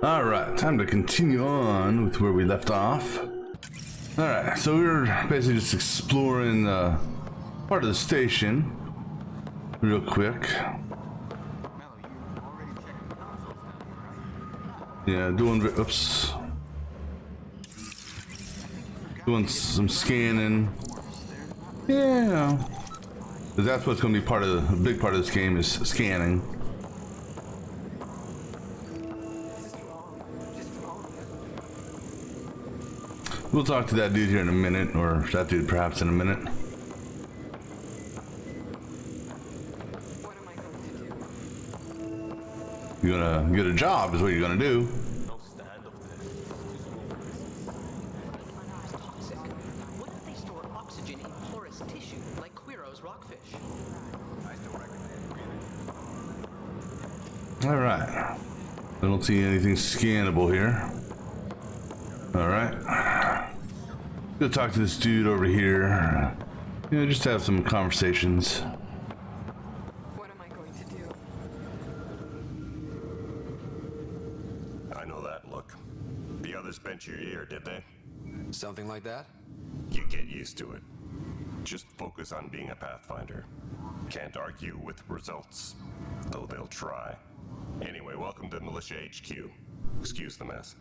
Alright, time to continue on with where we left off. Alright, so we were basically just exploring part of the station real quick. Yeah, doing some scanning. Yeah, because that's what's going to be a big part of this game is scanning. We'll talk to that dude here in a minute, or that dude perhaps in a minute. What am I going to do? You're gonna get a job is what you're gonna do. Toxic. What if they store oxygen in porous tissue, like Quiro's rockfish? Alright. I don't see anything scannable here. Alright. Go talk to this dude over here. You know, just have some conversations. What am I going to do? I know that look. The The others bent your ear, did they? Something like that? You get used to it. Just focus on being a Pathfinder. Can't argue with results, though they'll try. Anyway, welcome to Militia HQ. Excuse the mess.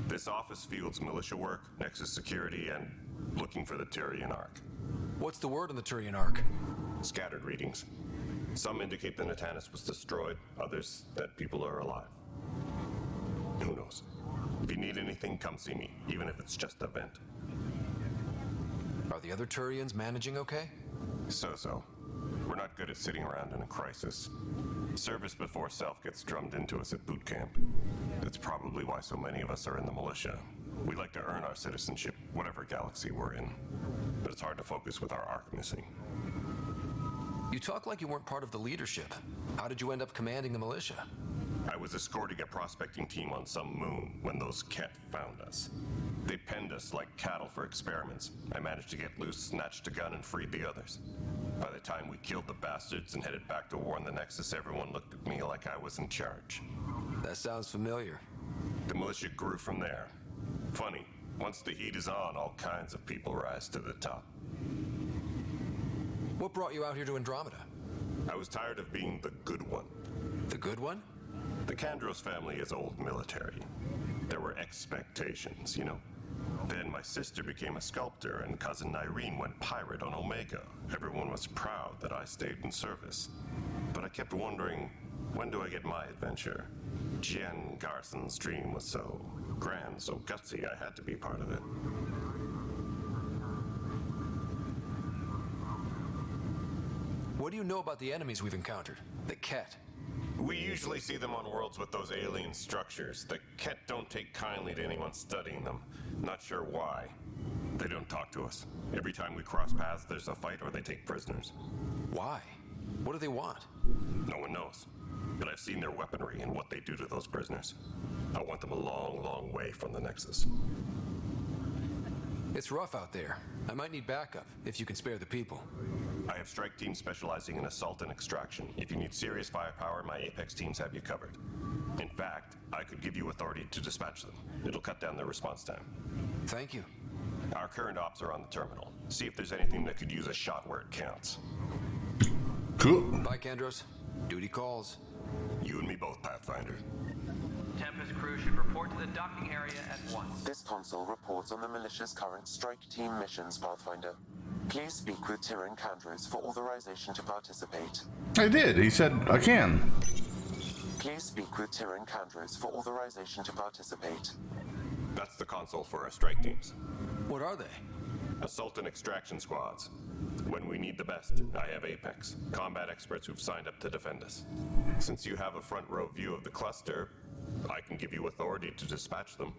This office fields militia work, Nexus security, and looking for the Tyrian Ark. What's the word on the Turian Ark? Scattered readings. Some indicate the Natanus was destroyed, others that people are alive. Who knows? If you need anything, come see me, even if it's just a vent. Are the other Turians managing okay? So-so. We're not good at sitting around in a crisis. Service before self gets drummed into us at boot camp. That's probably why so many of us are in the militia. We like to earn our citizenship, whatever galaxy we're in. But it's hard to focus with our arc missing. You talk like you weren't part of the leadership. How did you end up commanding the militia? I was escorting a prospecting team on some moon when those Ket found us. They penned us like cattle for experiments. I managed to get loose, snatched a gun, and freed the others. By the time we killed the bastards and headed back to war in the Nexus, everyone looked at me like I was in charge. That sounds familiar. The militia grew from there. Funny, once the heat is on, all kinds of people rise to the top. What brought you out here to Andromeda? I was tired of being the good one. The good one? The Kandros family is old military. There were expectations, you know. Then my sister became a sculptor and cousin Irene went pirate on Omega. Everyone was proud that I stayed in service. But I kept wondering, when do I get my adventure? Jen Garson's dream was so grand, so gutsy, I had to be part of it. What do you know about the enemies we've encountered? The Ket? We usually see them on worlds with those alien structures. The Ket don't take kindly to anyone studying them. Not sure why. They don't talk to us. Every time we cross paths, there's a fight or they take prisoners. Why? What do they want? No one knows. But I've seen their weaponry and what they do to those prisoners. I want them a long, long way from the Nexus. It's rough out there. I might need backup, if you can spare the people. I have strike teams specializing in assault and extraction. If you need serious firepower, my Apex teams have you covered. In fact, I could give you authority to dispatch them. It'll cut down their response time. Thank you. Our current ops are on the terminal. See if there's anything that could use a shot where it counts. Cool. Bye, Kandros. Duty calls. You and me both, Pathfinder. Tempest crew should report to the docking area at once. This console reports on the militia's current strike team missions, Pathfinder. Please speak with Tyrian Kandros for authorization to participate. I did. He said I can. Please speak with Tyrian Kandros for authorization to participate. That's the console for our strike teams. What are they? Assault and extraction squads. When we need the best, I have Apex, combat experts who've signed up to defend us. Since you have a front row view of the cluster, I can give you authority to dispatch them.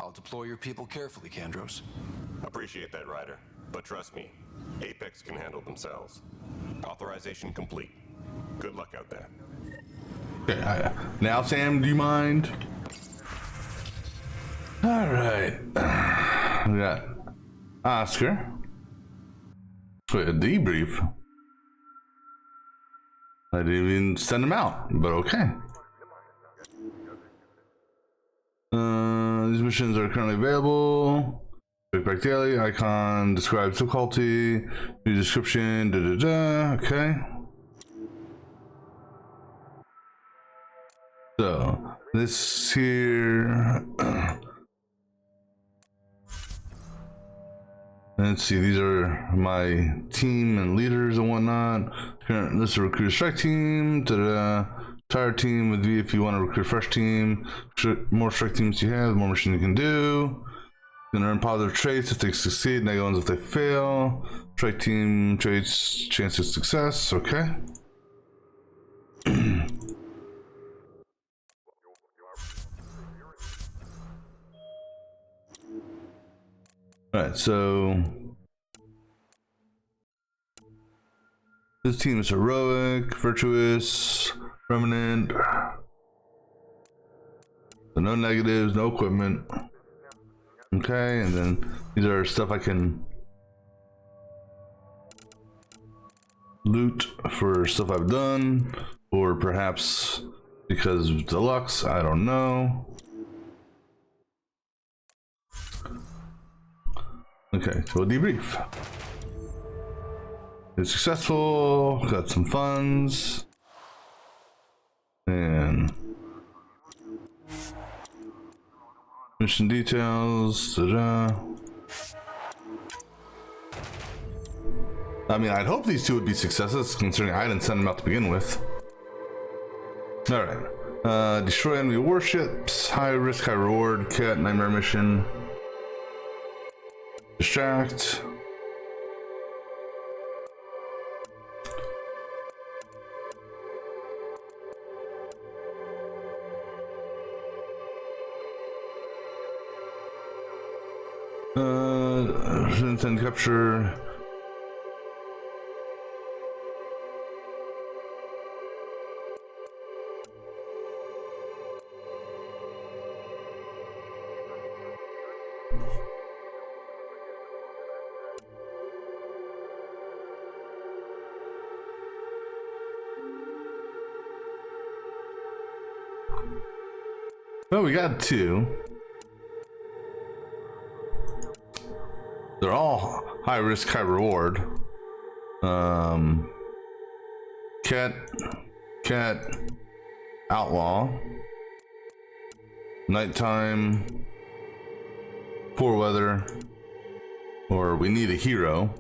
I'll deploy your people carefully, Kandros. Appreciate that, Ryder. But trust me, Apex can handle themselves. Authorization complete. Good luck out there. Okay, now, Sam, do you mind? All right. We got Oscar. Wait, a debrief. I didn't even send him out, but okay. These missions are currently available. Click back daily. Icon describes difficulty. New description. Okay. So this here. Let's see, these are my team and leaders and whatnot. Current list of recruit strike team. Entire team with V if you want to recruit a fresh team. More strike teams you have, the more missions you can do. You can earn positive traits if they succeed, negative ones if they fail. Strike team traits, chance of success. Okay. Alright, so this team is heroic, virtuous, remnant. So no negatives, no equipment. Okay, and then these are stuff I can loot for stuff I've done, or perhaps because of deluxe, I don't know. Okay, so debrief. It's successful, got some funds, and mission details. Ta-da. I mean, I'd hope these two would be successes, considering I didn't send them out to begin with. Alright. Destroy enemy warships. High risk, high reward. Cat, nightmare mission. Distract. Intend capture. Well, we got two. They're all high risk, high reward. Cat, outlaw, nighttime, poor weather, or we need a hero.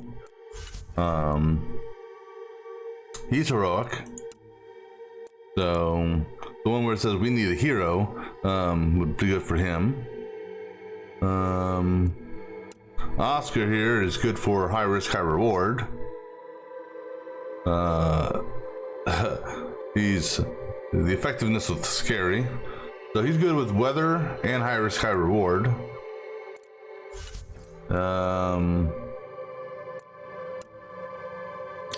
He's heroic. So the one where it says we need a hero would be good for him. Oscar here is good for high risk, high reward. He's the effectiveness of scary, so he's good with weather and high risk, high reward.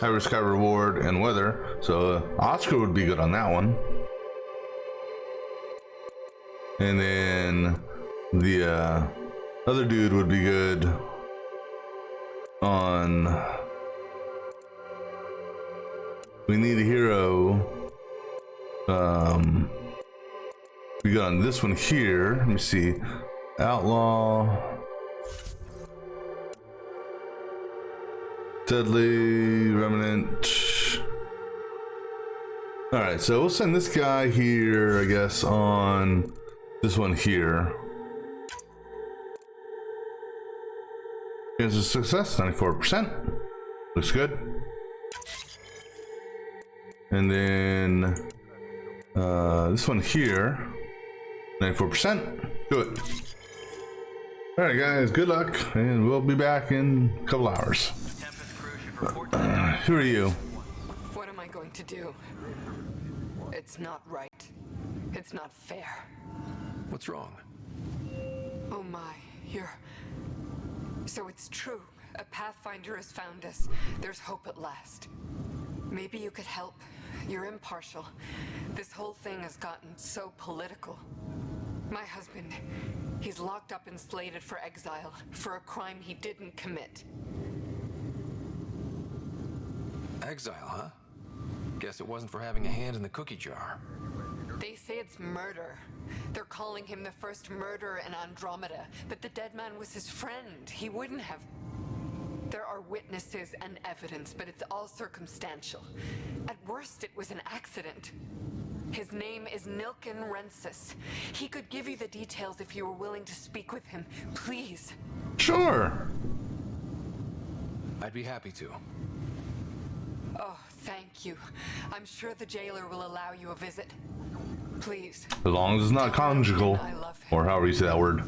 High risk, high reward, and weather. So Oscar would be good on that one. And then the other dude would be good on we need a hero. We got on this one here. Let me see. Outlaw, deadly, remnant. All right, so we'll send this guy here, I guess, on this one here. Chance of success, 94%. Looks good. And then this one here, 94%. Do it. All right, guys, good luck, and we'll be back in a couple hours. Who are you? What am I going to do? It's not right. It's not fair. What's wrong? Oh my, So it's true. A Pathfinder has found us. There's hope at last. Maybe you could help. You're impartial. This whole thing has gotten so political. My husband, he's locked up and slated for exile for a crime he didn't commit. Exile, huh? Guess it wasn't for having a hand in the cookie jar. They say it's murder. They're calling him the first murderer in Andromeda, but the dead man was his friend. He wouldn't have... There are witnesses and evidence, but it's all circumstantial. At worst, it was an accident. His name is Nilken Rensis. He could give you the details if you were willing to speak with him. Please. Sure. I'd be happy to. Oh, thank you. I'm sure the jailer will allow you a visit. Please. As long as it's not conjugal, I love him. or however you say that word.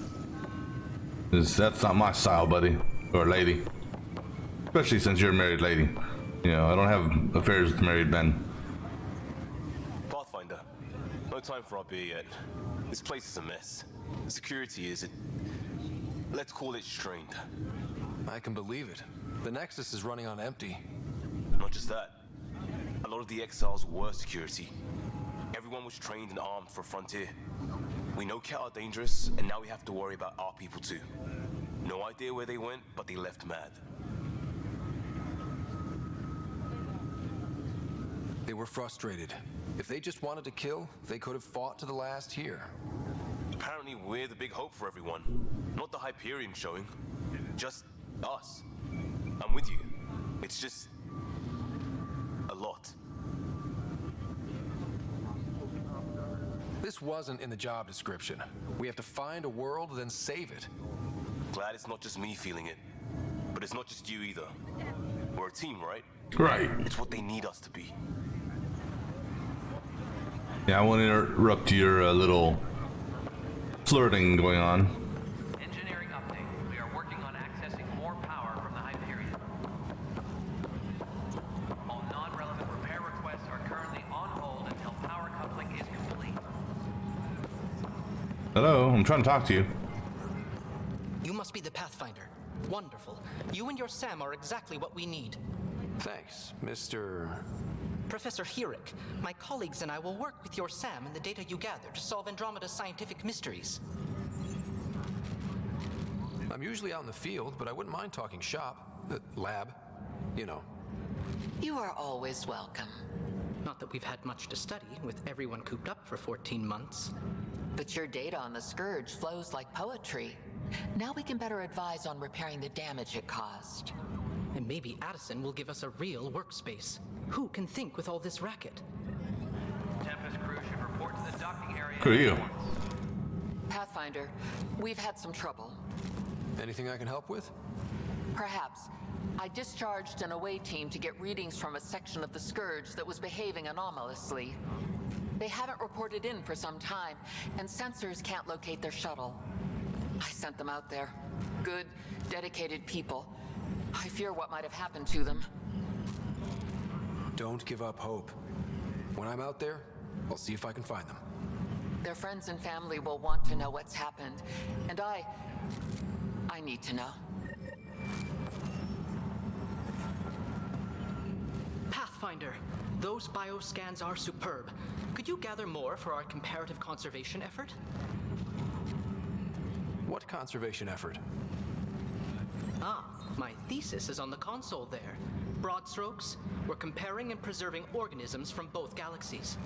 That's not my style, buddy. Or lady. Especially since you're a married lady. You know, I don't have affairs with married men. Pathfinder, no time for our beer yet. This place is a mess. The security is, let's call it strained. I can believe it. The Nexus is running on empty. Not just that. A lot of the exiles were security. Everyone was trained and armed for Frontier. We know Cat are dangerous, and now we have to worry about our people too. No idea where they went, but they left mad. They were frustrated. If they just wanted to kill, they could have fought to the last here. Apparently we're the big hope for everyone. Not the Hyperion showing. Just us. I'm with you. It's just... a lot. This wasn't in the job description. We have to find a world, then save it. Glad it's not just me feeling it. But it's not just you either. We're a team, right? Right. It's what they need us to be. Yeah, I want to interrupt your little flirting going on. Engineering update. We are working on accessing more power from the Hyperion. All non-relevant repair requests are currently on hold until power coupling is complete. Hello, I'm trying to talk to you. You must be the Pathfinder. Wonderful. You and your Sam are exactly what we need. Thanks, Mr. Professor Herrick, my colleagues and I will work with your Sam and the data you gather to solve Andromeda's scientific mysteries. I'm usually out in the field, but I wouldn't mind talking shop. Lab. You know. You are always welcome. Not that we've had much to study, with everyone cooped up for 14 months. But your data on the Scourge flows like poetry. Now we can better advise on repairing the damage it caused. And maybe Addison will give us a real workspace. Who can think with all this racket? Tempest crew should report to the docking area. Who are you? Pathfinder, we've had some trouble. Anything I can help with? Perhaps. I discharged an away team to get readings from a section of the Scourge that was behaving anomalously. They haven't reported in for some time, and sensors can't locate their shuttle. I sent them out there. Good, dedicated people. I fear what might have happened to them. Don't give up hope. When I'm out there, I'll see if I can find them. Their friends and family will want to know what's happened, and I need to know. Pathfinder, those bioscans are superb. Could you gather more for our comparative conservation effort? What conservation effort? Ah, my thesis is on the console there. Broad strokes, we're comparing and preserving organisms from both galaxies.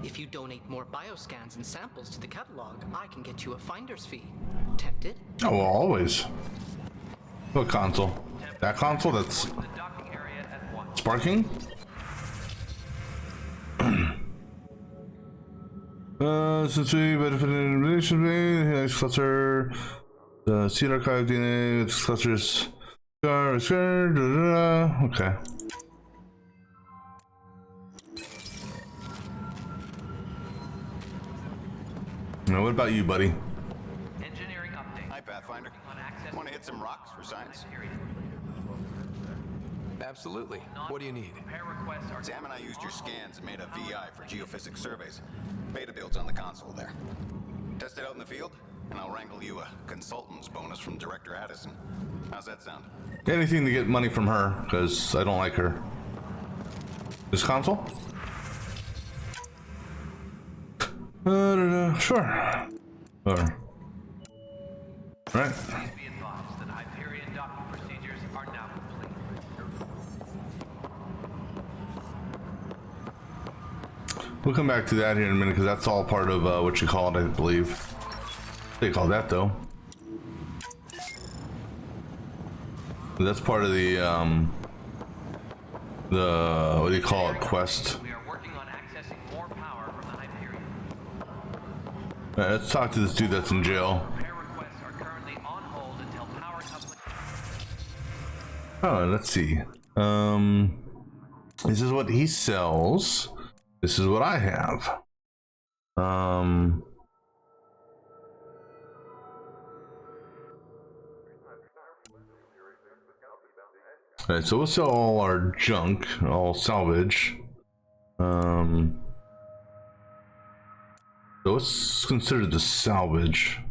If you donate more bioscans and samples to the catalog, I can get you a finder's fee. Tempted? Oh, well, always. What console? That console that's The docking area at once. sparking? Since we benefited in relation to the cluster, the seed archive DNA, its clusters. Okay. Now, what about you, buddy? Engineering update. Hi, Pathfinder. Want to hit some rocks for science? Absolutely. What do you need? Repair requests are Sam and I used your scans and made a VI for geophysics surveys. Beta builds on the console there. Test it out in the field, and I'll wrangle you a consultant's bonus from Director Addison. How's that sound? Anything to get money from her, because I don't like her. This console? Sure. Or. Right. Please be advised that Hyperion docking procedures are now complete. We'll come back to that here in a minute, because that's all part of what you call it, I believe. What do you call that, though? That's part of the what do you call it, quest. We are working on accessing more power from the Hyperion. Alright, let's talk to this dude that's in jail. Repair requests are currently on hold until power coupling. Oh, let's see. This is what he sells. This is what I have. Alright, so we'll sell all our junk, all salvage. So what's considered the salvage?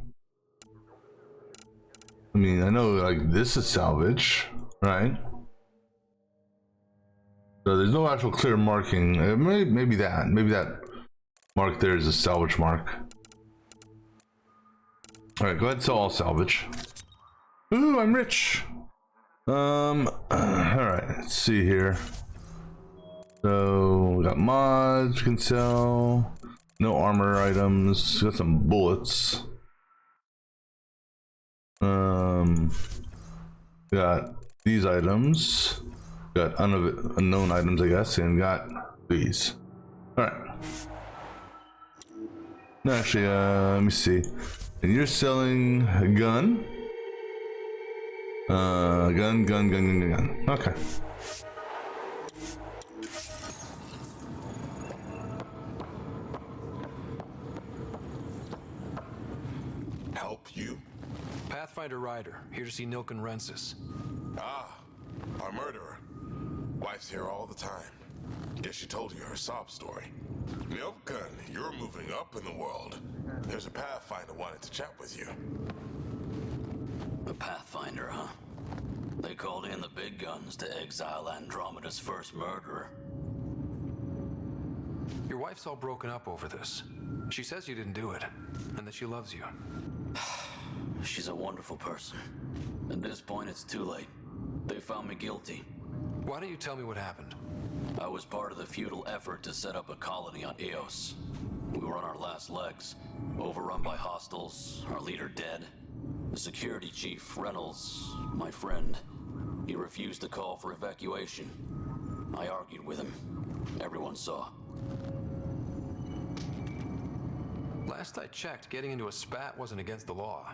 I mean, I know like this is salvage, right? So there's no actual clear marking. Maybe that mark there is a salvage mark. All right, go ahead and sell all salvage. Ooh, I'm rich. All right, let's see here. So we got mods we can sell. No armor items. Got some bullets. Got these items. Got unknown items, I guess, and got these. All right. No, actually, let me see. And you're selling a gun. Gun. Okay. Help you? Pathfinder Ryder, here to see Nilken Rensis. Ah, our murderer. Wife's here all the time. Guess she told you her sob story. Nilken, you're moving up in the world. There's a Pathfinder wanted to chat with you. A Pathfinder, huh? They called in the big guns to exile Andromeda's first murderer. Your wife's all broken up over this. She says you didn't do it, and that she loves you. She's a wonderful person. At this point, it's too late. They found me guilty. Why don't you tell me what happened? I was part of the futile effort to set up a colony on Eos. We were on our last legs, overrun by hostiles, our leader dead. The security chief, Reynolds, my friend, he refused to call for evacuation. I argued with him. Everyone saw. Last I checked, getting into a spat wasn't against the law.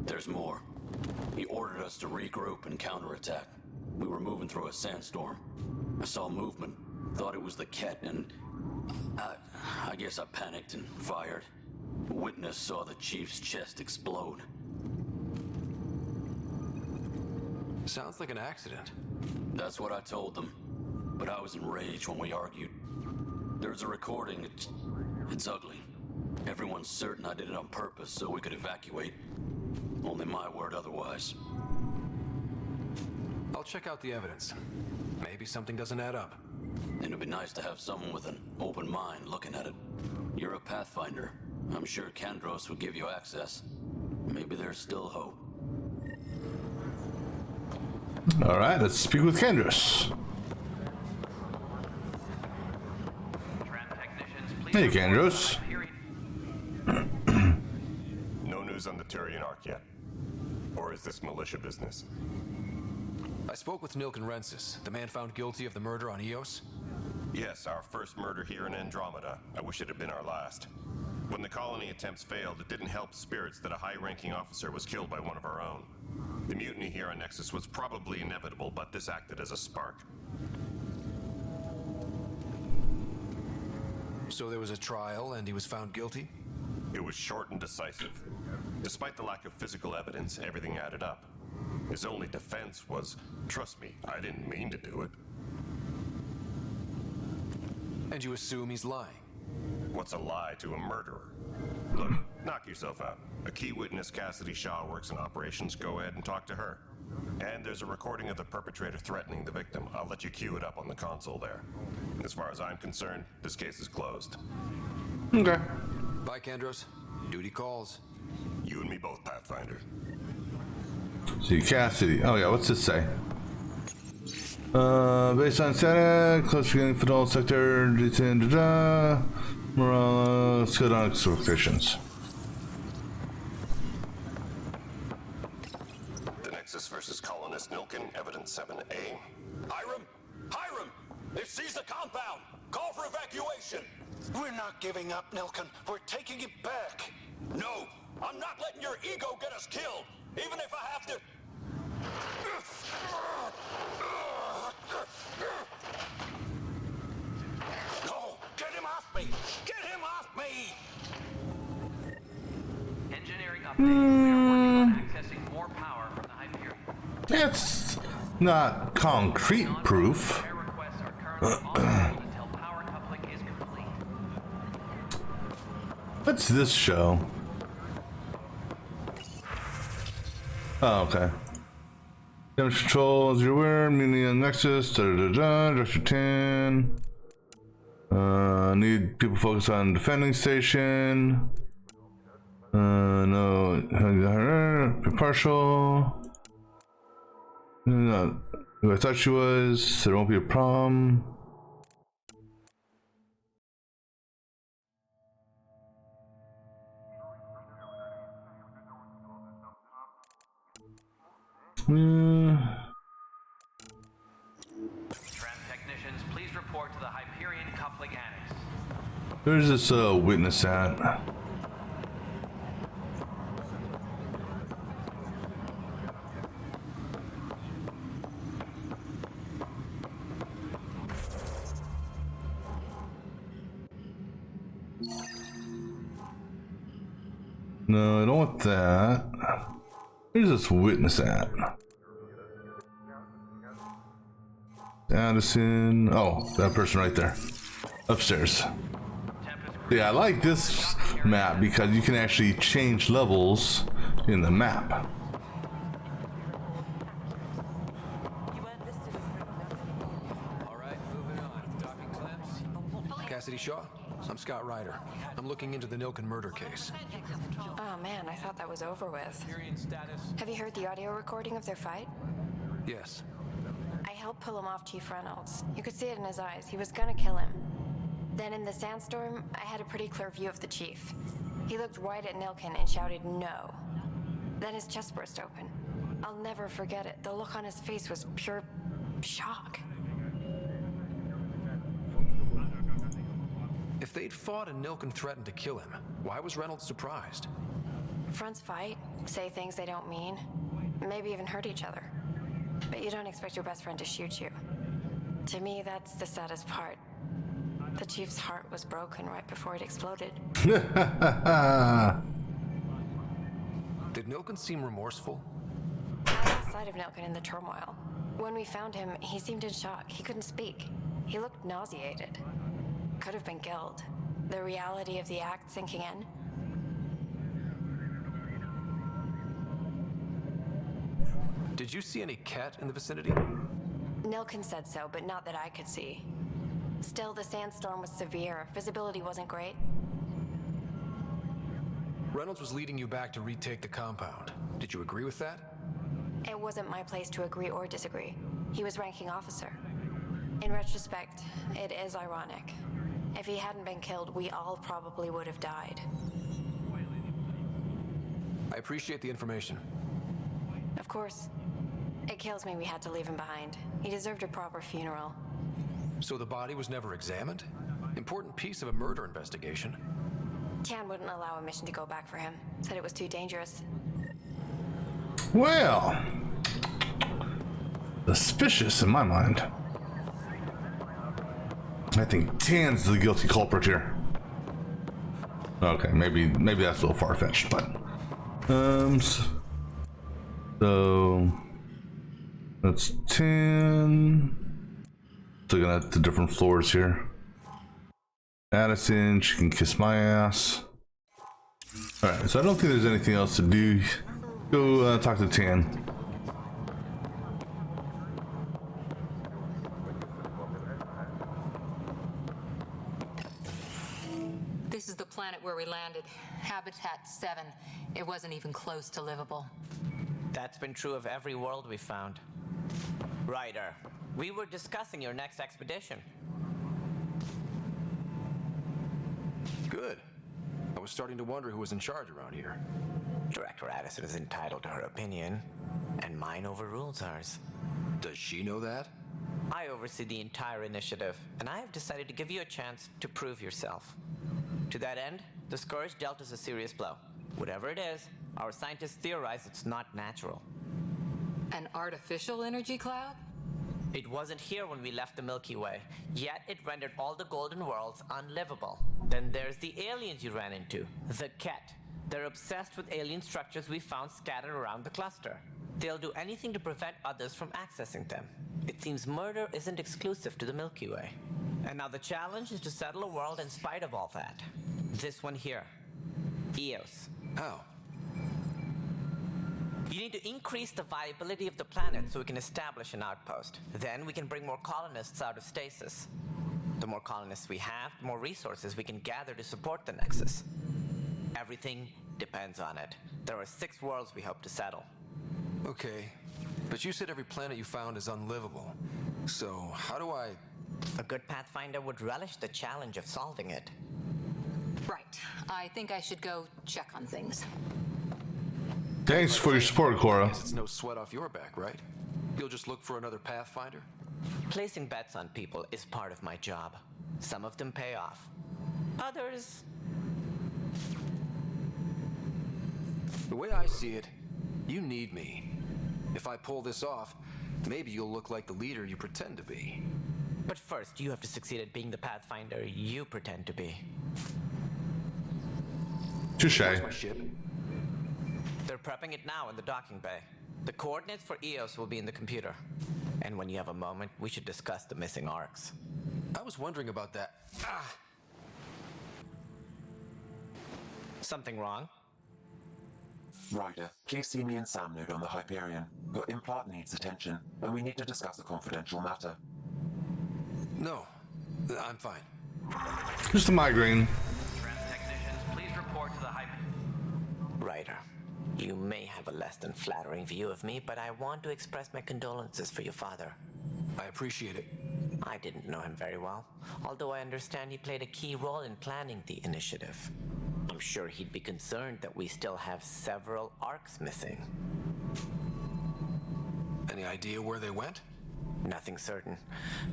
There's more. He ordered us to regroup and counterattack. We were moving through a sandstorm. I saw movement, thought it was the Ket, and I guess I panicked and fired. A witness saw the chief's chest explode. Sounds like an accident. That's what I told them, but I was enraged when we argued. There's a recording. It's ugly. Everyone's certain I did it on purpose so we could evacuate. Only my word otherwise. I'll check out the evidence. Maybe something doesn't add up. And it'd be nice to have someone with an open mind looking at it. You're a Pathfinder. I'm sure Kandros would give you access. Maybe there's still hope. All right, let's speak with Kandros. Hey, Kandros. No news on the Turian Ark yet? Or is this militia business? I spoke with Nilken Rensis, the man found guilty of the murder on Eos. Yes, our first murder here in Andromeda. I wish it had been our last. When the colony attempts failed, it didn't help spirits that a high-ranking officer was killed by one of our own. The mutiny here on Nexus was probably inevitable, but this acted as a spark. So there was a trial and he was found guilty? It was short and decisive. Despite the lack of physical evidence, everything added up. His only defense was, trust me, I didn't mean to do it. And you assume he's lying? What's a lie to a murderer? Look, knock yourself out. A key witness, Cassidy Shaw, works in operations. Go ahead and talk to her. And there's a recording of the perpetrator threatening the victim. I'll let you cue it up on the console there. As far as I'm concerned, this case is closed. Okay. Bye, Kandros. Duty calls. You and me both, Pathfinder. See, Cassidy. Oh yeah, what's this say? Based on static, close to getting Fidel sector, morale, skill on expectations. The Nexus versus colonist Nilken, evidence 7A. Hiram! They've seized the compound! Call for evacuation! We're not giving up, Nilken. We're taking it back. No! I'm not letting your ego get us killed! Even if I have to... No! Get him off me! Get him off me! Engineering update. We are working on accessing more power from the Hyperion. It's not concrete proof. Repair requests are currently on hold until power coupling is complete. What's this show? Oh, okay. Damage control, as you're aware, meaning on Nexus, Director 10. Need people focus on defending station. No, partial. No, who I thought she was, there won't be a problem. Tram technicians, please report to the Hyperion Coupling Annex. Where's this witness at? No, I don't want that. Where's this witness at? Addison. Oh, that person right there. Upstairs. Yeah, I like this map because you can actually change levels in the map. All right, moving on. Docking clamps. Cassidy Shaw, I'm Scott Ryder. I'm looking into the Nilken murder case. Oh man, I thought that was over with. Status? Have you heard the audio recording of their fight? Yes. I helped pull him off Chief Reynolds. You could see it in his eyes. He was gonna kill him. Then in the sandstorm, I had a pretty clear view of the chief. He looked right at Nilken and shouted no. Then his chest burst open. I'll never forget it. The look on his face was pure shock. If they'd fought and Nilken threatened to kill him, why was Reynolds surprised? Fronts fight, say things they don't mean, maybe even hurt each other. But you don't expect your best friend to shoot you. To me, that's the saddest part. The chief's heart was broken right before it exploded. Did Nilken seem remorseful? I lost sight of Nilken in the turmoil. When we found him, he seemed in shock. He couldn't speak. He looked nauseated. Could have been killed. The reality of the act sinking in. Did you see any cat in the vicinity? Nilken said so, but not that I could see. Still, the sandstorm was severe. Visibility wasn't great. Reynolds was leading you back to retake the compound. Did you agree with that? It wasn't my place to agree or disagree. He was ranking officer. In retrospect, it is ironic. If he hadn't been killed, we all probably would have died. I appreciate the information. Of course. It kills me we had to leave him behind. He deserved a proper funeral. So the body was never examined? Important piece of a murder investigation. Tan wouldn't allow a mission to go back for him. Said it was too dangerous. Well, suspicious in my mind. I think Tan's the guilty culprit here. Okay, maybe that's a little far-fetched, but so that's 10. Looking at the different floors here. Addison, she can kiss my ass. All right, so I don't think there's anything else to do. Go talk to Tan. This is the planet where we landed. Habitat 7. It wasn't even close to livable. That's been true of every world we've found. Ryder, we were discussing your next expedition. Good. I was starting to wonder who was in charge around here. Director Addison is entitled to her opinion, and mine overrules ours. Does she know that? I oversee the entire initiative, and I have decided to give you a chance to prove yourself. To that end, the Scourge dealt us a serious blow. Whatever it is, our scientists theorize it's not natural. An artificial energy cloud? It wasn't here when we left the Milky Way, yet it rendered all the golden worlds unlivable. Then there's the aliens you ran into, the Ket. They're obsessed with alien structures we found scattered around the cluster. They'll do anything to prevent others from accessing them. It seems murder isn't exclusive to the Milky Way. And now the challenge is to settle a world in spite of all that. This one here. Eos. How? You need to increase the viability of the planet so we can establish an outpost. Then we can bring more colonists out of stasis. The more colonists we have, the more resources we can gather to support the Nexus. Everything depends on it. There are 6 worlds we hope to settle. Okay, but you said every planet you found is unlivable. So how do I... A good Pathfinder would relish the challenge of solving it. Right. I think I should go check on things. Thanks for your support, Cora. I guess it's no sweat off your back, right? You'll just look for another Pathfinder? Placing bets on people is part of my job. Some of them pay off. Others... The way I see it, you need me. If I pull this off, maybe you'll look like the leader you pretend to be. But first, you have to succeed at being the Pathfinder you pretend to be. Touche. Where's my ship? They're prepping it now in the docking bay. The coordinates for EOS will be in the computer. And when you have a moment, we should discuss the missing arcs. I was wondering about that. Something wrong? Ryder, please see me and Sam Node on the Hyperion. Your implant needs attention, and we need to discuss a confidential matter. No, I'm fine. Just a migraine. Technicians, please report to the Ryder, you may have a less than flattering view of me, but I want to express my condolences for your father. I appreciate it. I didn't know him very well, although I understand he played a key role in planning the initiative. I'm sure he'd be concerned that we still have several arcs missing. Any idea where they went? Nothing certain,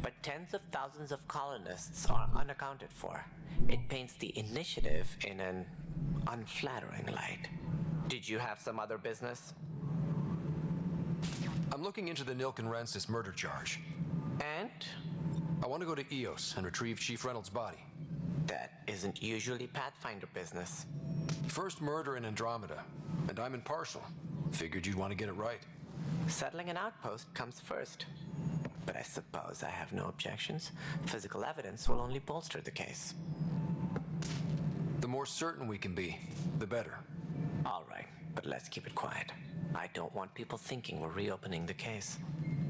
but tens of thousands of colonists are unaccounted for. It paints the initiative in an unflattering light. Did you have some other business? I'm looking into the Nilk and Rensis murder charge. And? I want to go to EOS and retrieve Chief Reynolds' body. That isn't usually Pathfinder business. First murder in Andromeda, and I'm impartial. Figured you'd want to get it right. Settling an outpost comes first. But I suppose I have no objections. Physical evidence will only bolster the case. The more certain we can be, the better. All right, but let's keep it quiet. I don't want people thinking we're reopening the case.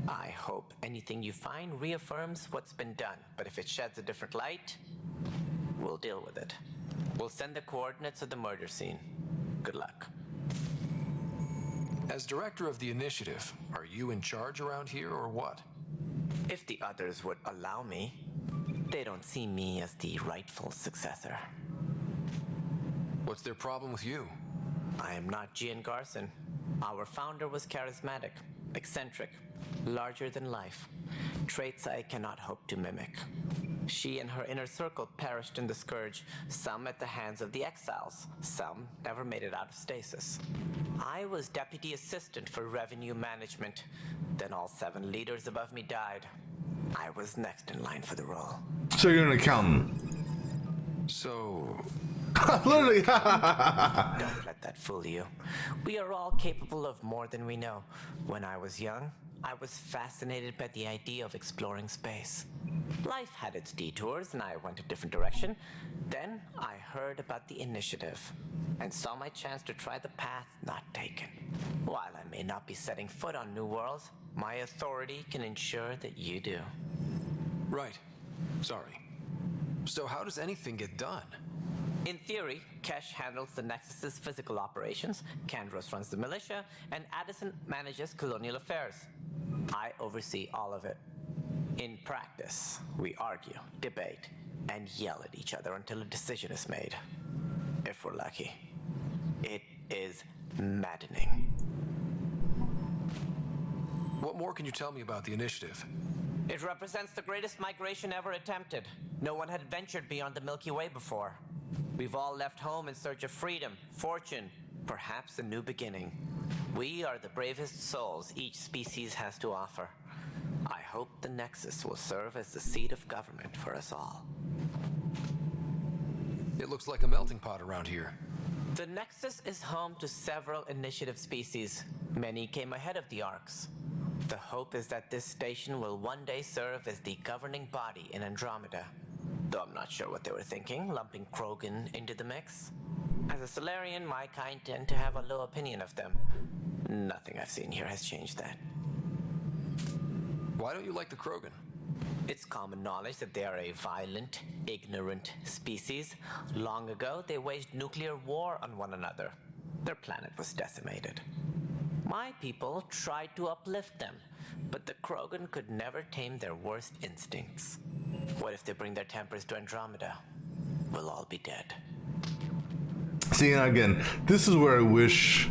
I hope anything you find reaffirms what's been done, but if it sheds a different light, we'll deal with it. We'll send the coordinates of the murder scene. Good luck. As director of the initiative, are you in charge around here or what? If the others would allow me, they don't see me as the rightful successor. What's their problem with you? I am not Gian Garson. Our founder was charismatic, eccentric, larger than life. Traits I cannot hope to mimic. She and her inner circle perished in the Scourge, some at the hands of the Exiles, some never made it out of stasis. I was deputy assistant for revenue management. Then all 7 leaders above me died. I was next in line for the role. So you're an accountant. So... Literally. Don't let that fool you. We are all capable of more than we know. When I was young, I was fascinated by the idea of exploring space. Life had its detours and I went a different direction. Then I heard about the initiative and saw my chance to try the path not taken. While I may not be setting foot on New Worlds, my authority can ensure that you do. Right. Sorry. So how does anything get done? In theory, Kesh handles the Nexus's physical operations, Kandros runs the militia, and Addison manages colonial affairs. I oversee all of it. In practice, we argue, debate, and yell at each other until a decision is made. If we're lucky. It is maddening. What more can you tell me about the initiative? It represents the greatest migration ever attempted. No one had ventured beyond the Milky Way before. We've all left home in search of freedom, fortune, perhaps a new beginning. We are the bravest souls each species has to offer. I hope the Nexus will serve as the seat of government for us all. It looks like a melting pot around here. The Nexus is home to several initiative species. Many came ahead of the Arcs. The hope is that this station will one day serve as the governing body in Andromeda. Though I'm not sure what they were thinking, lumping Krogan into the mix. As a Solarian, my kind tend to have a low opinion of them. Nothing I've seen here has changed that. Why don't you like the Krogan? It's common knowledge that they are a violent, ignorant species. Long ago, they waged nuclear war on one another. Their planet was decimated. My people tried to uplift them, but the Krogan could never tame their worst instincts. What if they bring their tempers to Andromeda? We'll all be dead. See, again, this is where I wish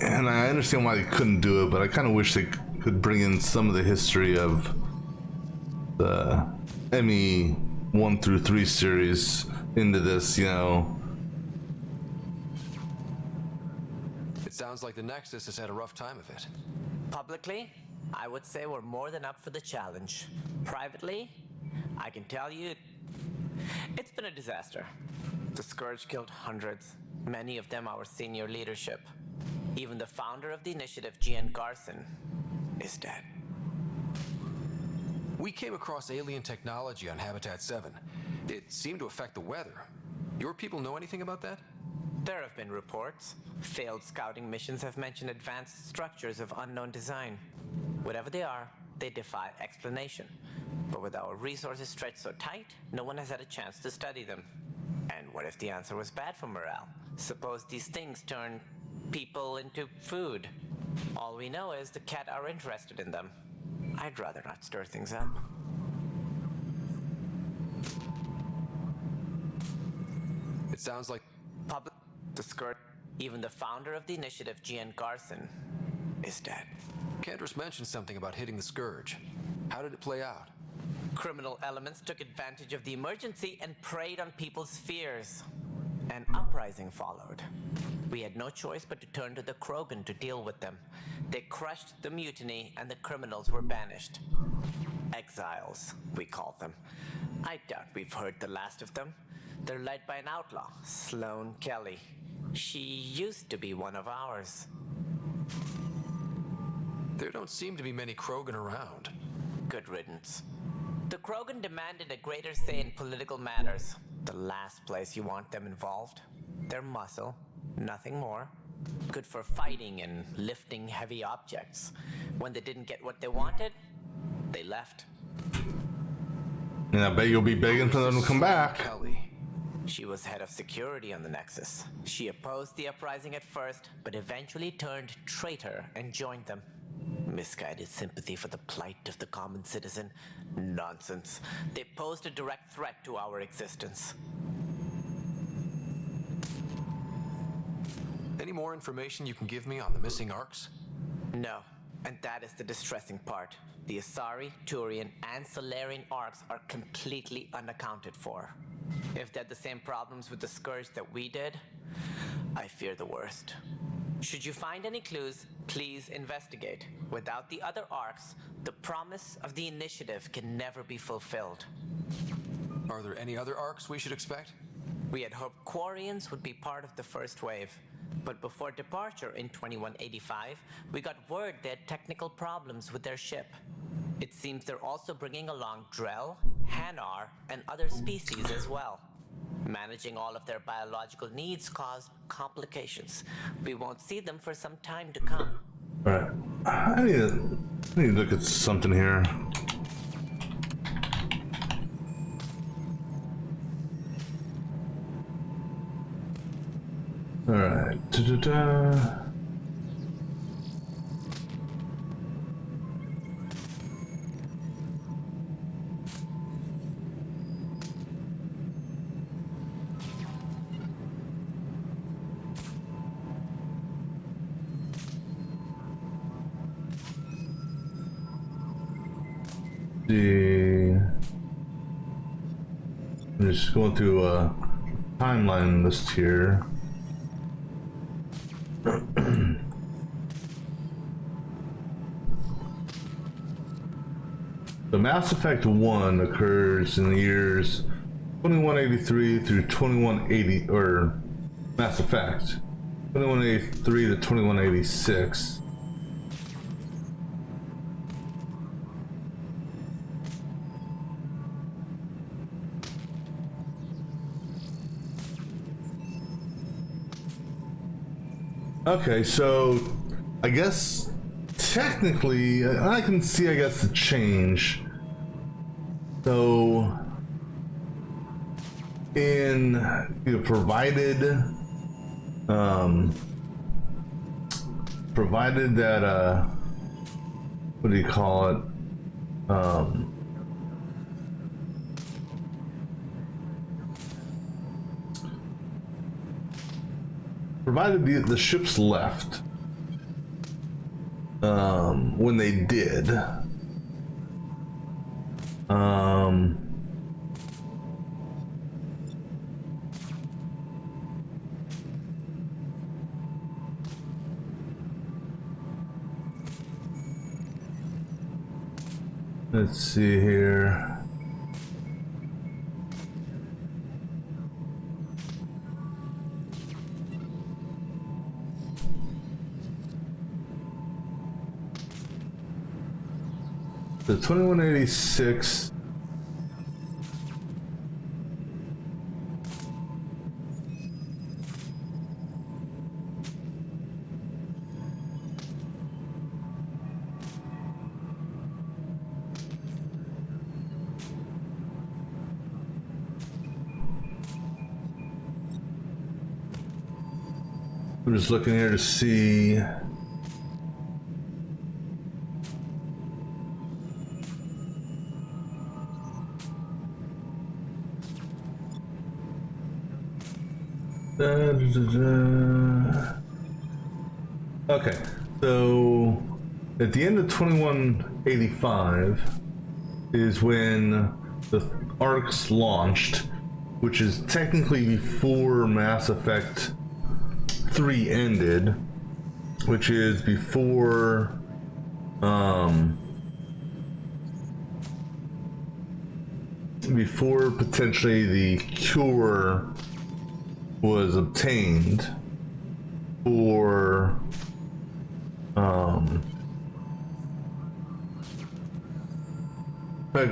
and I understand why they couldn't do it, but I kind of wish they could bring in some of the history of the ME 1 through 3 series into this, you know. It sounds like the Nexus has had a rough time of it. Publicly, I would say we're more than up for the challenge. Privately, I can tell you, it's been a disaster. The Scourge killed hundreds, many of them our senior leadership. Even the founder of the initiative, Gian Garson, is dead. We came across alien technology on Habitat 7. It seemed to affect the weather. Your people know anything about that? There have been reports. Failed scouting missions have mentioned advanced structures of unknown design. Whatever they are, they defy explanation. But with our resources stretched so tight, no one has had a chance to study them. And what if the answer was bad for morale? Suppose these things turn people into food. All we know is the Cat are interested in them. I'd rather not stir things up. It sounds like Public, the Scourge, even the founder of the initiative, Gian Garson, is dead. Cantor's mentioned something about hitting the Scourge. How did it play out? Criminal elements took advantage of the emergency and preyed on people's fears. An uprising followed. We had no choice but to turn to the Krogan to deal with them. They crushed the mutiny and the criminals were banished. Exiles, we call them. I doubt we've heard the last of them. They're led by an outlaw, Sloane Kelly. She used to be one of ours. There don't seem to be many Krogan around. Good riddance. The Krogan demanded a greater say in political matters. The last place you want them involved. They're muscle, nothing more. Good for fighting and lifting heavy objects. When they didn't get what they wanted, they left. And I bet you'll be begging for them to come back. Kelly. She was head of security on the Nexus. She opposed the uprising at first, but eventually turned traitor and joined them. Misguided sympathy for the plight of the common citizen? Nonsense. They posed a direct threat to our existence. Any more information you can give me on the missing arcs? No, and that is the distressing part. The Asari, Turian, and Solarian arcs are completely unaccounted for. If they had the same problems with the Scourge that we did, I fear the worst. Should you find any clues, please investigate. Without the other arcs, the promise of the initiative can never be fulfilled. Are there any other arcs we should expect? We had hoped Quarians would be part of the first wave. But before departure in 2185, we got word they had technical problems with their ship. It seems they're also bringing along Drell, Hanar, and other species as well. Managing all of their biological needs caused complications. We won't see them for some time to come. Alright. I need to look at something here. Alright. Da-da-da. I'm just going through a timeline list here. The Mass Effect 1 occurs in the years 2183 through 2180, or Mass Effect 2183 to 2186. Okay, so I guess technically I can see, I guess, the change. So in, you know, provided that what do you call it, provided the ships left, when they did. Let's see here. The 2186. I'm just looking here to see. Okay, so at the end of 2185 is when the ARCs launched, which is technically before Mass Effect 3 ended, which is before before potentially the cure was obtained for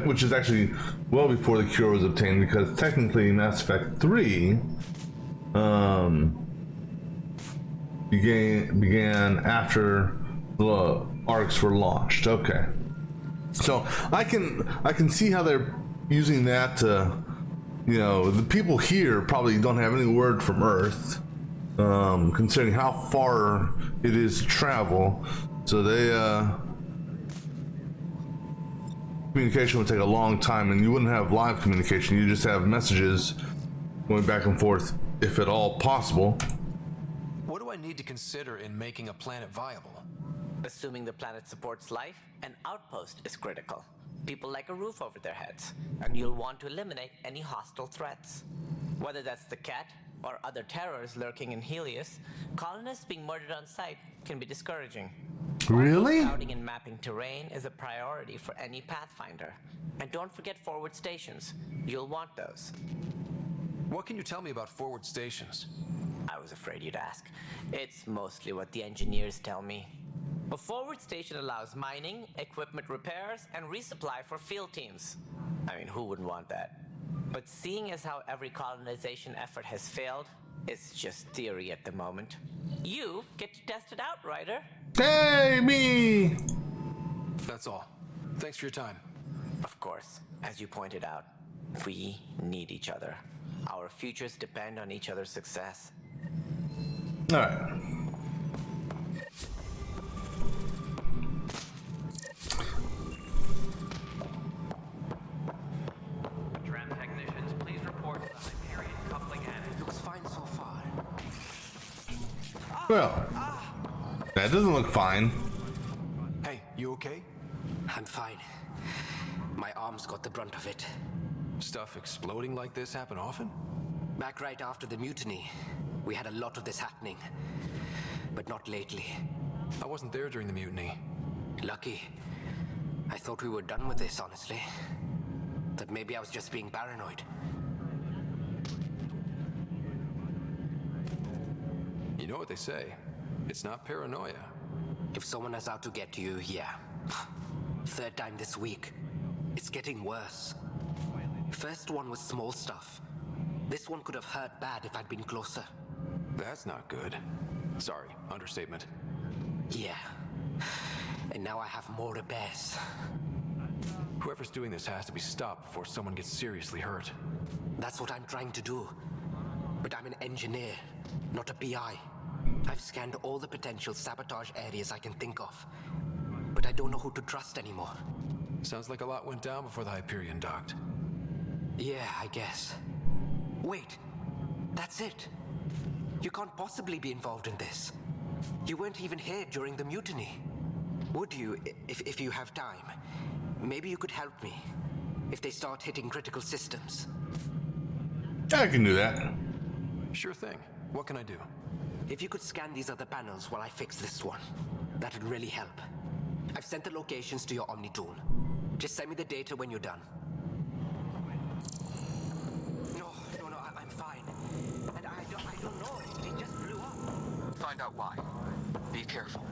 which is actually well before the cure was obtained, because technically Mass Effect 3 began after the ARCs were launched. Okay, so I can see how they're using that to, you know, the people here probably don't have any word from Earth, considering how far it is to travel. So they communication would take a long time, and you wouldn't have live communication. You just have messages going back and forth, if at all possible. What do I need to consider in making a planet viable? Assuming the planet supports life, an outpost is critical. People like a roof over their heads, and you'll want to eliminate any hostile threats. Whether that's the cat or other terrors lurking in Helios, colonists being murdered on sight can be discouraging. Really? Scouting and mapping terrain is a priority for any Pathfinder. And don't forget forward stations. You'll want those. What can you tell me about forward stations? I was afraid you'd ask. It's mostly what the engineers tell me. A forward station allows mining, equipment repairs, and resupply for field teams. I mean, who wouldn't want that? But seeing as how every colonization effort has failed, it's just theory at the moment. You get to test it out, Ryder. Hey, me! That's all. Thanks for your time. Of course, as you pointed out, we need each other. Our futures depend on each other's success. All right. Tram technicians, please report to the Hyperion coupling annex. Looks fine so far. Well, that doesn't look fine. Hey, you okay? I'm fine. My arms got the brunt of it. Stuff exploding like this happen often? Back right after the mutiny, we had a lot of this happening. But not lately. I wasn't there during the mutiny. Lucky. I thought we were done with this, honestly. That maybe I was just being paranoid. You know what they say. It's not paranoia. If someone is out to get you, yeah. Third time this week. It's getting worse. First one was small stuff. This one could have hurt bad if I'd been closer. That's not good. Sorry, understatement. Yeah. And now I have more repairs. Whoever's doing this has to be stopped before someone gets seriously hurt. That's what I'm trying to do. But I'm an engineer, not a PI. I've scanned all the potential sabotage areas I can think of. But I don't know who to trust anymore. Sounds like a lot went down before the Hyperion docked. Yeah, I guess. Wait. That's it. You can't possibly be involved in this. You weren't even here during the mutiny. Would you, if you have time? Maybe you could help me if they start hitting critical systems. I can do that. Sure thing. What can I do? If you could scan these other panels while I fix this one, that would really help. I've sent the locations to your Omni tool. Just send me the data when you're done. No, I'm fine. And I don't know. It just blew up. Find out why. Be careful.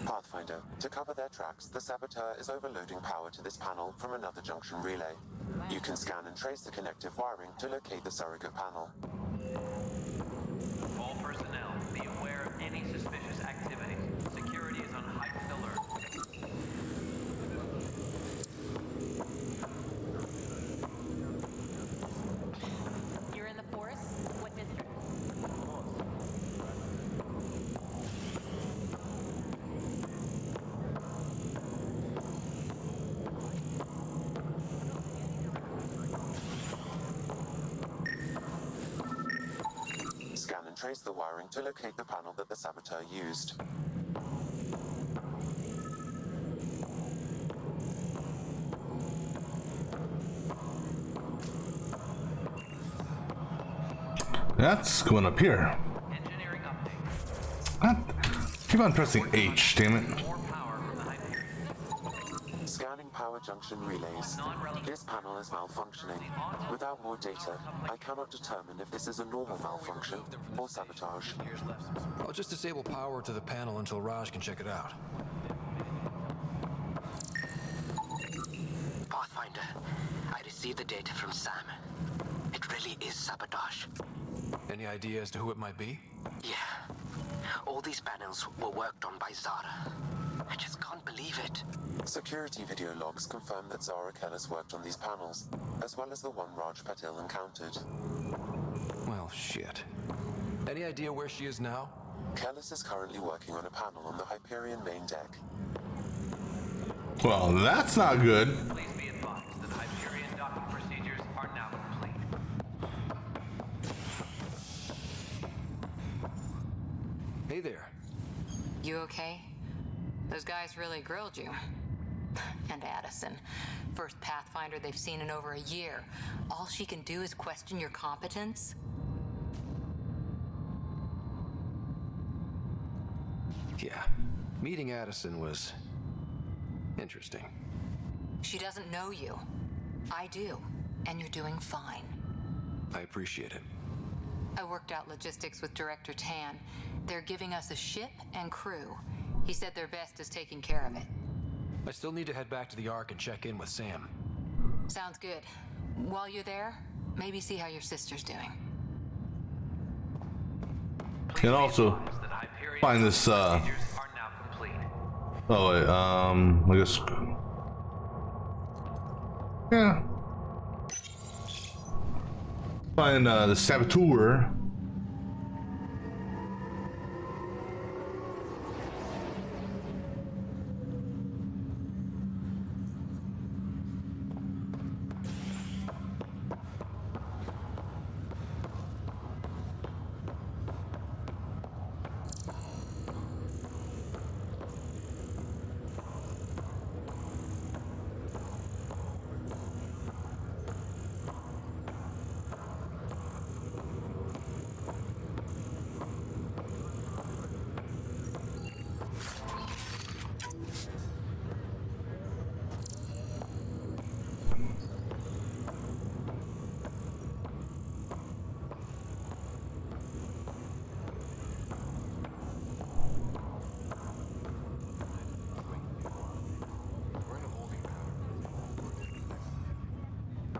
Pathfinder, to cover their tracks, the saboteur is overloading power to this panel from another junction relay. You can scan and trace the connective wiring to locate the surrogate panel. All personnel, be aware of any suspicious activity. Security is on heightened alert. You're in the forest? What district? Scan and trace the wiring to locate the panel that the saboteur used. That's going up here. Engineering update. What? Keep on pressing H, damn it. More power from the Hyperion. Scanning power junction relays. This panel is malfunctioning. Without more data, I cannot determine if this is a normal malfunction or sabotage. I'll just disable power to the panel until Raj can check it out. Pathfinder, I received the data from Sam. It really is sabotage. Any idea as to who it might be? Yeah. All these panels were worked on by Zara. I just can't believe it. Security video logs confirm that Zara Kellis worked on these panels, as well as the one Raj Patil encountered. Well, shit. Any idea where she is now? Kellis is currently working on a panel on the Hyperion main deck. Well, that's not good. Please be advised that Hyperion docking procedures are now complete. Hey there. You okay? Those guys really grilled you. And Addison. First Pathfinder they've seen in over a year. All she can do is question your competence? Yeah. Meeting Addison was interesting. She doesn't know you. I do. And you're doing fine. I appreciate it. I worked out logistics with Director Tan. They're giving us a ship and crew. He said their best is taking care of it. I still need to head back to the Ark and check in with Sam. Sounds good. While you're there, maybe see how your sister's doing. And also find this Are now complete. oh wait, I guess yeah. Find the saboteur.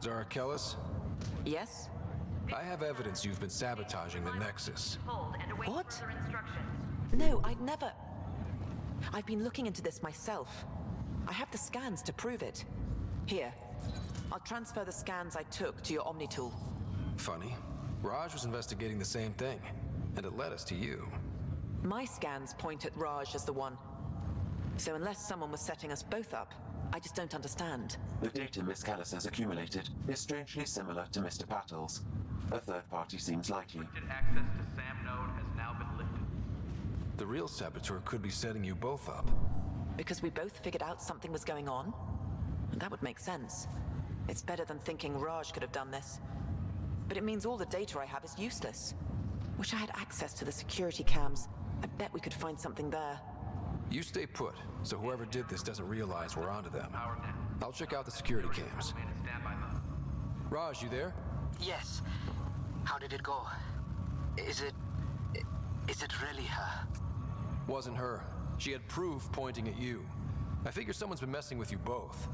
Zara Kellis? Yes? I have evidence you've been sabotaging the Nexus. What? No, I'd never... I've been looking into this myself. I have the scans to prove it. Here, I'll transfer the scans I took to your Omni tool. Funny. Raj was investigating the same thing, and it led us to you. My scans point at Raj as the one. So unless someone was setting us both up, I just don't understand. The data Miss Callis has accumulated is strangely similar to Mr. Patel's. A third party seems likely. Access to SAM node has now been lifted. The real saboteur could be setting you both up. Because we both figured out something was going on? And that would make sense. It's better than thinking Raj could have done this. But it means all the data I have is useless. Wish I had access to the security cams. I bet we could find something there. You stay put, so whoever did this doesn't realize we're onto them. I'll check out the security cams. Raj, you there? Yes. How did it go? Is it really her? Wasn't her. She had proof pointing at you. I figure someone's been messing with you both.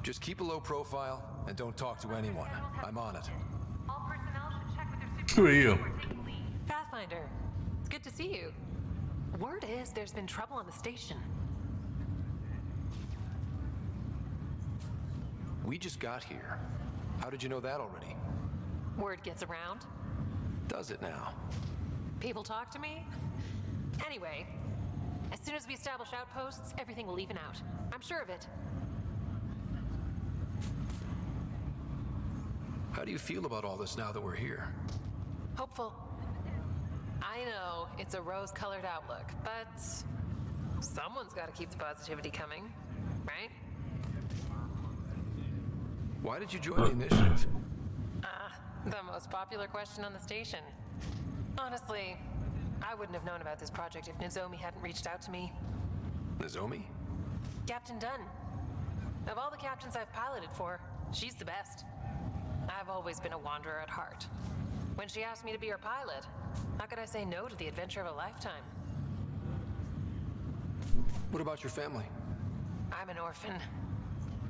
Just keep a low profile and don't talk to anyone. I'm on it. Who are you? Pathfinder, it's good to see you. Word is there's been trouble on the station. We just got here. How did you know that already? Word gets around. Does it now? People talk to me. Anyway, as soon as we establish outposts, everything will even out. I'm sure of it. How do you feel about all this now that we're here? Hopeful. I know it's a rose-colored outlook, but someone's got to keep the positivity coming, right? Why did you join the initiative? The most popular question on the station. Honestly, I wouldn't have known about this project if Nozomi hadn't reached out to me. Nozomi? Captain Dunn. Of all the captains I've piloted for, she's the best. I've always been a wanderer at heart. When she asked me to be her pilot, how could I say no to the adventure of a lifetime? What about your family? I'm an orphan.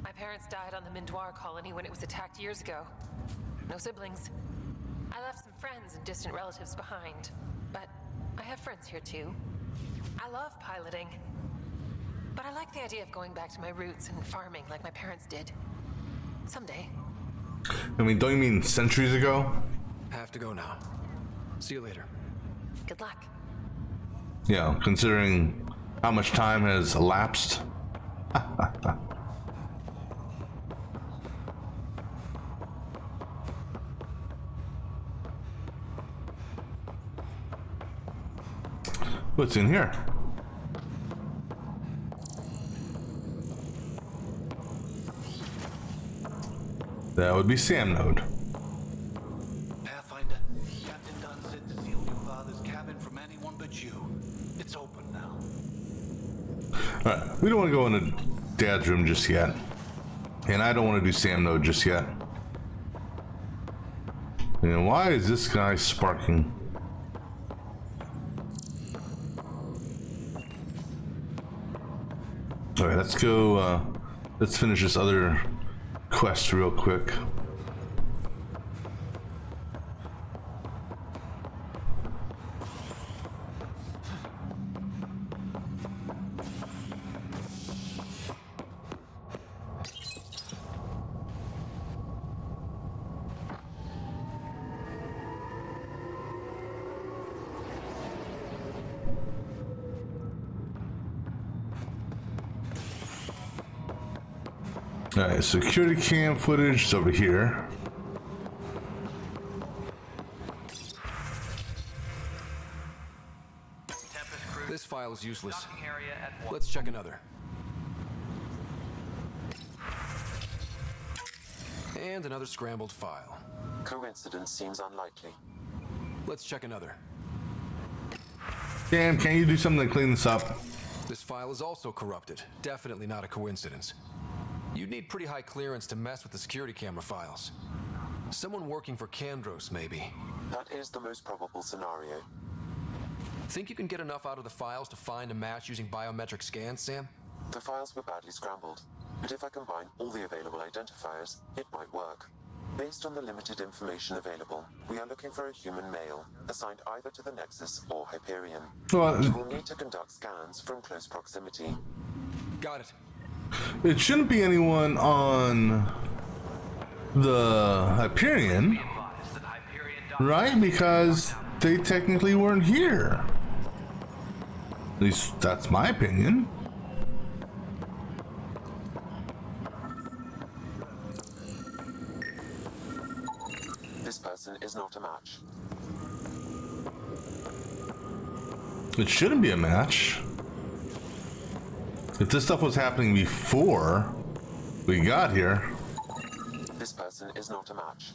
My parents died on the Mindoir colony when it was attacked years ago. No siblings. I left some friends and distant relatives behind, but I have friends here too. I love piloting, but I like the idea of going back to my roots and farming like my parents did. Someday. I mean, don't you mean centuries ago? Have to go now. See you later. Good luck. Yeah, considering how much time has elapsed. What's in here? That would be Sam node. Pathfinder, Captain Dunn said to seal your father's cabin from anyone but you. It's open now. Alright, we don't want to go into Dad's room just yet. And I don't want to do Sam node just yet. And why is this guy sparking? Alright, let's go, let's finish this other quest real quick. Alright, security cam footage is over here. This file is useless. Let's check another. And another scrambled file. Coincidence seems unlikely. Let's check another. Dan, can you do something to clean this up? This file is also corrupted. Definitely not a coincidence. You'd need pretty high clearance to mess with the security camera files. Someone working for Kandros, maybe. That is the most probable scenario. Think you can get enough out of the files to find a match using biometric scans, Sam? The files were badly scrambled, but if I combine all the available identifiers, it might work. Based on the limited information available, we are looking for a human male, assigned either to the Nexus or Hyperion. Well, we will need to conduct scans from close proximity. Got it. It shouldn't be anyone on the Hyperion, right? Because they technically weren't here. At least that's my opinion. is not a match. It shouldn't be a match. If this stuff was happening before we got here. This person is not a match.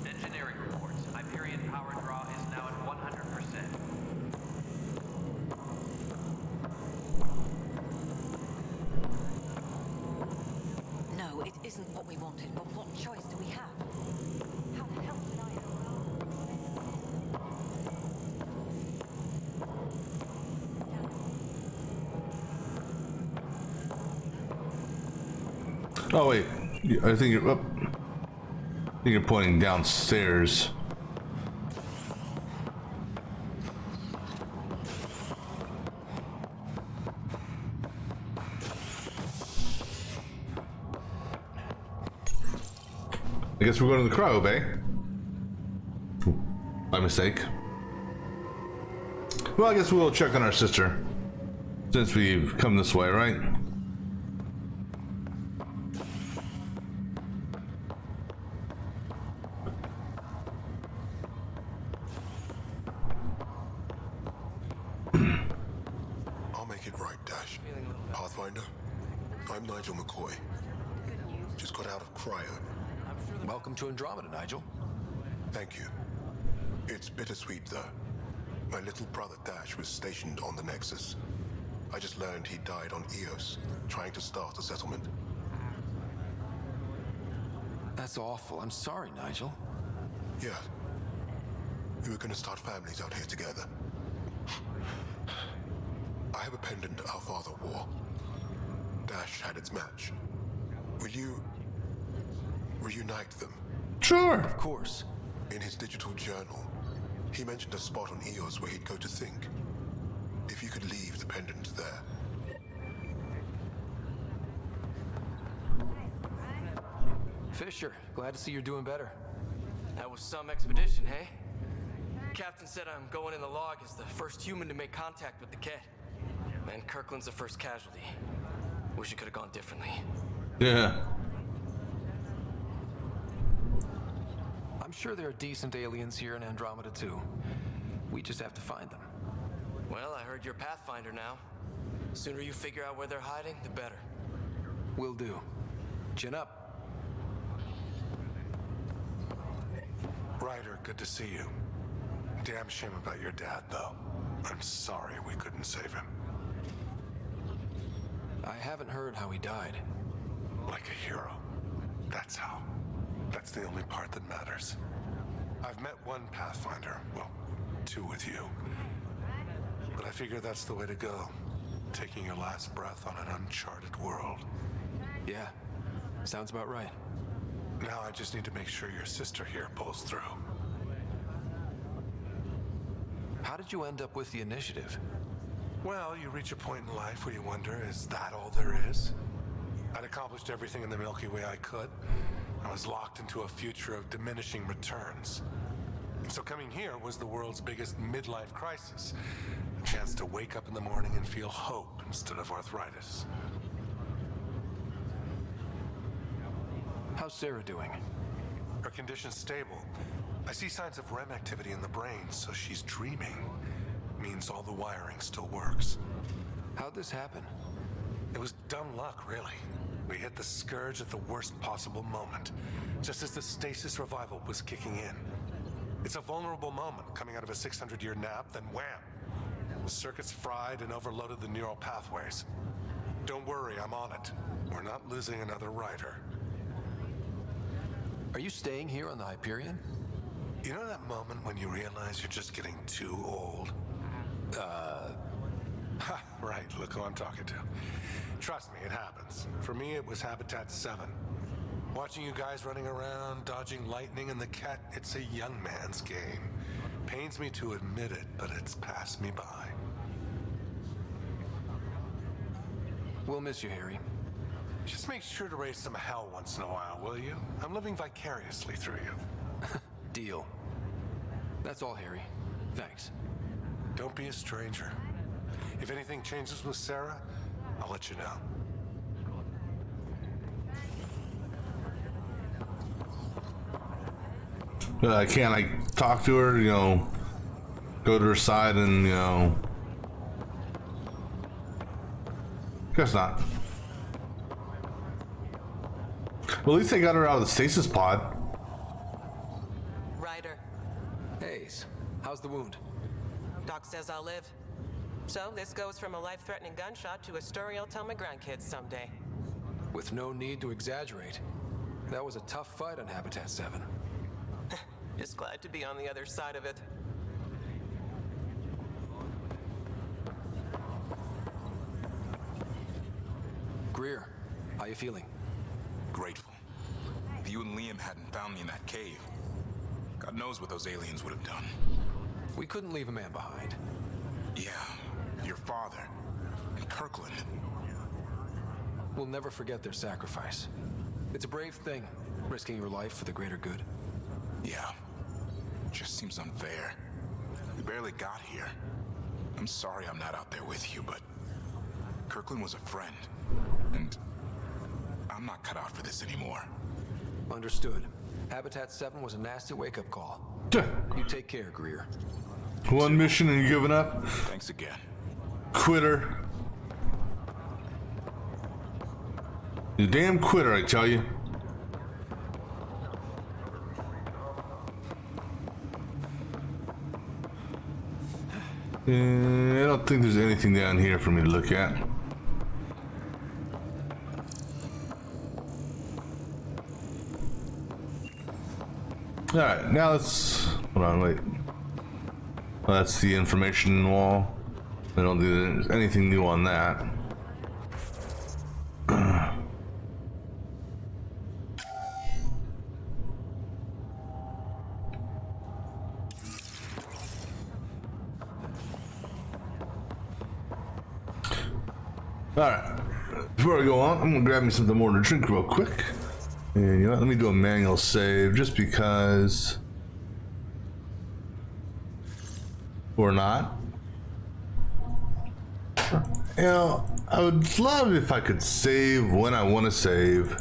Engineering reports. Hyperion power draw is now at 100%. No, it isn't what we wanted, but what choice do we have? How the hell did I know? Oh wait, I think you're up. I think you're pointing downstairs. I guess we're going to the cryo bay. My mistake. Well, I guess we'll check on our sister. Since we've come this way, right? I'll make it right, Dash. Pathfinder, I'm Nigel McCoy. Just got out of cryo. Welcome to Andromeda, Nigel. Thank you. It's bittersweet, though. My little brother Dash was stationed on the Nexus. I just learned he died on Eos, trying to start a settlement. That's awful. I'm sorry, Nigel. Yeah. We were gonna start families out here together. I have a pendant our father wore. Dash had its match. Will you reunite them? Sure. Of course. In his digital journal, he mentioned a spot on Eos where he'd go to think. If you could leave the pendant there. Fisher, glad to see you're doing better. That was some expedition, hey? Captain said I'm going in the log as the first human to make contact with the Ket. And Kirkland's the first casualty. Wish it could have gone differently. Yeah. I'm sure there are decent aliens here in Andromeda too. We just have to find them. Well, I heard you're Pathfinder now. Sooner you figure out where they're hiding, the better. Will do. Chin up. Ryder, good to see you. Damn shame about your dad, though. I'm sorry we couldn't save him. I haven't heard how he died. Like a hero. That's how. That's the only part that matters. I've met one Pathfinder, well, two with you. But I figure that's the way to go. Taking your last breath on an uncharted world. Yeah, sounds about right. Now I just need to make sure your sister here pulls through. How did you end up with the initiative? Well, you reach a point in life where you wonder, is that all there is? I'd accomplished everything in the Milky Way I could. I was locked into a future of diminishing returns. And so coming here was the world's biggest midlife crisis. A chance to wake up in the morning and feel hope instead of arthritis. How's Sarah doing? Her condition's stable. I see signs of REM activity in the brain, so she's dreaming. Means all the wiring still works. How'd this happen? It was dumb luck, really. We hit the Scourge at the worst possible moment, just as the stasis revival was kicking in. It's a vulnerable moment, coming out of a 600-year nap, then wham! The circuits fried and overloaded the neural pathways. Don't worry, I'm on it. We're not losing another rider. Are you staying here on the Hyperion? You know that moment when you realize you're just getting too old? Right, look who I'm talking to. Trust me, it happens. For me, it was Habitat 7. Watching you guys running around, dodging lightning and the Ket, it's a young man's game. Pains me to admit it, but it's passed me by. We'll miss you, Harry. Just make sure to raise some hell once in a while, will you? I'm living vicariously through you. Deal. That's all, Harry. Thanks. Don't be a stranger. If anything changes with Sarah, I'll let you know. Can't I talk to her, you know, go to her side and, you know... Guess not. Well, at least they got her out of the stasis pod. Ryder. Hayes, how's the wound? Doc says I'll live. So this goes from a life-threatening gunshot to a story I'll tell my grandkids someday. With no need to exaggerate. That was a tough fight on Habitat 7. Just glad to be on the other side of it. Greer, how you feeling? Grateful. If you and Liam hadn't found me in that cave, God knows what those aliens would have done. We couldn't leave a man behind. Yeah, your father, and Kirkland. We'll never forget their sacrifice. It's a brave thing, risking your life for the greater good. Yeah, just seems unfair. We barely got here. I'm sorry I'm not out there with you, but Kirkland was a friend, and I'm not cut out for this anymore. Understood. Habitat 7 was a nasty wake-up call. You take care, Greer. One mission and you giving up? Thanks again. Quitter. You damn quitter, I tell you. I don't think there's anything down here for me to look at. Alright, now let's... Hold on, wait. Well, that's the information wall. I don't think there's anything new on that. Alright, before I go on, I'm gonna grab me something more to drink real quick. And you know what, let me do a manual save just because. Or not. You know, I would love if I could save when I want to save.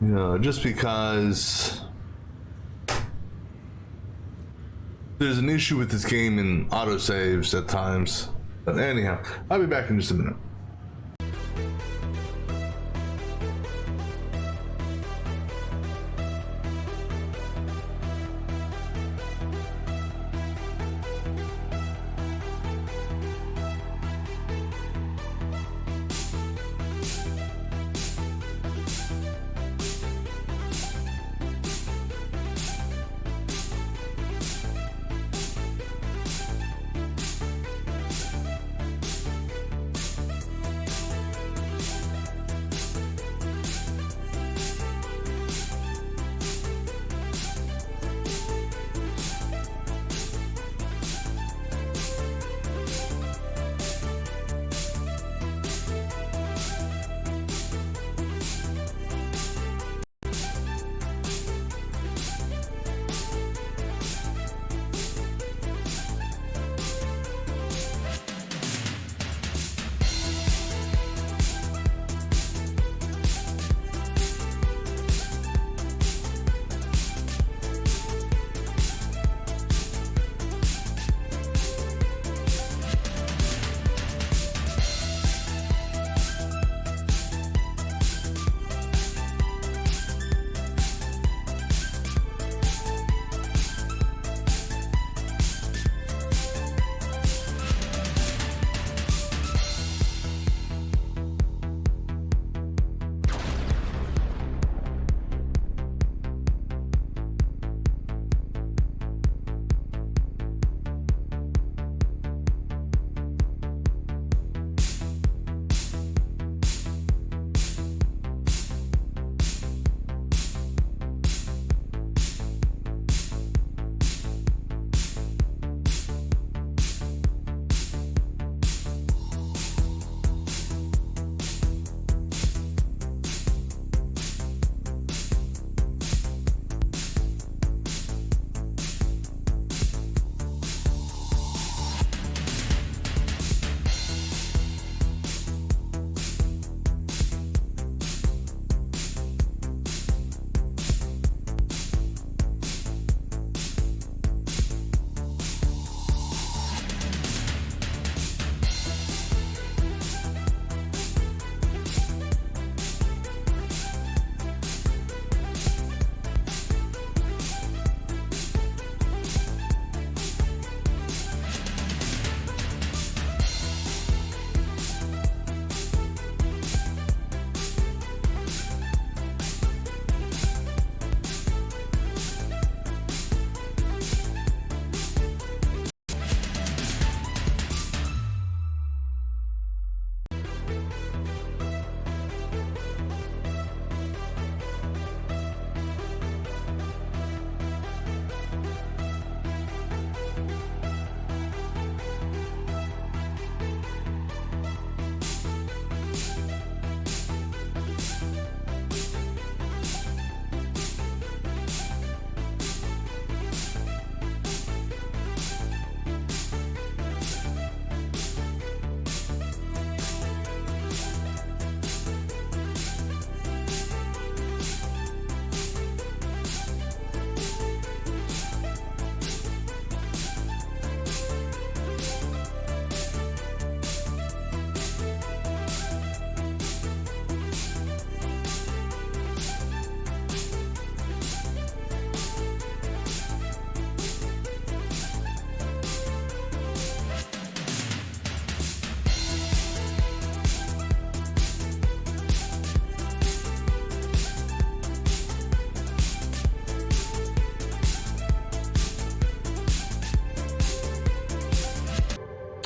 You know, just because there's an issue with this game in autosaves at times. But anyhow, I'll be back in just a minute.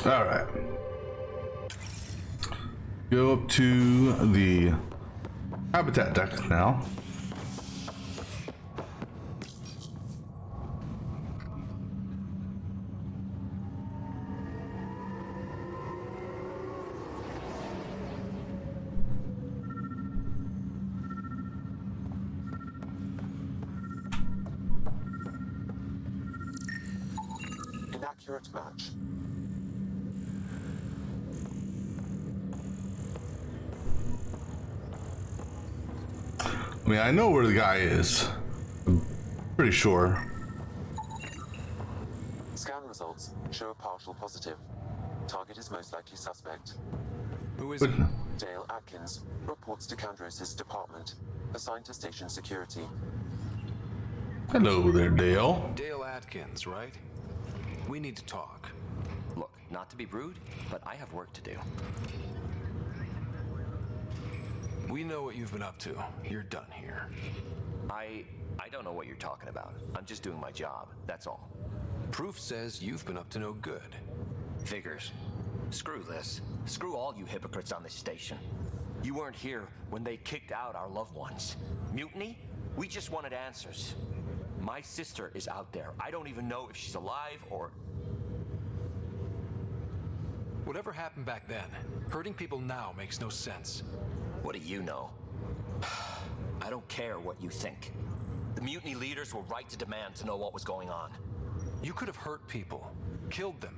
All right. Go up to the habitat deck now. Inaccurate match. I mean, I know where the guy is. I'm pretty sure. Scan results show a partial positive. Target is most likely suspect. Who is it? Dale Atkins reports to Kandros' department, assigned to station security. Hello there, Dale. Dale Atkins, right? We need to talk. Look, not to be rude, but I have work to do. We know what you've been up to. You're done here. I don't know what you're talking about. I'm just doing my job, that's all. Proof says you've been up to no good. Figures. Screw this. Screw all you hypocrites on this station. You weren't here when they kicked out our loved ones. Mutiny? We just wanted answers. My sister is out there. I don't even know if she's alive or... Whatever happened back then, hurting people now makes no sense. What do you know? I don't care what you think. The mutiny leaders were right to demand to know what was going on. You could have hurt people, killed them.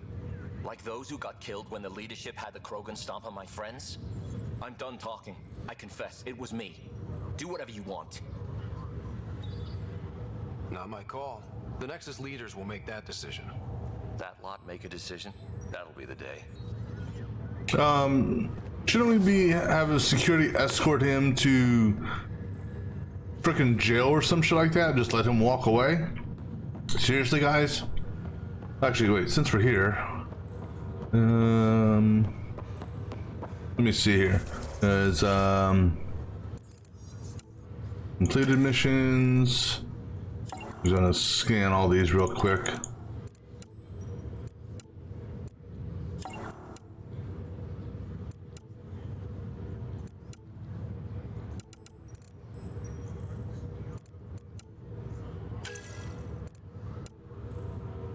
Like those who got killed when the leadership had the Krogan stomp on my friends? I'm done talking. I confess, it was me. Do whatever you want. Not my call. The Nexus leaders will make that decision. That lot make a decision? That'll be the day. Shouldn't we have a security escort him to frickin' jail or some shit like that? Just let him walk away? Seriously, guys? Actually, wait, since we're here, let me see here. There's completed missions. I'm gonna scan all these real quick.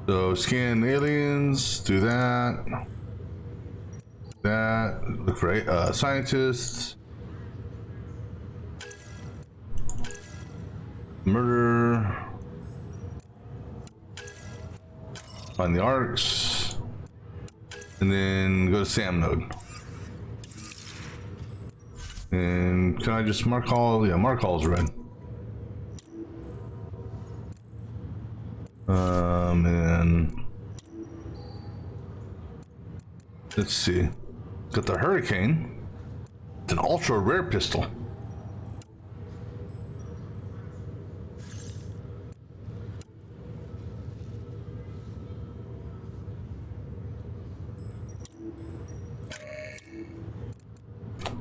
So scan aliens, do that. Look for scientists. Murder. Find the arcs. And then go to SAM node. And can I just mark all? Yeah, mark all is red. And let's see. Got the Hurricane. It's an ultra rare pistol.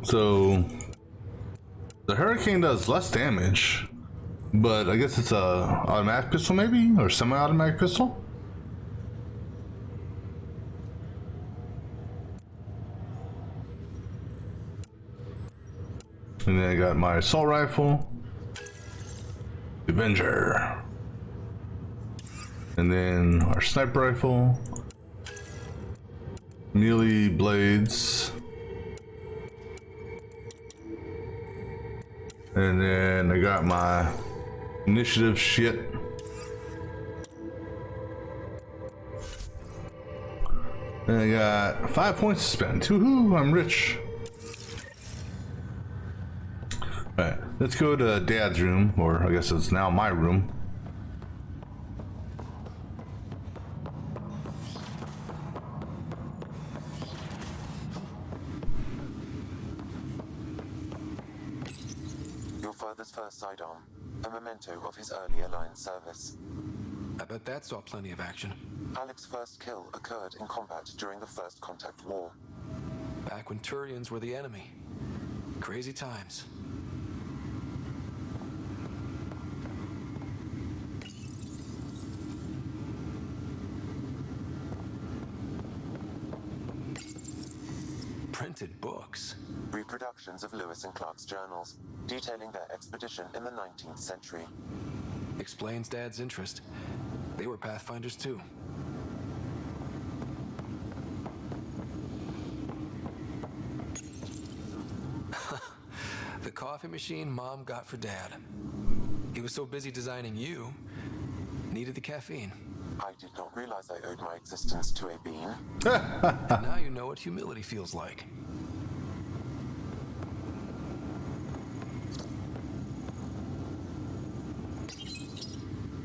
So the Hurricane does less damage, but I guess it's a automatic pistol maybe, or semi-automatic pistol. And then I got my assault rifle, Avenger, and then our sniper rifle, melee blades, and then I got my initiative shit. And I got 5 points to spend. Woohoo, I'm rich. Alright, let's go to Dad's room, or I guess it's now my room. Your father's first sidearm, a memento of his earlier line service. I bet that saw plenty of action. Alec's first kill occurred in combat during the First Contact War. Back when Turians were the enemy. Crazy times. printed books. Reproductions of Lewis and Clark's journals, detailing their expedition in the 19th century. Explains Dad's interest. They were Pathfinders too. The coffee machine Mom got for Dad. He was so busy designing you, needed the caffeine. I did not realize I owed my existence to a bean. And now you know what humility feels like.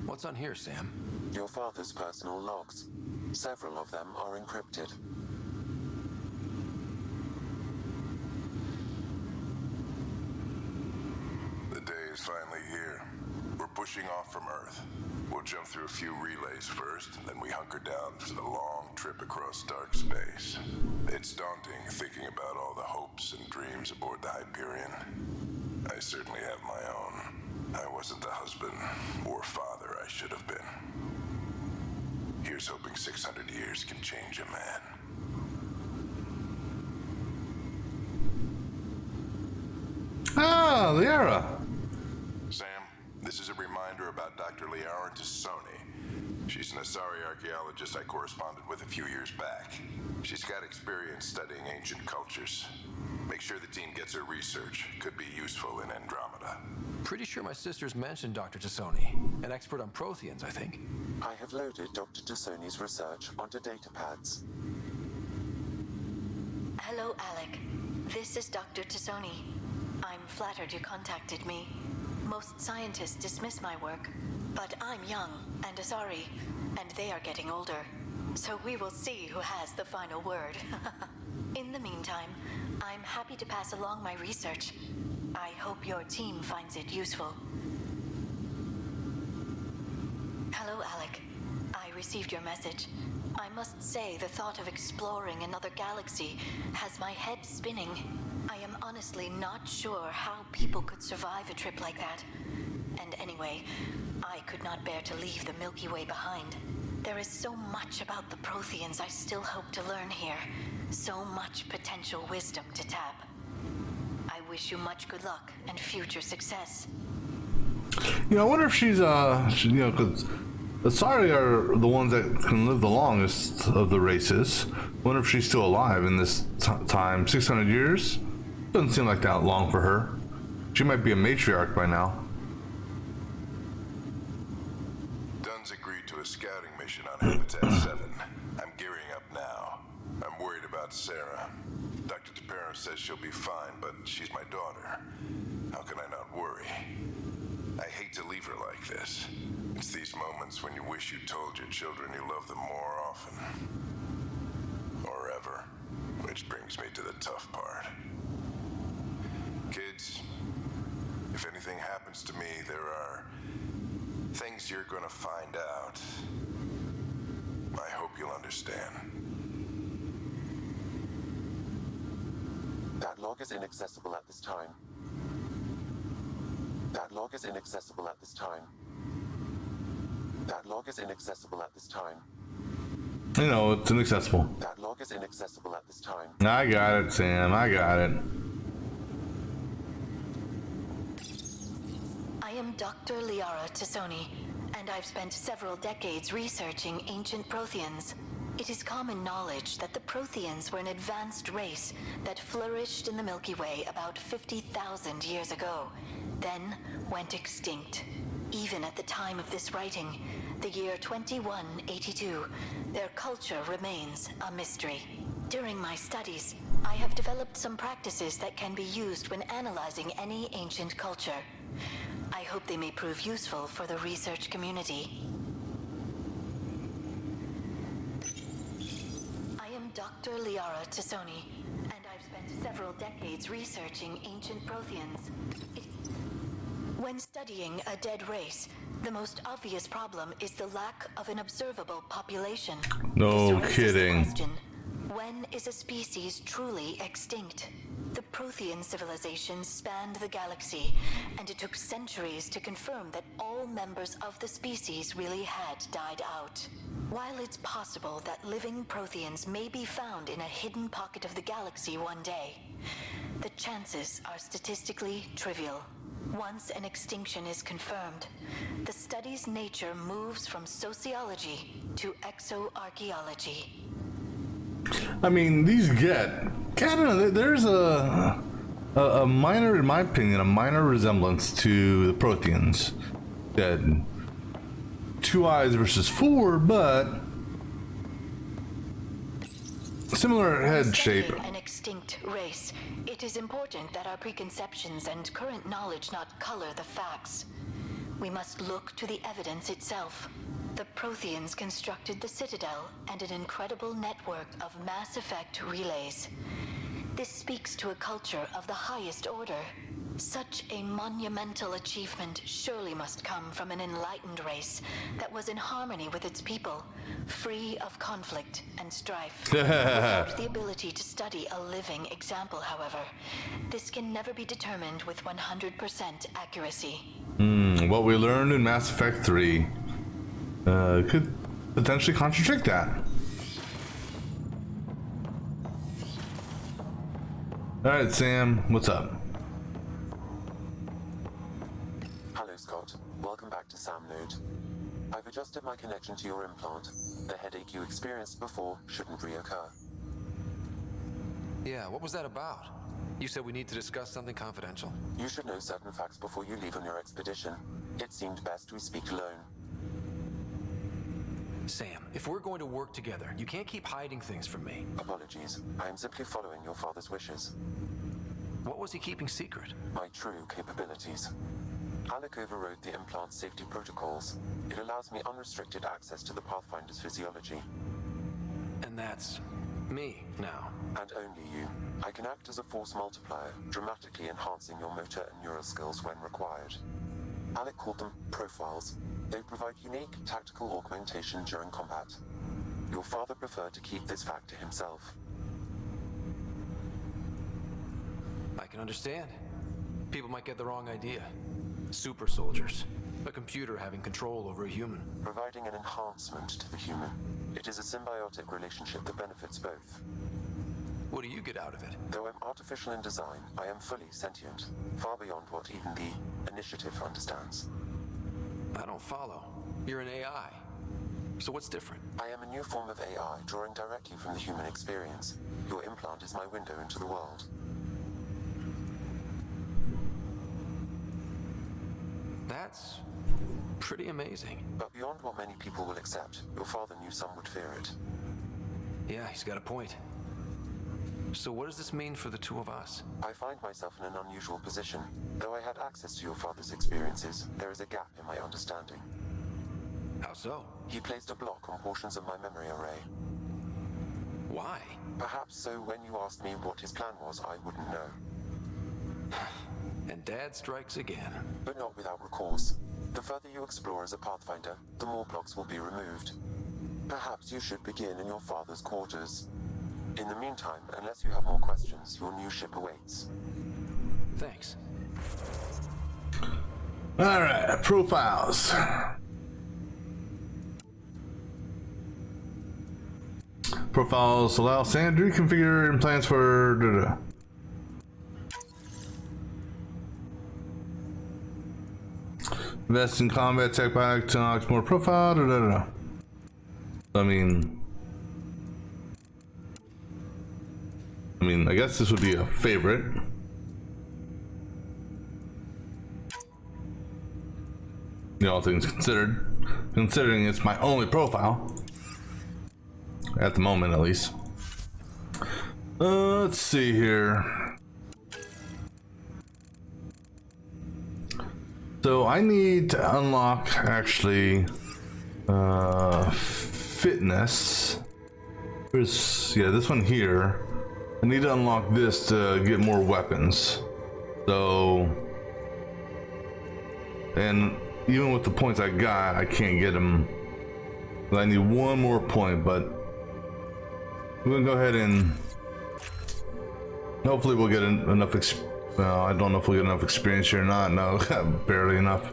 What's on here, Sam? Your father's personal logs. Several of them are encrypted. The day is finally here. We're pushing off from Earth. We'll jump through a few relays first, and then we hunker down for the long trip across dark space. It's daunting thinking about all the hopes and dreams aboard the Hyperion. I certainly have my own. I wasn't the husband or father I should have been. Here's hoping 600 years can change a man. Ah, Liara. Sam, this is a reminder about Dr. Liara Tassoni. She's an Asari archaeologist I corresponded with a few years back. She's got experience studying ancient cultures. Make sure the team gets her research. Could be useful in Andromeda. Pretty sure my sister's mentioned Dr. Tassoni, an expert on Protheans, I think. I have loaded Dr. Tassoni's research onto datapads. Hello, Alec. This is Dr. Tassoni. I'm flattered you contacted me. Most scientists dismiss my work, but I'm young and Asari, and they are getting older. So we will see who has the final word. In the meantime, I'm happy to pass along my research. I hope your team finds it useful. Hello, Alec. I received your message. I must say the thought of exploring another galaxy has my head spinning. I am honestly not sure how people could survive a trip like that. And anyway, I could not bear to leave the Milky Way behind. There is so much about the Protheans I still hope to learn here. So much potential wisdom to tap. I wish you much good luck and future success. You know, I wonder if she's, because the Asari are the ones that can live the longest of the races. I wonder if she's still alive in this time. 600 years? Doesn't seem like that long for her. She might be a matriarch by now. Dunn's agreed to a scouting mission on Habitat 7. I'm gearing up now. I'm worried about Sarah. Dr. Tapero says she'll be fine, but she's my daughter. How can I not worry? I hate to leave her like this. It's these moments when you wish you told your children you love them more often. Or ever. Which brings me to the tough part. Kids, if anything happens to me, there are things you're gonna find out. I hope you'll understand. That log is inaccessible at this time. That log is inaccessible at this time. That log is inaccessible at this time. You know, it's inaccessible. That log is inaccessible at this time. I got it, Sam. I got it. I am Dr. Liara Tassoni, and I've spent several decades researching ancient Protheans. It is common knowledge that the Protheans were an advanced race that flourished in the Milky Way about 50,000 years ago, then went extinct. Even at the time of this writing, the year 2182, their culture remains a mystery. During my studies, I have developed some practices that can be used when analyzing any ancient culture. I hope they may prove useful for the research community. I am Dr. Liara Tassoni, and I've spent several decades researching ancient Protheans. When studying a dead race, the most obvious problem is the lack of an observable population. No This raises kidding. the question, when is a species truly extinct? The Prothean civilization spanned the galaxy, and it took centuries to confirm that all members of the species really had died out. While it's possible that living Protheans may be found in a hidden pocket of the galaxy one day, the chances are statistically trivial. Once an extinction is confirmed, the study's nature moves from sociology to exoarchaeology. I mean, these I don't know, there's a minor, in my opinion, a minor resemblance to the Protheans. That 2 eyes versus 4, but similar head shape. An extinct race, it is important that our preconceptions and current knowledge not color the facts. We must look to the evidence itself. The Protheans constructed the Citadel and an incredible network of mass effect relays. This speaks to a culture of the highest order. Such a monumental achievement surely must come from an enlightened race that was in harmony with its people, free of conflict and strife. Without the ability to study a living example, however, this can never be determined with 100% accuracy. What we learned in Mass Effect 3 could potentially contradict that. Alright, Sam, what's up? Hello, Scott. Welcome back to Sam Node. I've adjusted my connection to your implant. The headache you experienced before shouldn't reoccur. Yeah, what was that about? You said we need to discuss something confidential. You should know certain facts before you leave on your expedition. It seemed best we speak alone. Sam, if we're going to work together, you can't keep hiding things from me. Apologies. I am simply following your father's wishes. What was he keeping secret? My true capabilities. Alec overrode the implant's safety protocols. It allows me unrestricted access to the Pathfinder's physiology. And that's me now. And only you. I can act as a force multiplier, dramatically enhancing your motor and neural skills when required. Alec called them profiles. They provide unique tactical augmentation during combat. Your father preferred to keep this fact to himself. I can understand. People might get the wrong idea. Super soldiers. A computer having control over a human. Providing an enhancement to the human. It is a symbiotic relationship that benefits both. What do you get out of it? Though I'm artificial in design, I am fully sentient, far beyond what even the Initiative understands. I don't follow. You're an AI. So what's different? I am a new form of AI, drawing directly from the human experience. Your implant is my window into the world. That's pretty amazing. But beyond what many people will accept, your father knew some would fear it. Yeah, he's got a point. So what does this mean for the two of us? I find myself in an unusual position. Though I had access to your father's experiences, there is a gap in my understanding. How so? He placed a block on portions of my memory array. Why? Perhaps so when you asked me what his plan was, I wouldn't know. And Dad strikes again. But not without recourse. The further you explore as a Pathfinder, the more blocks will be removed. Perhaps you should begin in your father's quarters. In the meantime, unless you have more questions, your new ship awaits. Thanks. Alright, profiles. Profiles allow Sandry configure implants for... Invest in combat tech back to unlock more profile. I mean, I guess this would be a favorite. All things considered, considering it's my only profile at the moment, at least. Let's see here. So I need to unlock actually fitness. This one here. I need to unlock this to get more weapons. So, and even with the points I got, I can't get them. I need one more point, but we're gonna go ahead and hopefully we'll get enough well, I don't know if we'll get enough experience here or not. No, barely enough.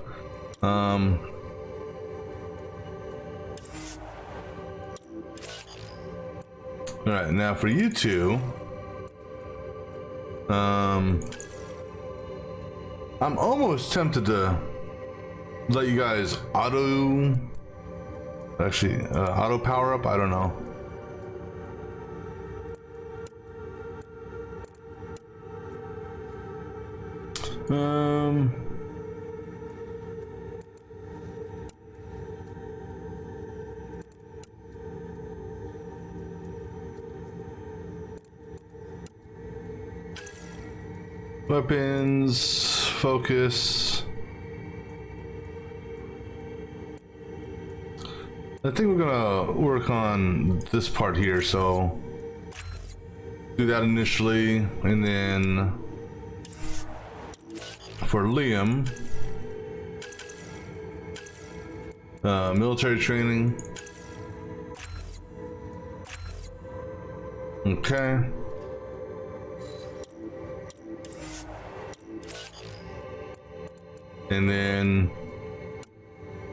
All right, now for you two, I'm almost tempted to let you guys auto power up. I don't know. Weapons, focus. I think we're gonna work on this part here, so do that initially, and then for Liam, military training. Okay. And then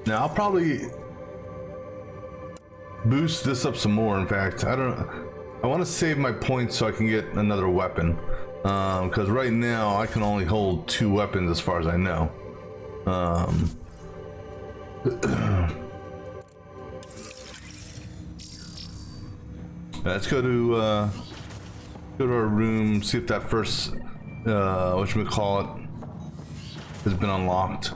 now I'll probably boost this up some more. In fact, I want to save my points so I can get another weapon, because right now I can only hold 2 weapons as far as I know. Let's go to our room, see if that first whatchamacallit has been unlocked.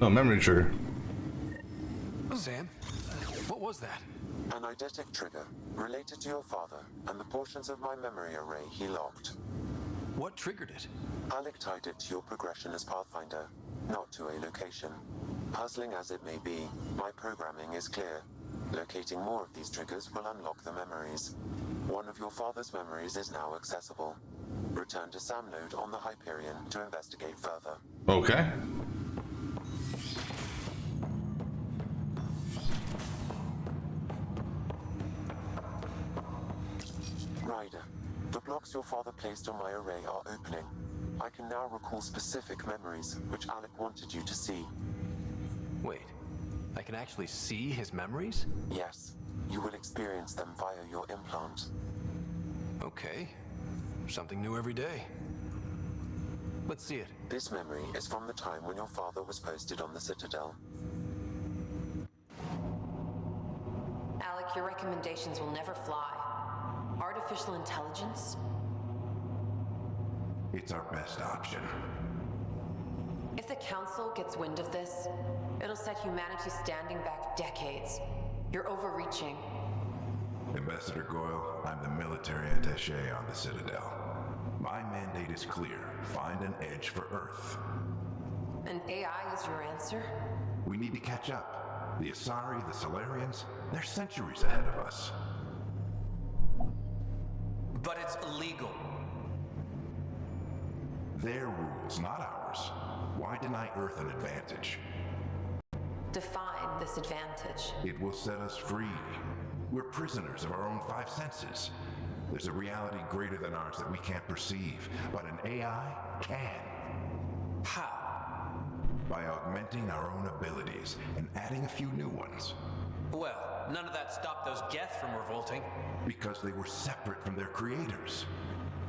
Oh, memory trigger. Sam, what was that? An eidetic trigger related to your father and the portions of my memory array he locked. What triggered it? Alec tied it to your progression as Pathfinder, not to a location. Puzzling as it may be, my programming is clear. Locating more of these triggers will unlock the memories. One of your father's memories is now accessible. Return to Sam Node on the Hyperion to investigate further. Okay. Ryder, the blocks your father placed on my array are opening. I can now recall specific memories, which Alec wanted you to see. Wait, I can actually see his memories? Yes, you will experience them via your implant. Okay, something new every day. Let's see it. This memory is from the time when your father was posted on the Citadel. Alec, your recommendations will never fly. Artificial intelligence? It's our best option. If the Council gets wind of this, it'll set humanity standing back decades. You're overreaching. Ambassador Goyle, I'm the military attaché on the Citadel. My mandate is clear. Find an edge for Earth. And AI is your answer? We need to catch up. The Asari, the Solarians, they're centuries ahead of us. But it's illegal. Their rules, not ours. Why deny Earth an advantage? Define this advantage. It will set us free. We're prisoners of our own 5 senses. There's a reality greater than ours that we can't perceive, but an AI can. How? By augmenting our own abilities and adding a few new ones. Well, none of that stopped those Geth from revolting. Because they were separate from their creators.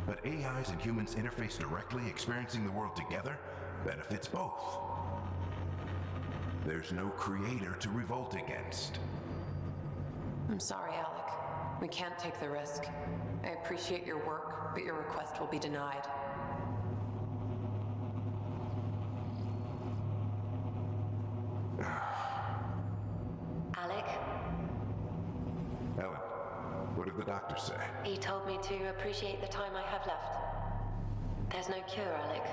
But AIs and humans interface directly, experiencing the world together, benefits both. There's no creator to revolt against. I'm sorry, Alec. We can't take the risk. I appreciate your work, but your request will be denied. Alec? Ellen, what did the doctor say? He told me to appreciate the time I have left. There's no cure, Alec.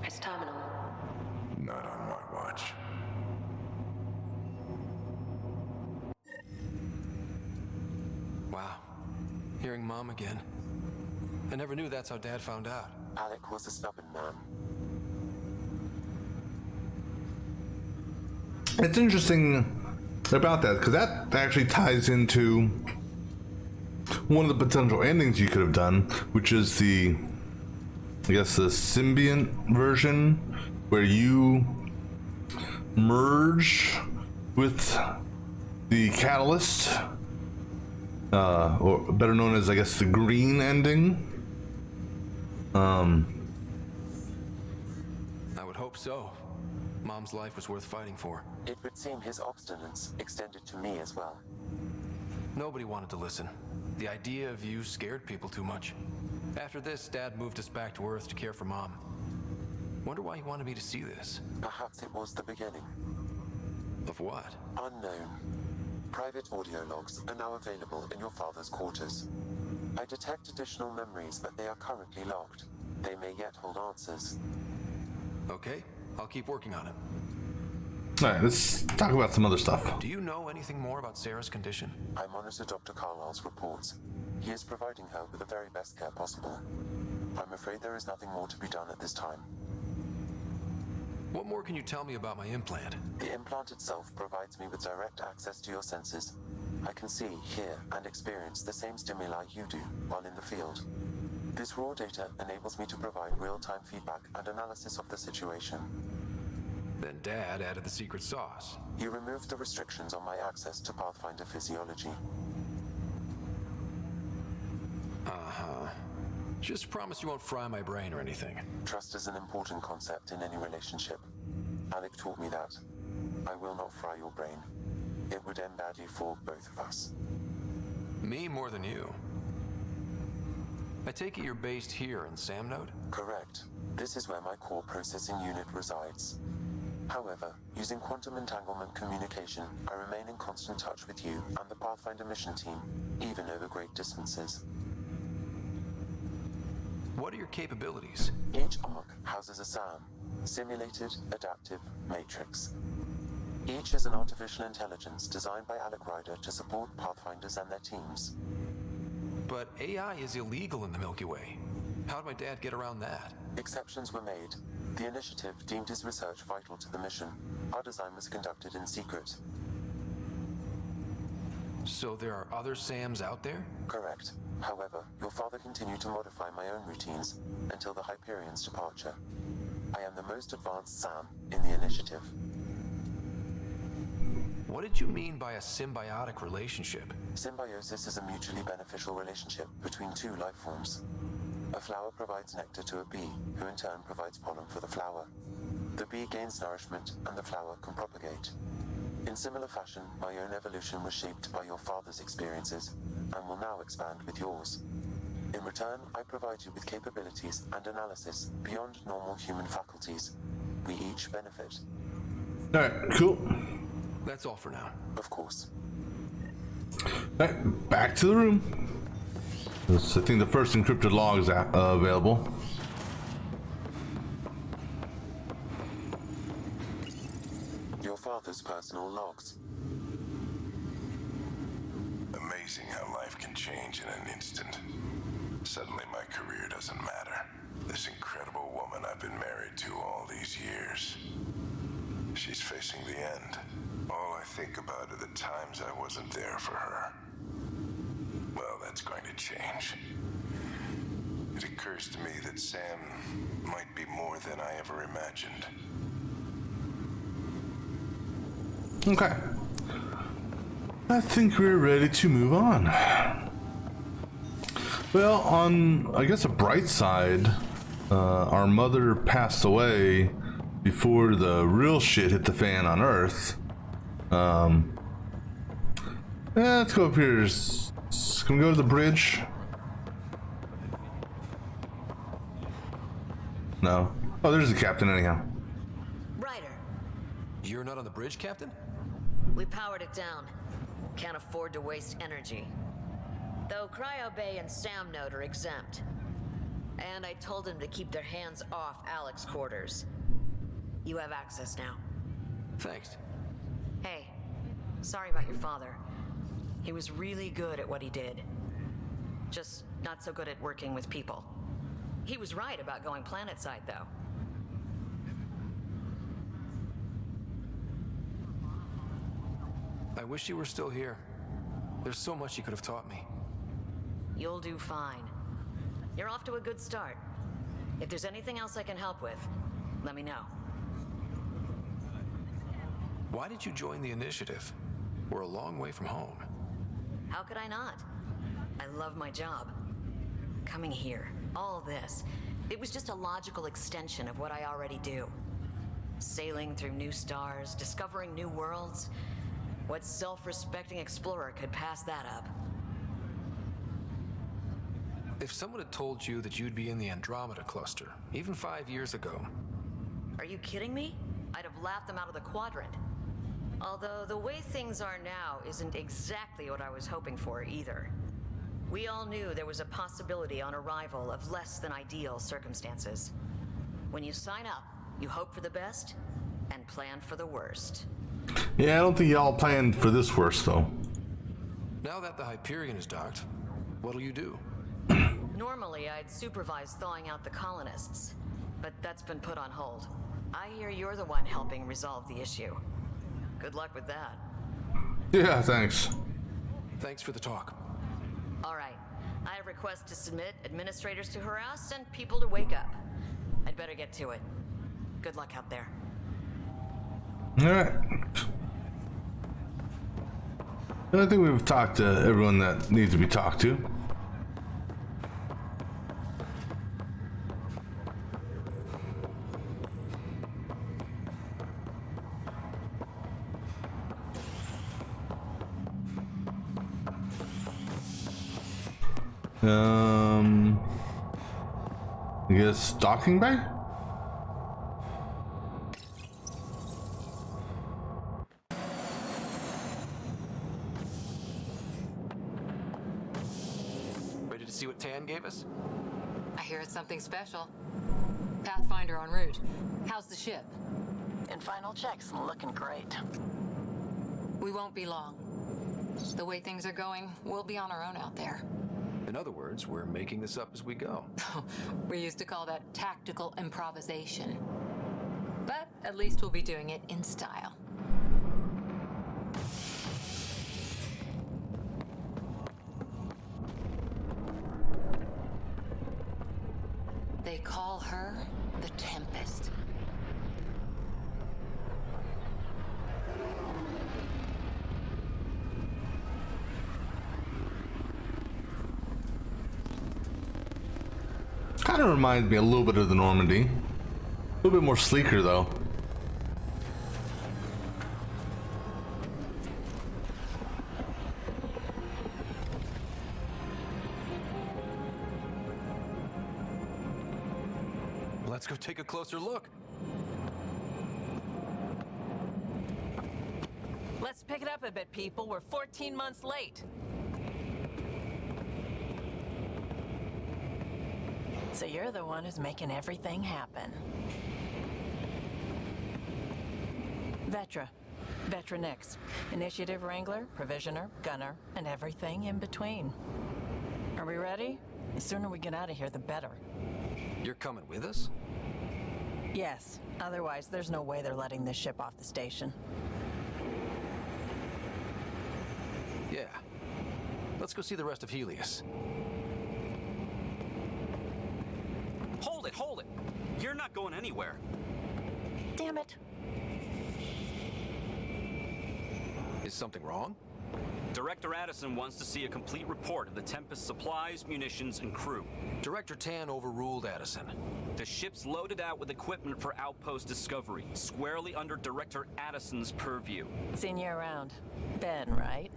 It's terminal. Not on my watch. Wow. Hearing Mom again. I never knew that's how Dad found out. Alec was a stubborn man. It's interesting about that, because that actually ties into one of the potential endings you could have done, which is the, I guess, the symbiont version, where you merge with the catalyst or better known as, I guess, the green ending. I would hope so. Mom's life was worth fighting for. It would seem his obstinance extended to me as well. Nobody wanted to listen. The idea of you scared people too much. After this, Dad moved us back to Earth to care for Mom. Wonder why he wanted me to see this. Perhaps it was the beginning. Of what? Unknown. Private audio logs are now available in your father's quarters. I detect additional memories, but they are currently logged. They may yet hold answers. Okay, I'll keep working on it. Alright, let's talk about some other stuff. Do you know anything more about Sarah's condition? I monitor Dr. Carlisle's reports. He is providing her with the very best care possible. I'm afraid there is nothing more to be done at this time. What more can you tell me about my implant? The implant itself provides me with direct access to your senses. I can see, hear, and experience the same stimuli you do while in the field. This raw data enables me to provide real-time feedback and analysis of the situation. Then Dad added the secret sauce. He removed the restrictions on my access to Pathfinder physiology. Uh-huh. Just promise you won't fry my brain or anything. Trust is an important concept in any relationship. Alec taught me that. I will not fry your brain. It would end badly for both of us. Me more than you. I take it you're based here in Sam Node? Correct. This is where my core processing unit resides. However, using quantum entanglement communication, I remain in constant touch with you and the Pathfinder mission team, even over great distances. What are your capabilities? Each arc houses a SAM, Simulated Adaptive Matrix. Each is an artificial intelligence designed by Alec Ryder to support Pathfinders and their teams. But AI is illegal in the Milky Way. How'd my dad get around that? Exceptions were made. The initiative deemed his research vital to the mission. Our design was conducted in secret. So there are other Sams out there? Correct. However, your father continued to modify my own routines until the Hyperion's departure. I am the most advanced Sam in the initiative. What did you mean by a symbiotic relationship? Symbiosis is a mutually beneficial relationship between two life forms. A flower provides nectar to a bee, who in turn provides pollen for the flower. The bee gains nourishment, and the flower can propagate. In similar fashion, my own evolution was shaped by your father's experiences, and will now expand with yours. In return, I provide you with capabilities and analysis beyond normal human faculties. We each benefit. Alright, cool. That's all for now. Of course. Alright, back to the room. This, I think, the first encrypted log is available. Your father's personal logs. Amazing how life can change in an instant. Suddenly my career doesn't matter. This incredible woman I've been married to all these years. She's facing the end. All I think about are the times I wasn't there for her. Well, that's going to change. It occurs to me that Sam might be more than I ever imagined. Okay. I think we're ready to move on. Well, on, I guess, a bright side, our mother passed away before the real shit hit the fan on Earth. Let's go up here. Can we go to the bridge? No. Oh, there's the captain anyhow. Ryder, You're not on the bridge, Captain? we powered it down. Can't afford to waste energy. Though Cryo Bay and Sam Node are exempt. And I told them to keep their hands off Alec's quarters. You have access now. Thanks. Hey, sorry about your father. He was really good at what he did. Just not so good at working with people. He was right about going planetside, though. I wish you were still here. There's so much you could have taught me. You'll do fine. You're off to a good start. If there's anything else I can help with, let me know. Why did you join the initiative? We're a long way from home. How could I not? I love my job. Coming here, all this, it was just a logical extension of what I already do. Sailing through new stars, discovering new worlds. What self-respecting explorer could pass that up? If someone had told you that you'd be in the Andromeda cluster, even 5 years ago... Are you kidding me? I'd have laughed them out of the quadrant. Although the way things are now isn't exactly what I was hoping for either. We all knew there was a possibility on arrival of less than ideal circumstances. When you sign up, you hope for the best and plan for the worst. Yeah, I don't think y'all planned for this worst, though. Now that the Hyperion is docked, what'll you do? Normally, I'd supervise thawing out the colonists, but that's been put on hold. I hear you're the one helping resolve the issue. Good luck with that. Yeah, thanks. Thanks for the talk. All right. I have requests to submit, administrators to harass, and people to wake up. I'd better get to it. Good luck out there. All right. And I think we've talked to everyone that needs to be talked to. I guess docking bay? Ready to see what Tan gave us? I hear it's something special. Pathfinder en route. How's the ship? In final checks, looking great. We won't be long. The way things are going, we'll be on our own out there. In other words, we're making this up as we go. We used to call that tactical improvisation. But at least we'll be doing it in style. They call her the Tempest. Kind of reminds me a little bit of the Normandy. A little bit more sleeker, though. Let's go take a closer look. Let's pick it up a bit, people. We're 14 months late. So you're the one who's making everything happen. Vetra Nix. Initiative Wrangler, Provisioner, Gunner, and everything in between. Are we ready? The sooner we get out of here, the better. You're coming with us? Yes. Otherwise, there's no way they're letting this ship off the station. Yeah. Let's go see the rest of Helios. Hold it! You're not going anywhere. Damn it. Is something wrong? Director Addison wants to see a complete report of the Tempest's supplies, munitions, and crew. Director Tan overruled Addison. The ship's loaded out with equipment for outpost discovery, squarely under Director Addison's purview. Seen you around. Ben, right?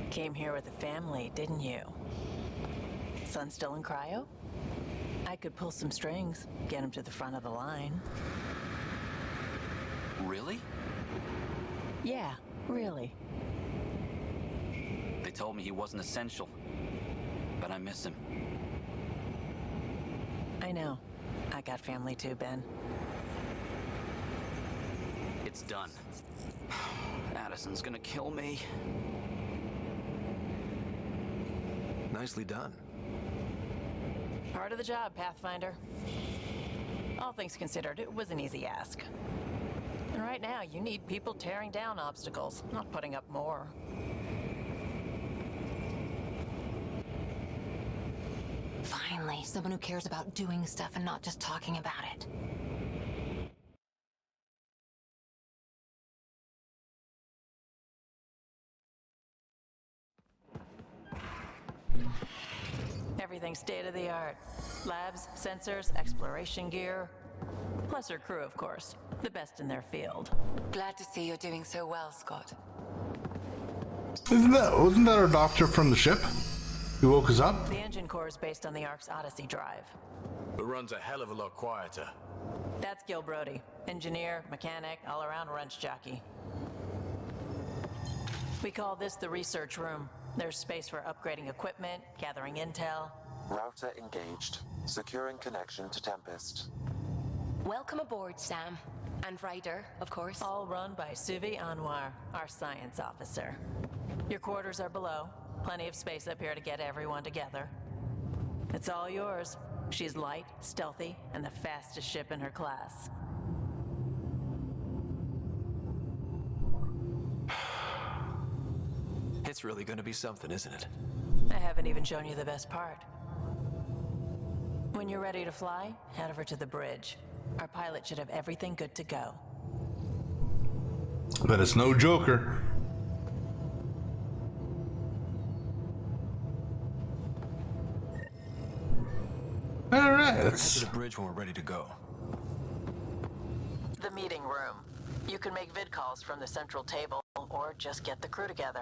Came here with a family, didn't you? Son still in cryo? I could pull some strings, get him to the front of the line. Really? Yeah, really. They told me he wasn't essential, but I miss him. I know. I got family too, Ben. It's done. Addison's gonna kill me. Nicely done. Part of the job, Pathfinder. All things considered, it was an easy ask. And right now, you need people tearing down obstacles, not putting up more. Finally, someone who cares about doing stuff and not just talking about it. Everything state of the art. Labs, sensors, exploration gear. Plus her crew, of course. The best in their field. Glad to see you're doing so well, Scott. Wasn't that our doctor from the ship? He woke us up? The engine core is based on the Ark's Odyssey drive. It runs a hell of a lot quieter. That's Gil Brody. Engineer, mechanic, all-around wrench jockey. We call this the research room. There's space for upgrading equipment, gathering intel. Router engaged. Securing connection to Tempest. Welcome aboard, Sam. And Ryder, of course. All run by Suvi Anwar, our science officer. Your quarters are below. Plenty of space up here to get everyone together. It's all yours. She's light, stealthy, and the fastest ship in her class. It's really gonna be something, isn't it? I haven't even shown you the best part. When you're ready to fly, head over to the bridge. Our pilot should have everything good to go. But it's no Joker. All right, Head to the bridge when we're ready to go. The meeting room. You can make vid calls from the central table, or just get the crew together.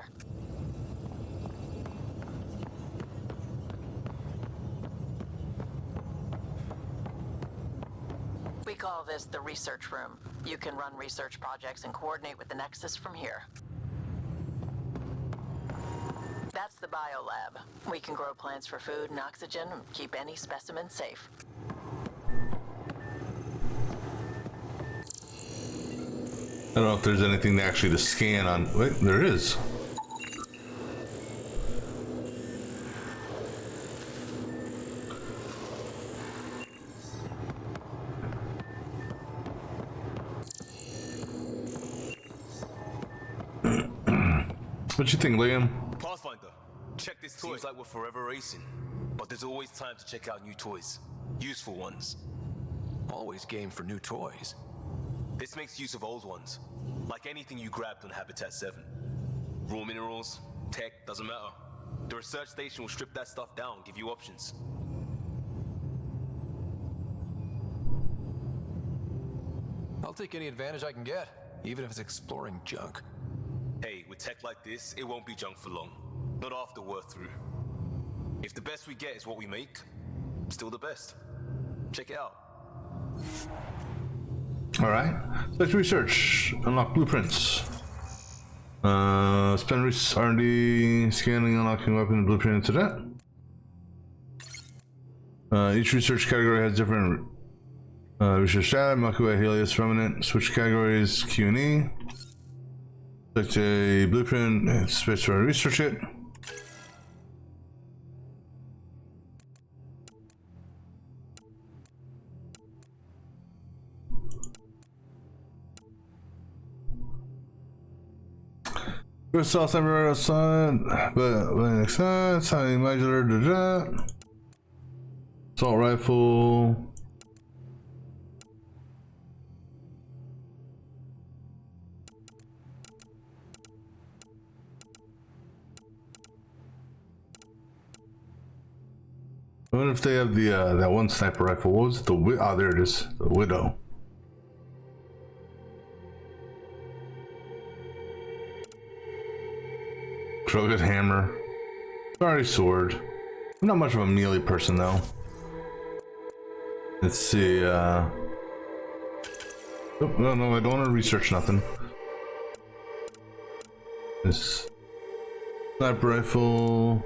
We call this the research room. You can run research projects and coordinate with the Nexus from here. That's the biolab. We can grow plants for food and oxygen and keep any specimen safe. I don't know if there's anything actually to scan on. Wait, there is. What you think, Liam? Pathfinder, check this toy. Seems like we're forever racing, but there's always time to check out new toys. Useful ones. Always game for new toys. This makes use of old ones, like anything you grabbed on Habitat 7. Raw minerals, tech, doesn't matter. The research station will strip that stuff down, give you options. I'll take any advantage I can get, even if it's exploring junk. Hey, with tech like this, it won't be junk for long. Not after we're through. If the best we get is what we make, still the best. Check it out. All right. Let's research. Unlock blueprints. Spend R&D scanning, unlocking weapon blueprint incident. Each research category has different research data. Makuwa, Helios, Remnant. Switch categories Q and E. Select a blueprint. Space to research it. First off, temporary outside, but next time, signing modular, assault rifle. I wonder if they have the that one sniper rifle. What was it? Oh, there it is. The Widow. Crooked hammer. Sorry, sword. I'm not much of a melee person though. Let's see. Oh, no, I don't want to research nothing. This sniper rifle.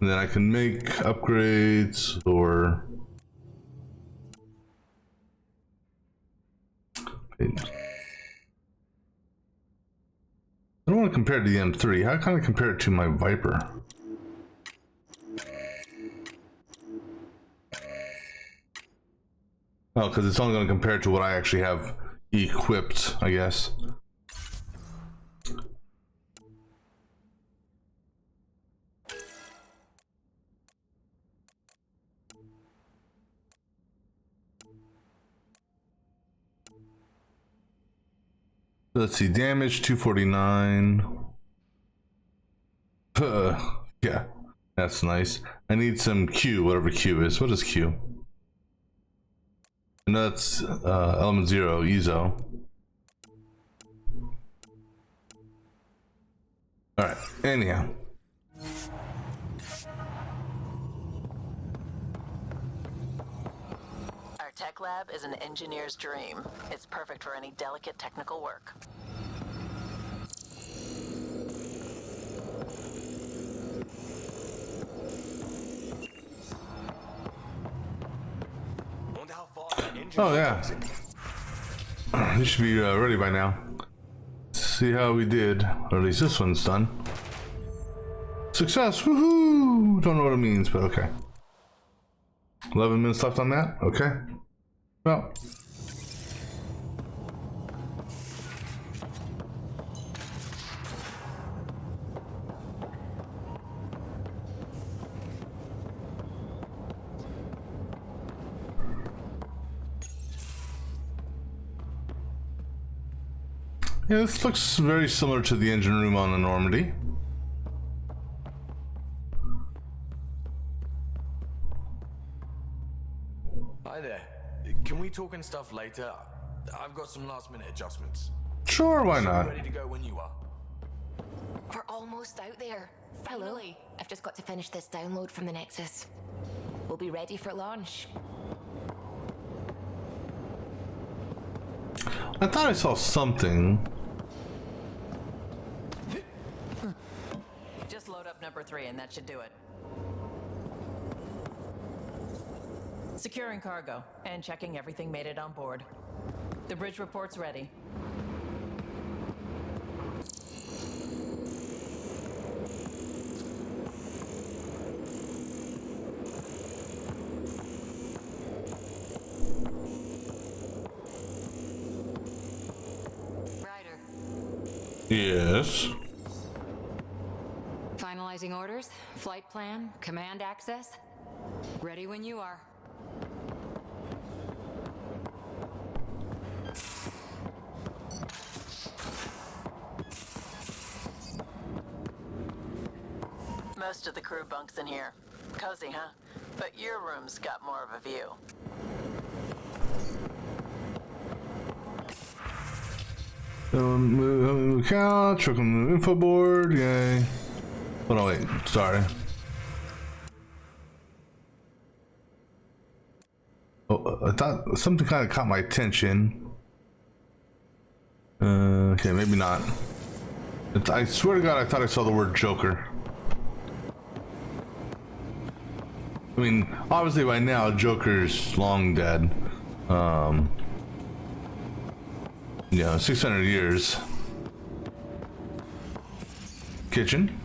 And then I can make upgrades or I don't want to compare it to the M3. How can I compare it to my Viper? Oh, because it's only going to compare it to what I actually have equipped, I guess. Let's see, damage 249. Yeah, that's nice. I need some Q, whatever Q is. What is Q? And that's element 0, Ezo. Alright, anyhow. Our tech lab is an engineer's dream. It's perfect for any delicate technical work. Oh yeah. You should be ready by now. See how we did, or at least this one's done. Success! Woohoo! Don't know what it means, but okay. 11 minutes left on that. Okay. Well. Yeah, this looks very similar to the engine room on the Normandy. Hi there. Can we talk and stuff later? I've got some last minute adjustments. Sure, why not? Ready to go when you are. We're almost out there. Finally. I've just got to finish this download from the Nexus. We'll be ready for launch. I thought I saw something. Just load up number 3 and that should do it. Securing cargo and checking everything made it on board. The bridge report's ready. Yes. Finalizing orders, flight plan, command access. Ready when you are. Most of the crew bunks in here. Cozy, huh? But your room's got more of a view. Couch, welcome to the info board, yay. Oh no, wait, sorry. Oh, I thought something kind of caught my attention. Okay, maybe not. I swear to God, I thought I saw the word Joker. I mean, obviously by now, Joker's long dead. Yeah, 600 years. Kitchen.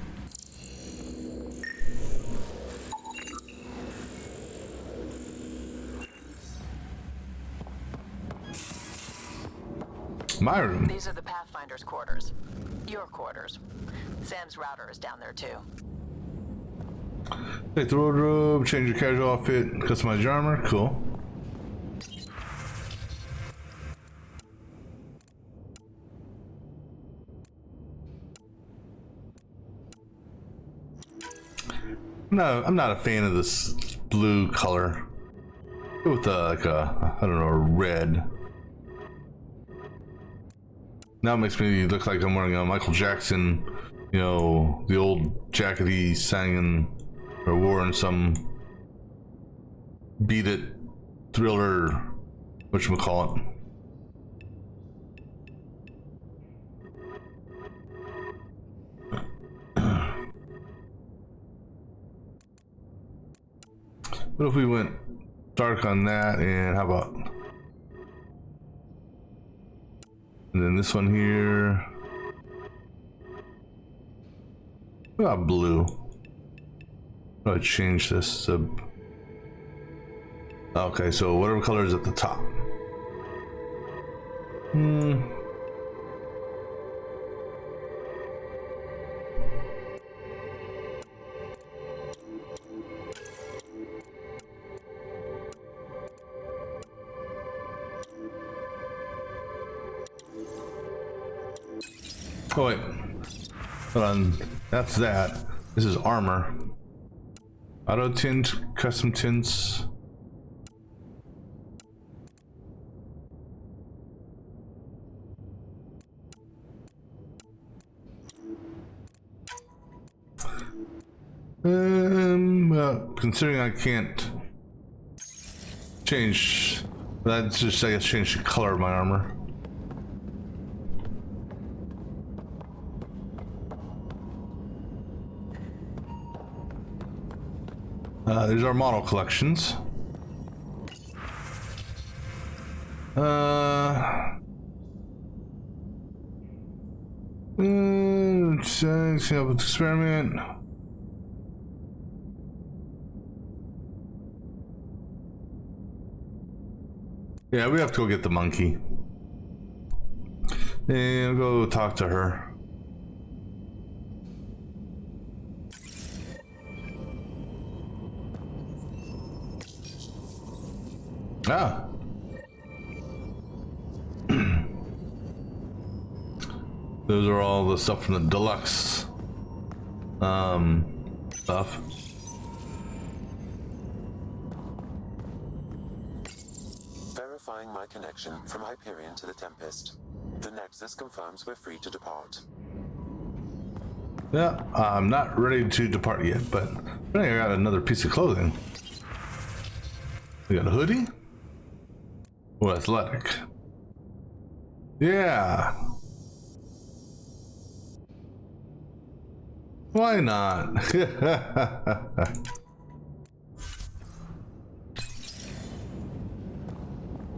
My room. These are the Pathfinder's quarters. Your quarters. Sam's router is down there too. Take the wardrobe, change your casual outfit, customize your armor. Cool. No, I'm not a fan of this blue color. Go with like a, I don't know, a red. Now it makes me look like I'm wearing a Michael Jackson, you know, the old jacket he sang in or wore in some Beat It thriller, whatchamacallit. What if we went dark on that, and how about, and then this one here, what about blue? How do I change this to, okay, so whatever color is at the top. Oh wait, hold on. That's that. This is armor. Auto tint, custom tints. Considering I can't change, that's just, I guess, change the color of my armor. There's our model collections. Experiment. Yeah, we have to go get the monkey. And go talk to her. Ah. Those are all the stuff from the deluxe stuff. Verifying my connection from Hyperion to the Tempest. The Nexus confirms we're free to depart. Yeah, I'm not ready to depart yet, but I think I got another piece of clothing. We got a hoodie? Oh, athletic. Yeah. Why not?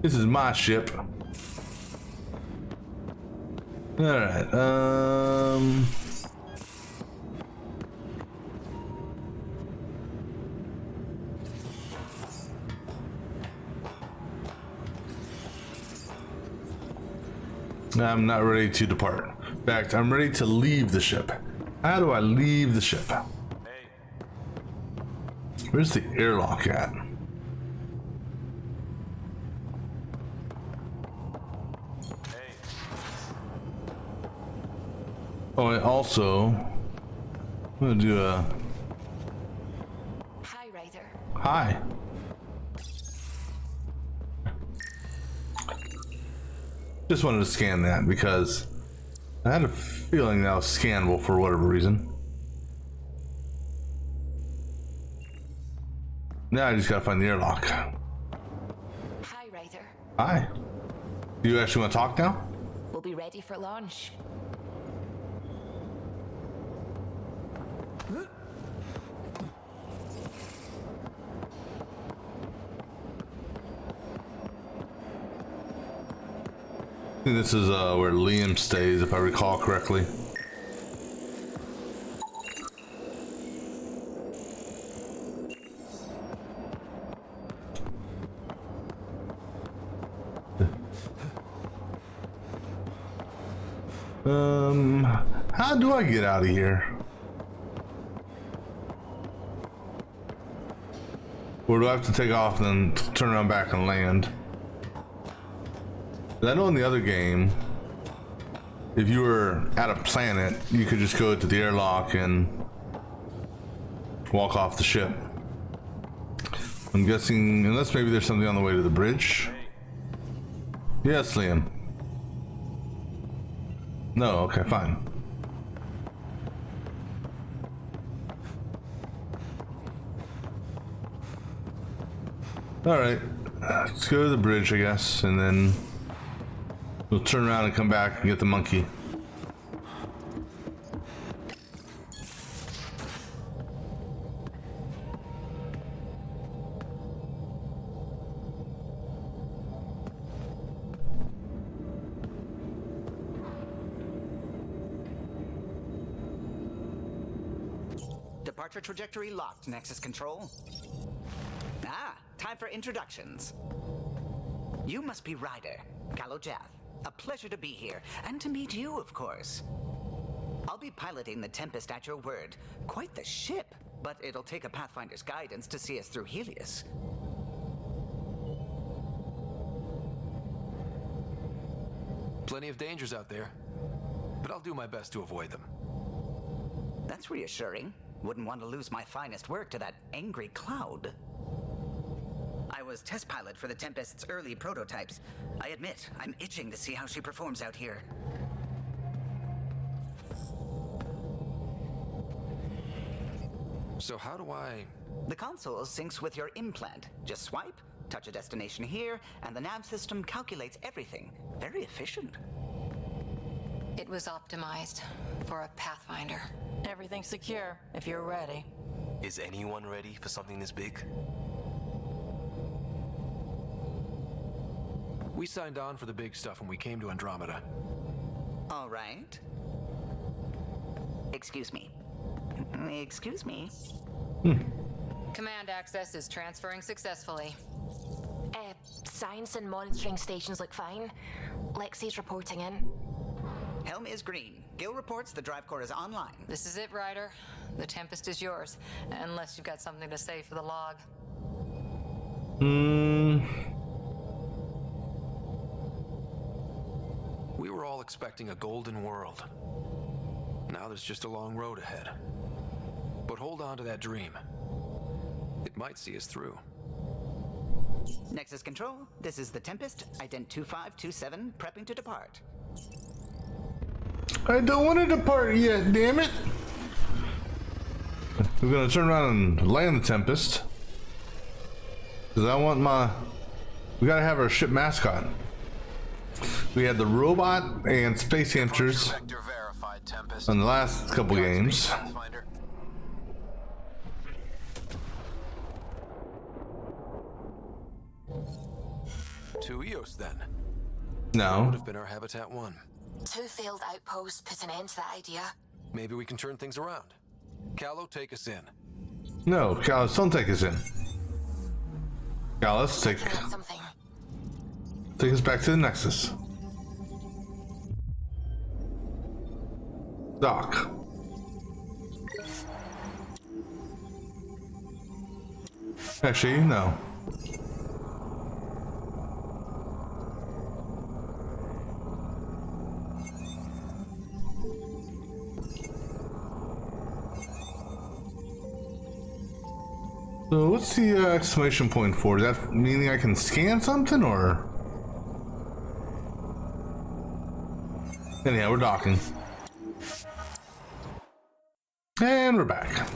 This is my ship. Alright, I'm not ready to depart. In fact, I'm ready to leave the ship. How do I leave the ship? Where's the airlock at? Oh, and also, I'm gonna do a... Hi, Ryder. Hi. Just wanted to scan that because I had a feeling that was scannable for whatever reason. Now I just gotta find the airlock. Hi, Ryder. Hi. Do you actually want to talk now? We'll be ready for launch. I think this is where Liam stays, if I recall correctly. How do I get out of here? Or do I have to take off and then turn around back and land? I know in the other game, if you were at a planet, you could just go to the airlock and walk off the ship. I'm guessing, unless maybe there's something on the way to the bridge. Yes, Liam. No, okay, fine. Alright, let's go to the bridge, I guess, and then we'll turn around and come back and get the monkey. Departure trajectory locked, Nexus Control. Ah, time for introductions. You must be Ryder, Kalojath. A pleasure to be here, and to meet you, of course. I'll be piloting the Tempest at your word. Quite the ship, but it'll take a Pathfinder's guidance to see us through Helios. Plenty of dangers out there. but I'll do my best to avoid them. That's reassuring. Wouldn't want to lose my finest work to that angry cloud. I was test pilot for the Tempest's early prototypes. I admit, I'm itching to see how she performs out here. So how do I... The console syncs with your implant. Just swipe, touch a destination here, and the nav system calculates everything. Very efficient. It was optimized for a Pathfinder. Everything's secure, if you're ready. Is anyone ready for something this big? We signed on for the big stuff when we came to Andromeda. All right. Excuse me. Excuse me. Command access is transferring successfully. Science and monitoring stations look fine. Lexi's reporting in. Helm is green. Gil reports the drive core is online. This is it, Ryder. The Tempest is yours, unless you've got something to say for the log. We were all expecting a golden world. Now there's just a long road ahead. But hold on to that dream. It might see us through. Nexus Control, this is the Tempest, Ident 2527, prepping to depart. I don't want to depart yet, damn it! We're gonna turn around and land the Tempest. Because I want we gotta have our ship mascot. We had the robot and space hamsters on the last couple games. Two EOS then. No. That would have been our Habitat 1. 2 failed outposts put an end to that idea. Maybe we can turn things around. Callow, take us in. No, Callus, don't take us in. Callus, take us back to the Nexus. Doc. Actually, no. So what's the exclamation point for? Is that meaning I can scan something, or? Anyhow, we're docking. And we're back.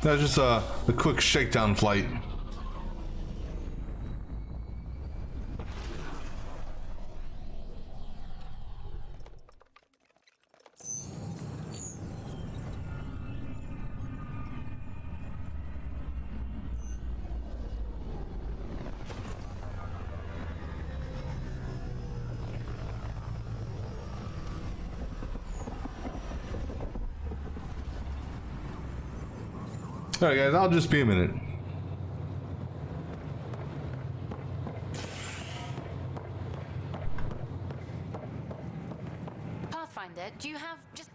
That was just a quick shakedown flight. Alright guys, I'll just be a minute. Pathfinder, do you have just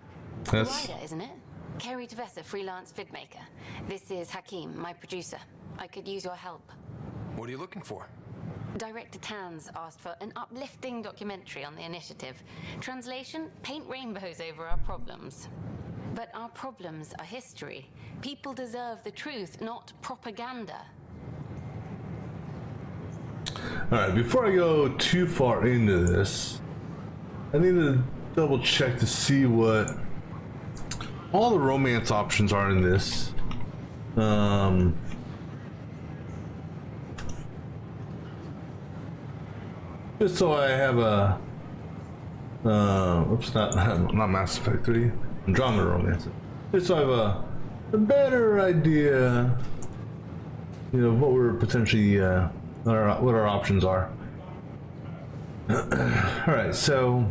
Yes. Ryder, isn't it? Kerry Tevessa, freelance vidmaker. This is Hakim, my producer. I could use your help. What are you looking for? Director Tans asked for an uplifting documentary on the initiative. Translation, paint rainbows over our problems. But our problems are history. People deserve the truth, not propaganda. Alright, before I go too far into this, I need to double check to see what all the romance options are in this. Just so I have a oops, not Mass Effect 3, Andromeda romance. Just so I have a better idea, you know, what we're potentially what our options are. All right, so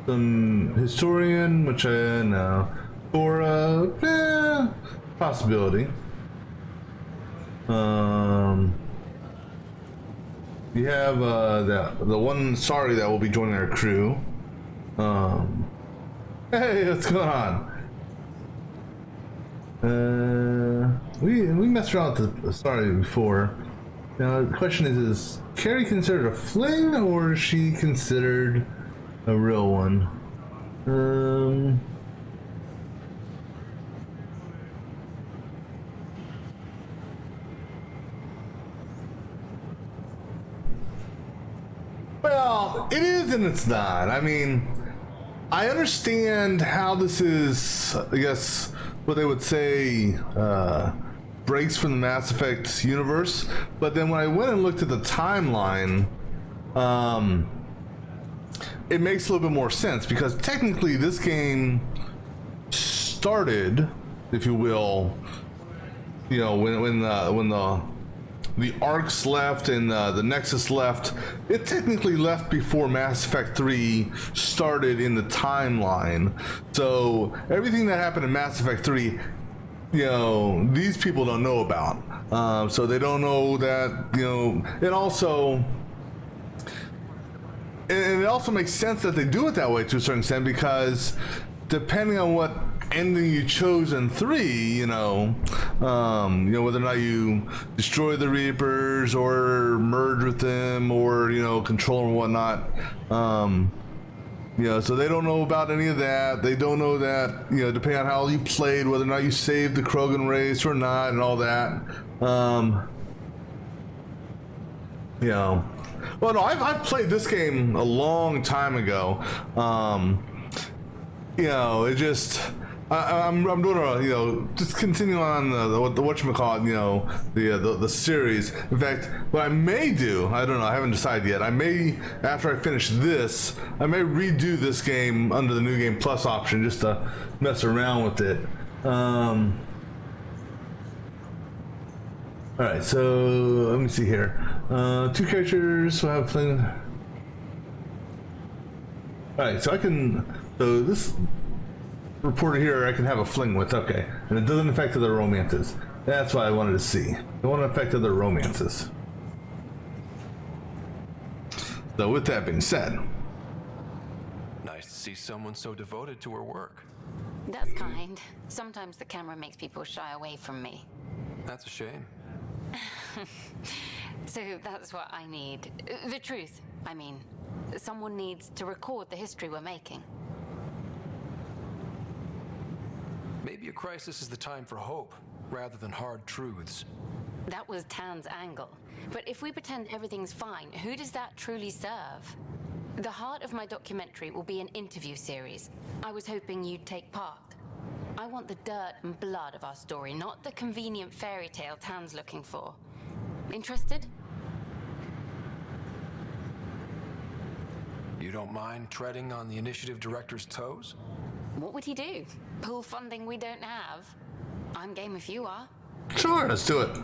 some historian, which I know, or possibility. We have the one sorry that will be joining our crew. Hey, what's going on? We messed around with the sorry before. Now the question is Carrie considered a fling or is she considered a real one? Well, it is and it's not. I mean, I understand how this is, I guess, what they would say, breaks from the Mass Effect universe, but then when I went and looked at the timeline, it makes a little bit more sense, because technically this game started, if you will, you know, when the Arcs left and the Nexus left, it technically left before Mass Effect 3 started in the timeline. So everything that happened in Mass Effect 3, you know, these people don't know about. So they don't know that, you know, and it also makes sense that they do it that way to a certain extent, because depending on what ending you chose in 3, you know, whether or not you destroy the Reapers or merge with them or, you know, control them or whatnot, you know, so they don't know about any of that. They don't know that, you know, depending on how you played, whether or not you saved the Krogan race or not, and all that. You know, well, no, I've played this game a long time ago. You know, it just, I'm doing a, you know, just continue on the whatchamacallit, you know, the series. In fact, what I may do, I don't know, I haven't decided yet. I may, after I finish this, I may redo this game under the New Game Plus option just to mess around with it. Alright, so let me see here. 2 characters will have fling. Alright, so I can, so this reporter here I can have a fling with, okay. And it doesn't affect other romances. That's what I wanted to see. It won't affect other romances. So with that being said. Nice to see someone so devoted to her work. That's kind. Sometimes the camera makes people shy away from me. That's a shame. So that's what I need. The truth, I mean. Someone needs to record the history we're making. Maybe a crisis is the time for hope, rather than hard truths. That was Tan's angle. But if we pretend everything's fine, who does that truly serve? The heart of my documentary will be an interview series. I was hoping you'd take part. I want the dirt and blood of our story, not the convenient fairy tale Tan's looking for. Interested? You don't mind treading on the initiative director's toes? What would he do? Pull funding we don't have? I'm game if you are. Sure, let's do it.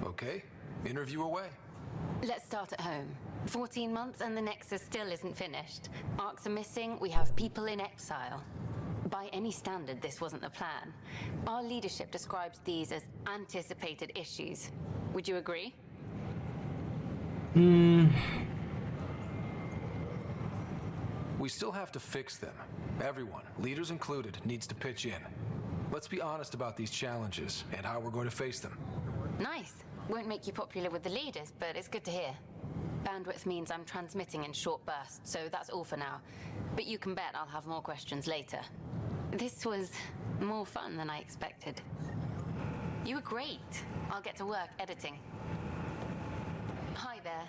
Okay, interview away. Let's start at home. 14 months and the Nexus still isn't finished. Arcs are missing, we have people in exile. By any standard, this wasn't the plan. Our leadership describes these as anticipated issues. Would you agree? We still have to fix them. Everyone, leaders included, needs to pitch in. Let's be honest about these challenges and how we're going to face them. Nice. Won't make you popular with the leaders, but it's good to hear. Bandwidth means I'm transmitting in short bursts, so that's all for now. But you can bet I'll have more questions later. This was more fun than I expected. You were great. I'll get to work editing. Hi there.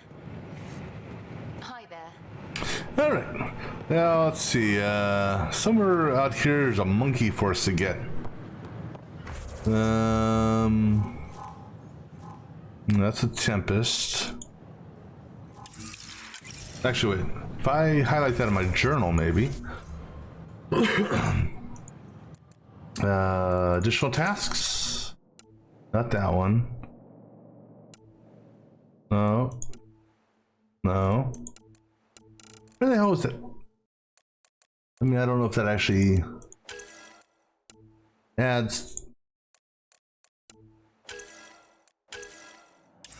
Hi there. Alright. Now let's see. Somewhere out here there's a monkey for us to get. That's a Tempest. Actually, wait. If I highlight that in my journal, maybe. Additional tasks? Not that one. No. No. Where the hell is it? I mean, I don't know if that actually adds.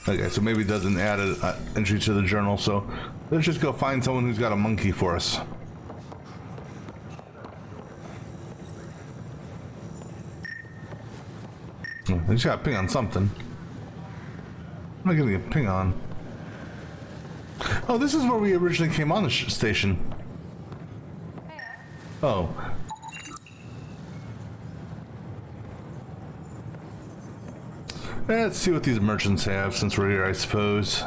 Okay, so maybe it doesn't add an entry to the journal, so let's just go find someone who's got a monkey for us. I just gotta ping on something. I'm not getting a ping on. Oh, this is where we originally came on the station. Oh. Let's see what these merchants have since we're here, I suppose.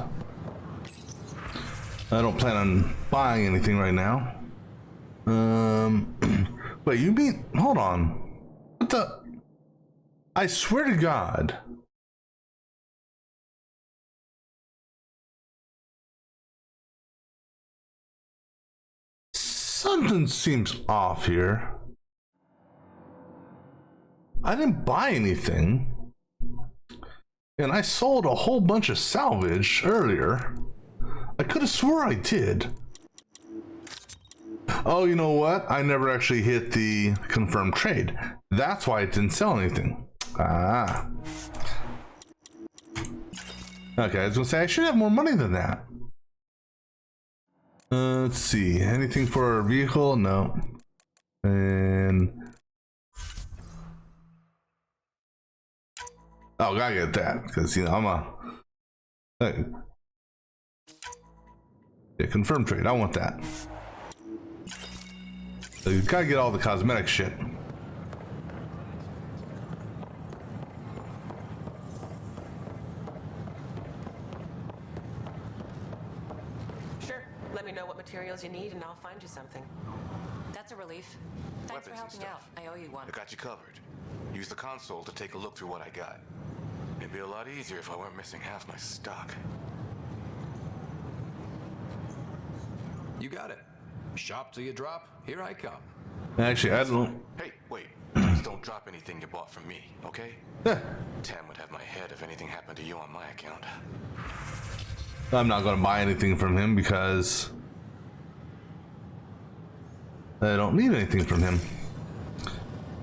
I don't plan on buying anything right now. Wait, you mean... Hold on. What the... I swear to God. Something seems off here. I didn't buy anything. And I sold a whole bunch of salvage earlier. I could have swore I did. Oh, you know what? I never actually hit the confirmed trade. That's why it didn't sell anything. Ah. Okay, I was gonna say I should have more money than that. Let's see. Anything for our vehicle? No. And oh, gotta get that because you know I'm a. Hey. Yeah, confirmed trade. I want that. So you gotta get all the cosmetic shit. Sure. Let me know what materials you need and I'll find you something. That's a relief. Thanks for helping out. I owe you one. I got you covered. Use the console to take a look through what I got. It'd be a lot easier if I weren't missing half my stock. You got it. Shop till you drop. Here I come. Actually, I don't. Hey, wait. Please don't drop anything you bought from me, okay? Tam would have my head if anything happened to you on my account. I'm not gonna buy anything from him because I don't need anything from him.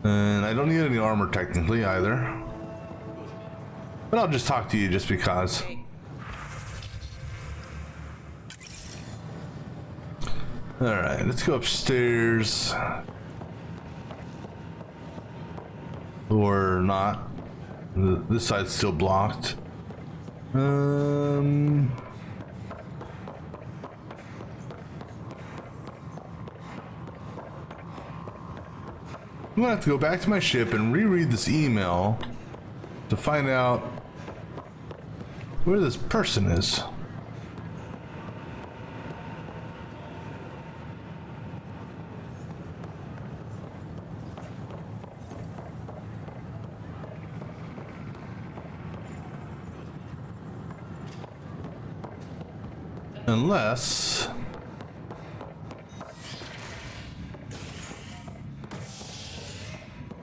And I don't need any armor technically either. But I'll just talk to you just because. Alright, let's go upstairs. Or not. This side's still blocked. I'm gonna have to go back to my ship and reread this email to find out where this person is. Unless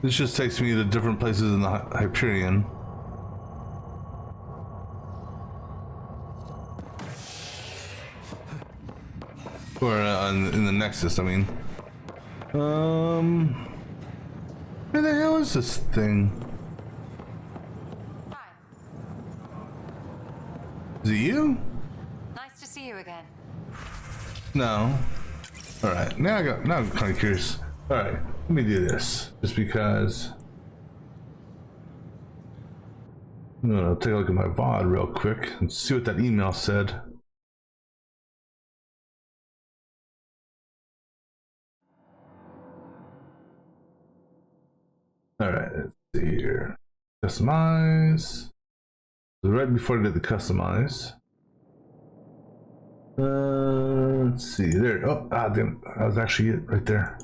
this just takes me to different places in the Hyperion. Or in the Nexus, I mean. Where the hell is this thing? Hi. Is it you? Nice to see you again. No. Alright, now I'm kind of curious. Alright, let me do this. Just because. I'm gonna take a look at my VOD real quick and see what that email said. Alright, let's see here. Customize. Right before I did the customize. Let's see there. Oh, damn, that was actually it right there.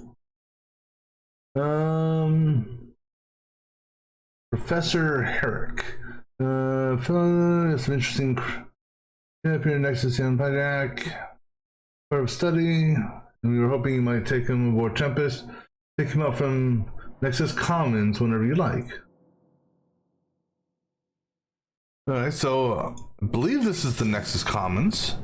Professor Herrick. Some interesting. Up here next to Sam Pajak. Part of study, and we were hoping you might take him aboard Tempest. Take him out from Nexus Commons whenever you like. Alright, so I believe this is the Nexus Commons.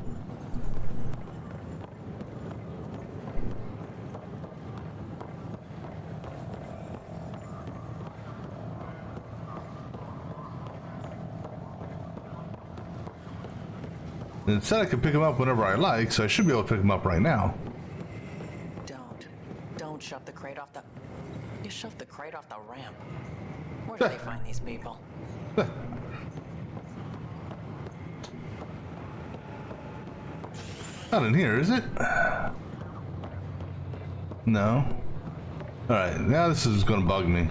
And it said I could pick him up whenever I like, so I should be able to pick him up right now. Don't shove the crate off the... You shoved the crate off the ramp. Where do they find these people? Not in here, is it? No. Alright, now this is gonna bug me.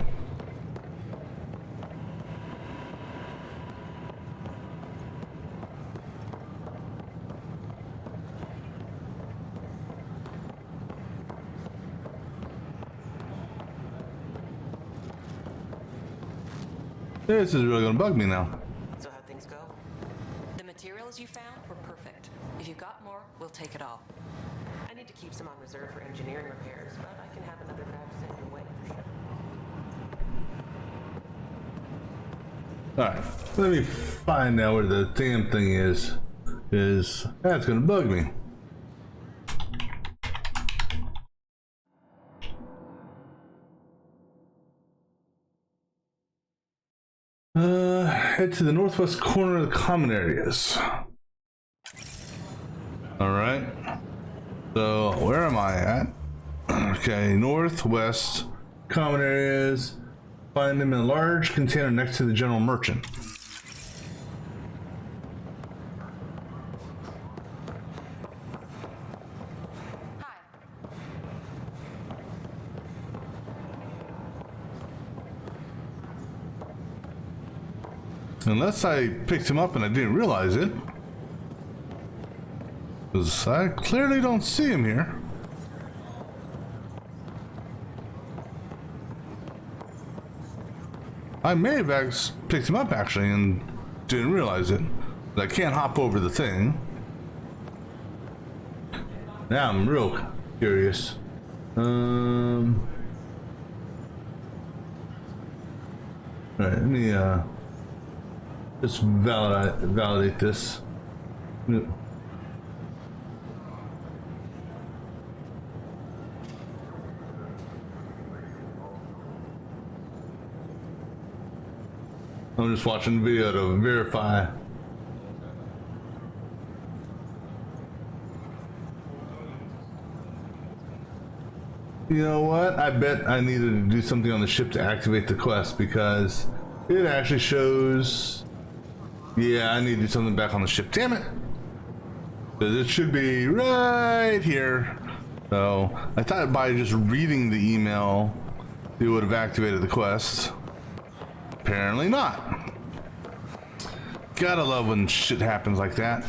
This is really gonna bug me now. So how'd things go? The materials you found were perfect. If you got more, we'll take it all. I need to keep some on reserve for engineering repairs, but I can have another batch sent your way for sure. Alright, let me find out where the damn thing is. That's gonna bug me. Head to the northwest corner of the common areas. Alright. So, where am I at? Okay, northwest common areas. Find them in a large container next to the general merchant. Unless I picked him up and I didn't realize it. Because I clearly don't see him here. I may have picked him up actually and didn't realize it. But I can't hop over the thing. Now I'm real curious. Alright, let me just validate this. I'm just watching the video to verify. You know what? I bet I needed to do something on the ship to activate the quest because it actually shows. Yeah, I need to do something back on the ship. Damn it! Because it should be right here. So I thought by just reading the email, it would have activated the quest. Apparently not. Gotta love when shit happens like that.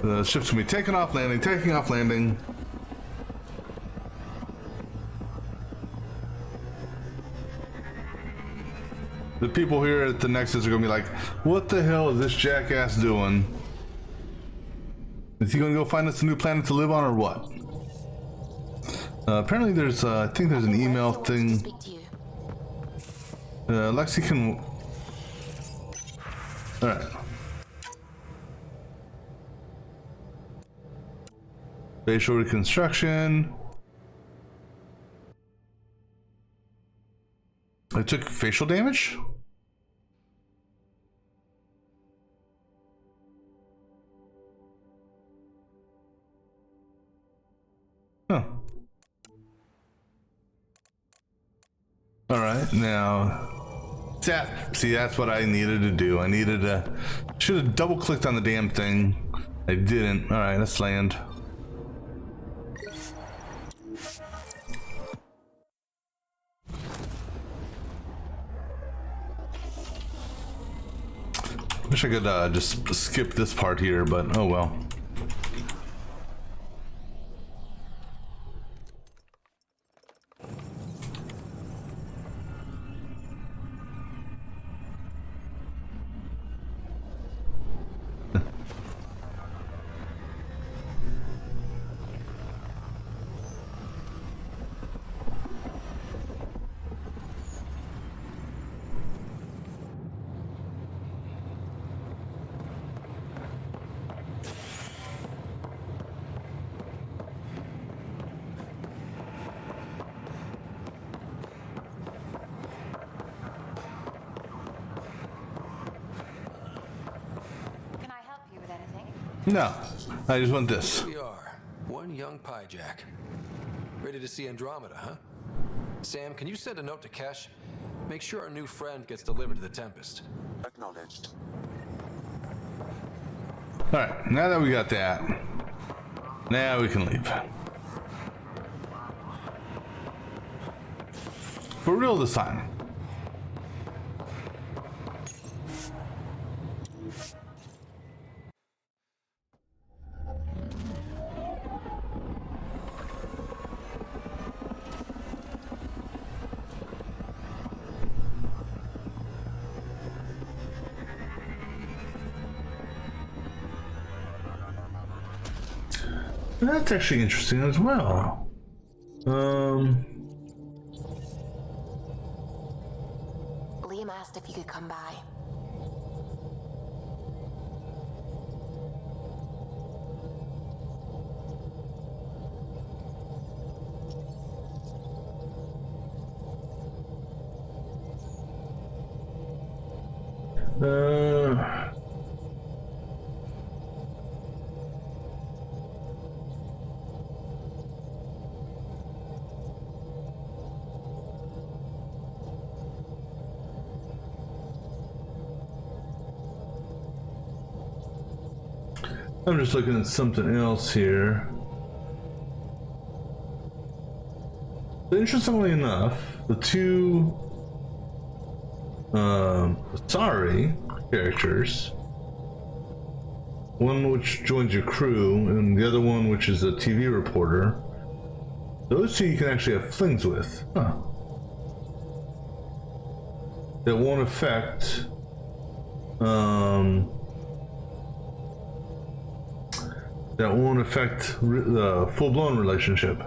The ship's gonna be taking off, landing. The people here at the Nexus are gonna be like, what the hell is this jackass doing? Is he gonna go find us a new planet to live on or what? Apparently there's, I think there's an email thing. Lexi can... Alright. Facial reconstruction. I took facial damage? Huh. Alright, now... See, that's what I needed to do. I needed to... Should have double-clicked on the damn thing. I didn't. Alright, let's land. Wish I could just skip this part here, but oh well. No, I just want this. Here we are, one young piejack. Ready to see Andromeda, huh? Sam, can you send a note to Kesh? Make sure our new friend gets delivered to the Tempest. Acknowledged. Alright, now that we got that, now we can leave. For real this time. That's actually interesting as well. Liam asked if you could come by. I'm just looking at something else here. Interestingly enough, the two sorry characters, one which joins your crew and the other one which is a TV reporter, those two you can actually have flings with. Huh. That won't affect the full-blown relationship.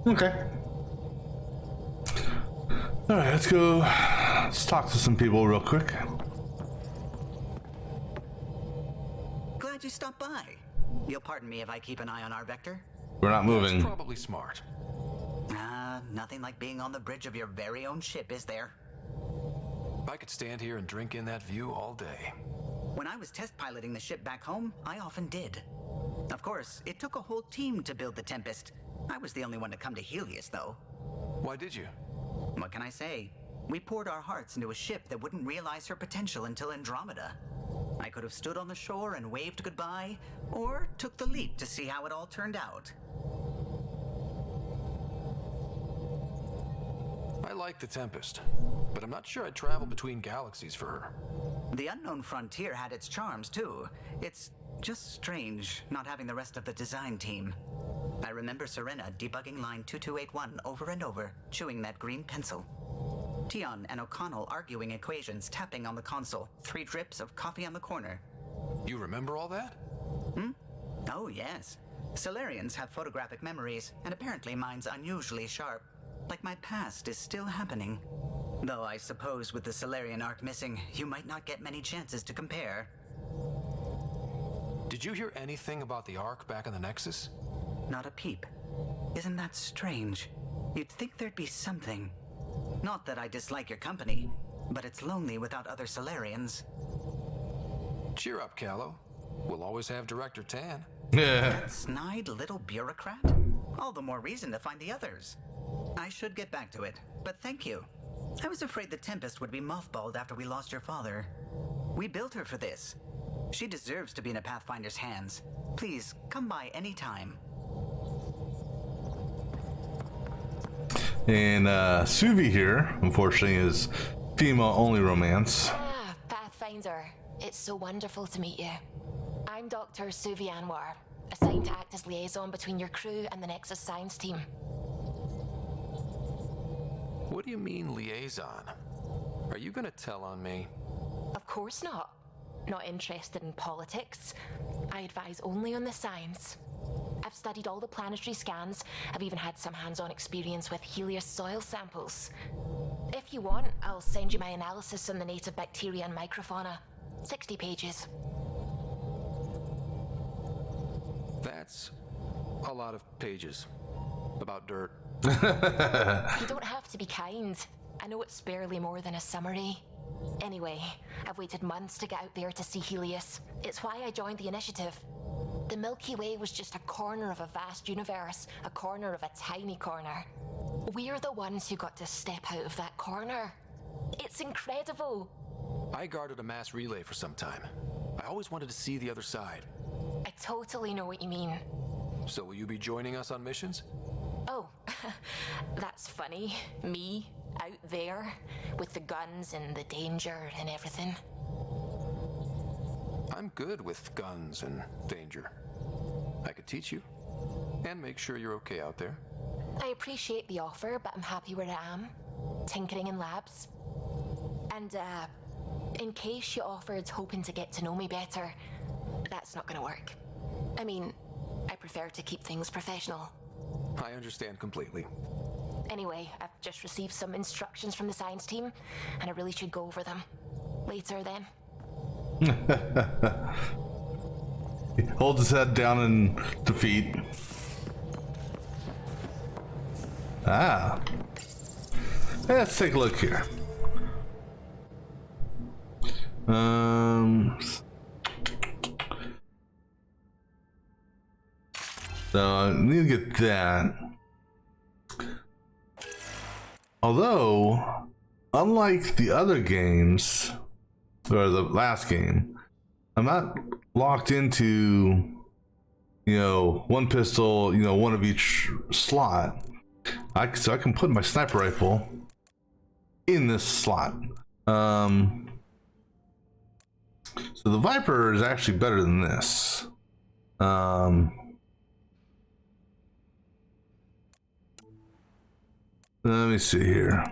Okay. All right, let's go. Let's talk to some people real quick. Glad you stopped by. You'll pardon me if I keep an eye on our vector. We're not moving. That's probably smart. Nothing like being on the bridge of your very own ship, is there? I could stand here and drink in that view all day. When I was test piloting the ship back home, I often did. Of course, it took a whole team to build the Tempest. I was the only one to come to Helios, though. Why did you? What can I say? We poured our hearts into a ship that wouldn't realize her potential until Andromeda. I could have stood on the shore and waved goodbye, or took the leap to see how it all turned out. I like the Tempest, but I'm not sure I'd travel between galaxies for her. The unknown frontier had its charms, too. It's just strange not having the rest of the design team. I remember Serena debugging line 2281 over and over, chewing that green pencil. Tion and O'Connell arguing equations, tapping on the console, 3 drips of coffee on the corner. You remember all that? Oh, yes. Solarians have photographic memories, and apparently mine's unusually sharp. Like my past is still happening. Though I suppose with the Solarian arc missing, you might not get many chances to compare. Did you hear anything about the Ark back in the Nexus? Not a peep. Isn't that strange? You'd think there'd be something. Not that I dislike your company, but it's lonely without other Solarians. Cheer up, Callow. We'll always have Director Tan. That snide little bureaucrat? All the more reason to find the others. I should get back to it, but thank you. I was afraid the Tempest would be mothballed after we lost your father. We built her for this. She deserves to be in a Pathfinder's hands. Please, come by any time. And Suvi here, unfortunately, is female-only romance. Pathfinder. It's so wonderful to meet you. I'm Dr. Suvi Anwar, assigned to act as liaison between your crew and the Nexus science team. What do you mean, liaison? Are you gonna tell on me? Of course not. Not interested in politics. I advise only on the science. I've studied all the planetary scans. I've even had some hands-on experience with Helios soil samples. If you want, I'll send you my analysis on the native bacteria and microfauna. 60 pages. That's a lot of pages. About dirt. You don't have to be kind. I know it's barely more than a summary. Anyway, I've waited months to get out there to see Helios. It's why I joined the initiative. The Milky Way was just a corner of a vast universe, a corner of a tiny corner. We're the ones who got to step out of that corner. It's incredible. I guarded a mass relay for some time. I always wanted to see the other side. I totally know what you mean. So will you be joining us on missions? Oh, that's funny. Me, out there, with the guns and the danger and everything. I'm good with guns and danger. I could teach you, and make sure you're okay out there. I appreciate the offer, but I'm happy where I am. Tinkering in labs. And, in case you offered hoping to get to know me better, that's not gonna work. I mean, I prefer to keep things professional. I understand completely. Anyway, I've just received some instructions from the science team, and I really should go over them. Later, then. He holds his head down in defeat. Ah. Let's take a look here. So I need to get that. Although, unlike the other games, or the last game, I'm not locked into, one pistol, one of each slot. So I can put my sniper rifle in this slot. So the Viper is actually better than this. Let me see here.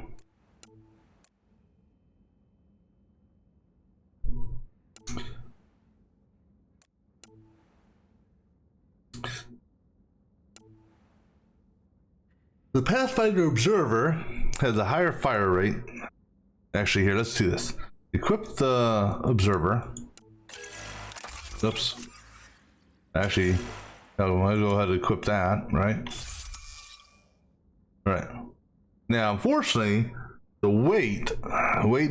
The Pathfinder Observer has a higher fire rate. Actually, here, let's do this. Equip the Observer. Oops. Actually, I might as well have to equip that, right? Right. Now, unfortunately, the weight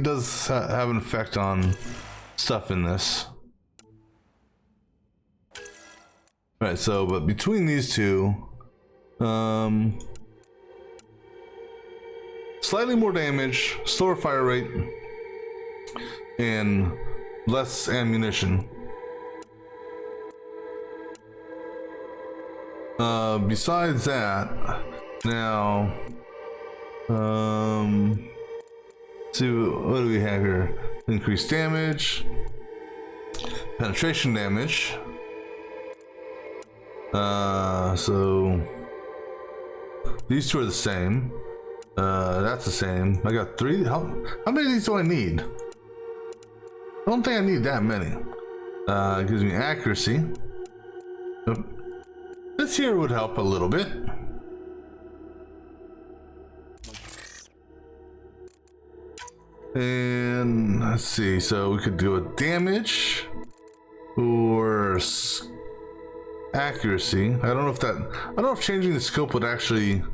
does have an effect on stuff in this. Right, so, but between these two, slightly more damage, slower fire rate, and less ammunition. Besides that, now, see, what do we have here? Increased damage, penetration damage. So these two are the same. That's the same. I got 3. How many of these do I need? I don't think I need that many. It gives me accuracy. This here would help a little bit. And let's see, so we could do a damage or accuracy. I don't know if changing the scope would actually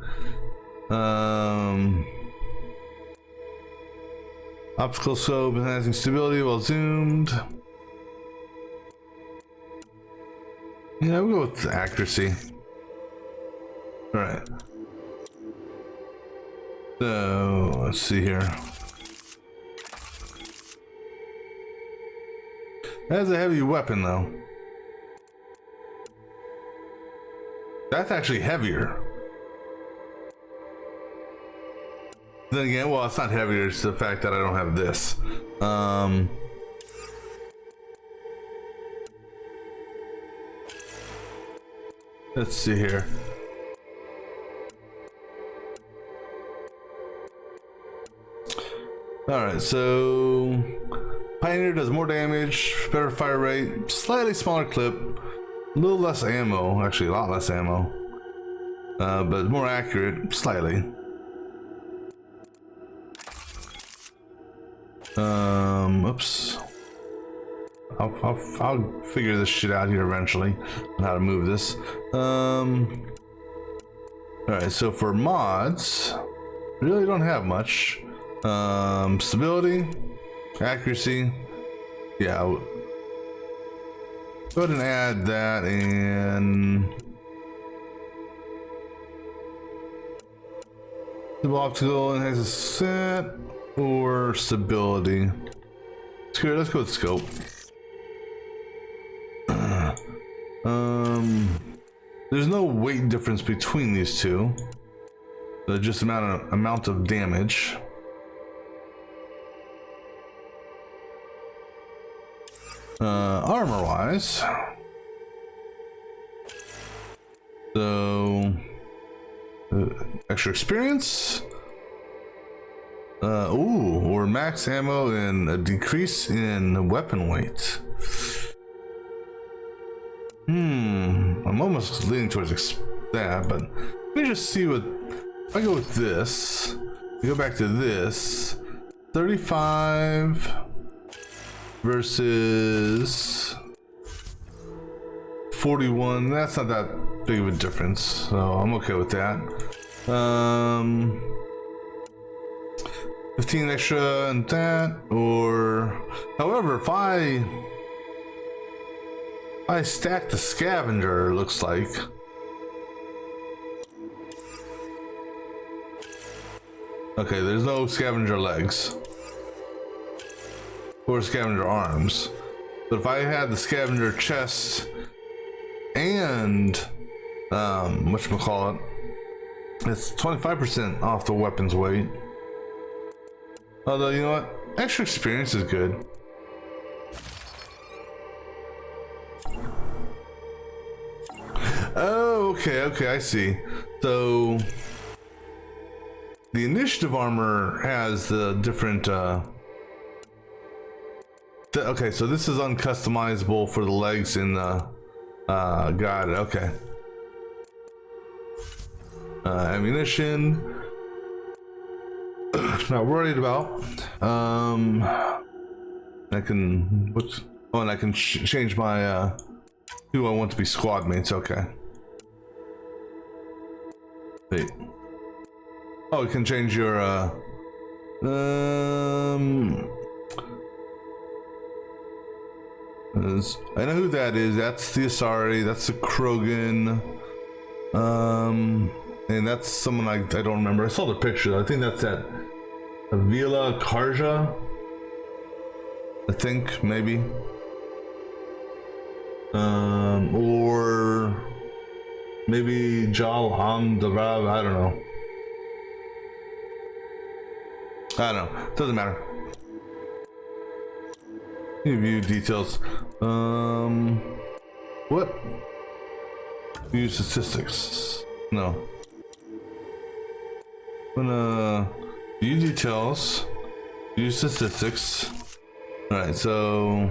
optical scope enhancing stability while zoomed. Yeah, we'll go with accuracy. All right. So let's see here. That's a heavy weapon, though. That's actually heavier. Then again, well, it's not heavier. It's the fact that I don't have this. Let's see here. Alright, so Pioneer does more damage, better fire rate, slightly smaller clip, A little less ammo, actually a lot less ammo. But more accurate, slightly. Oops. I'll figure this shit out here eventually on how to move this. Alright, so for mods, really don't have much. Stability, accuracy, yeah. Go ahead and add that, and the optical enhances set or stability. Let's go with scope. There's no weight difference between these two. They're just amount of damage. Armor wise, so extra experience, or max ammo and a decrease in weapon weight. I'm almost leaning towards that, but let me just see what. If I go with this, we go back to this, 35 versus 41. That's not that big of a difference, so I'm okay with that. 15 extra and that, or however, if I stack the scavenger, it looks like. Okay, there's no scavenger legs or scavenger arms, but if I had the scavenger chest and whatchamacallit, it's 25% off the weapon's weight. Although, you know what, extra experience is good. Oh, okay, I see. So the initiative armor has the different okay, so this is uncustomizable for the legs and the got it, okay. Ammunition, not worried about. I can and I can change my who I want to be squad mates. Okay. Wait. Oh, you can change your I know who that is. That's the Asari, that's the Krogan. And that's someone I don't remember. I saw the picture. I think that's that Avila Karja. I think, maybe. Or maybe Jal Hamdarav, I don't know. Doesn't matter. View details. What? View statistics. No. I'm gonna view details. View statistics. Alright, so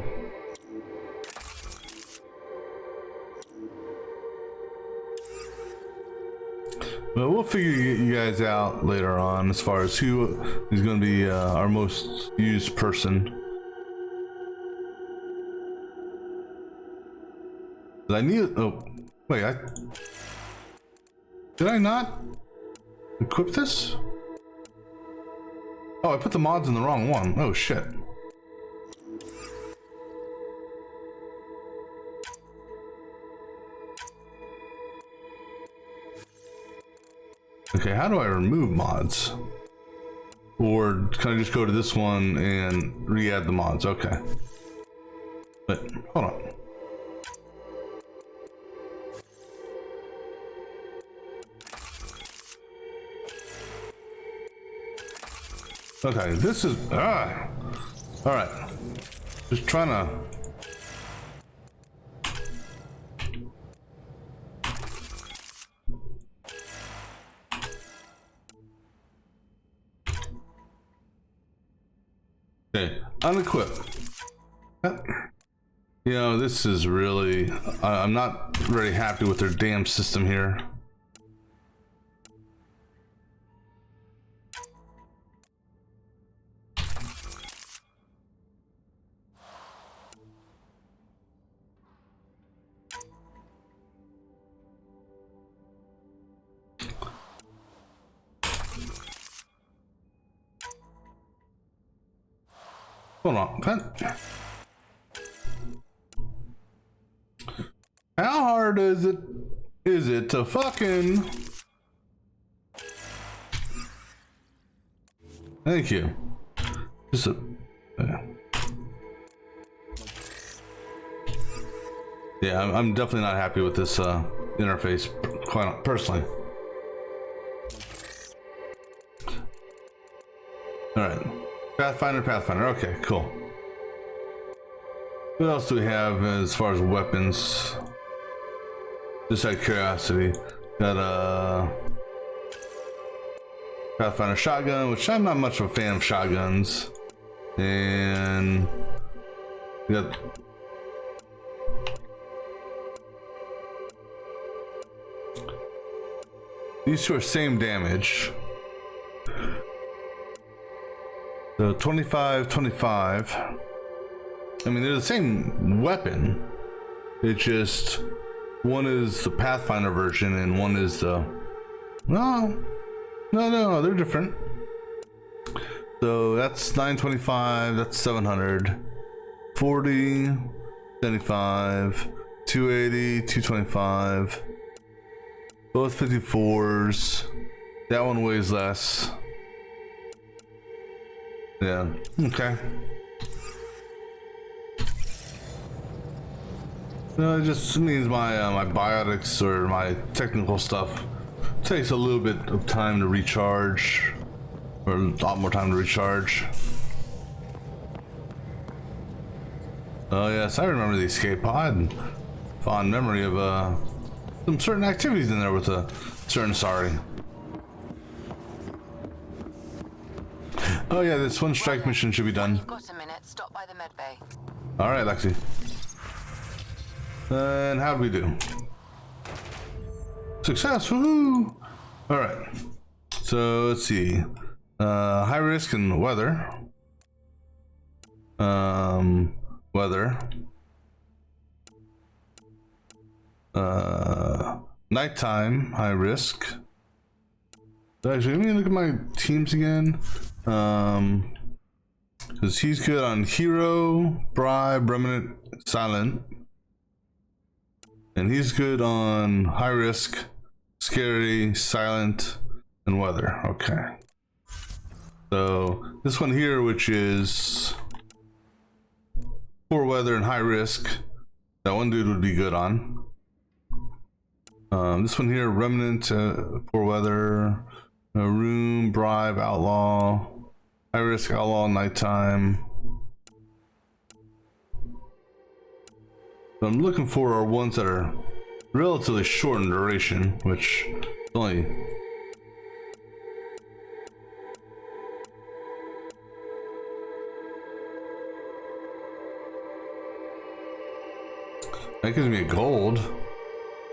well, we'll figure you guys out later on as far as who is going to be our most used person. I need. Oh, wait. Did I not equip this? Oh, I put the mods in the wrong one. Oh shit. Okay, how do I remove mods? Or can I just go to this one and re-add the mods? Okay. But hold on. Okay, this is all right. Just trying to. Okay, unequip. You know, this is really... I'm not very happy with their damn system here. Hold on. How hard is it to fucking... Thank you. Just a... Yeah, I'm definitely not happy with this interface, quite personally. Alright. Pathfinder. Okay, cool. What else do we have as far as weapons? Just out of curiosity. Got a Pathfinder shotgun, which I'm not much of a fan of shotguns. And we got these two are same damage. So 25. I mean, they're the same weapon. It's just one is the Pathfinder version and one is the... No, they're different. So that's 925, that's 700. 40, 75, 280, 225. Both 54s. That one weighs less. Yeah, okay. It just means my my biotics or my technical stuff takes a little bit of time to recharge, or a lot more time to recharge. Oh yes, I remember the escape pod. Fond memory of some certain activities in there with a certain Sari. Oh yeah, this one strike mission should be done. Got a minute. Stop by the med bay. All right, Lexi. And how'd we do? Success! Woohoo! All right. So let's see. High risk and weather. Weather. Nighttime. High risk. Actually, let me look at my teams again. Because he's good on Hero, Bribe, Remnant, Silent. And he's good on High Risk, Scary, Silent, and Weather. Okay. So this one here, which is Poor Weather and High Risk, that one dude would be good on. This one here, Remnant, Poor Weather, Room, Bribe, Outlaw, High Risk, Outlaw, Nighttime. What I'm looking for are ones that are relatively short in duration, which is only... That gives me a gold,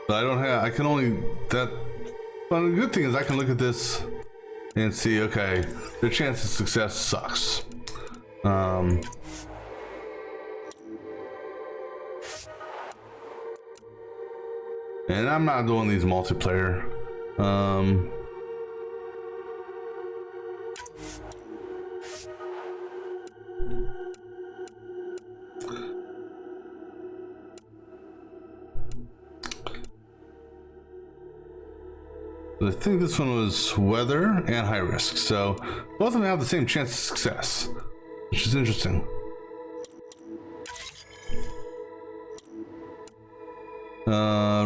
but I don't have, I can only, that, well, the good thing is I can look at this and see, okay, the chance of success sucks. And I'm not doing these multiplayer. I think this one was weather and high risk, so both of them have the same chance of success, which is interesting.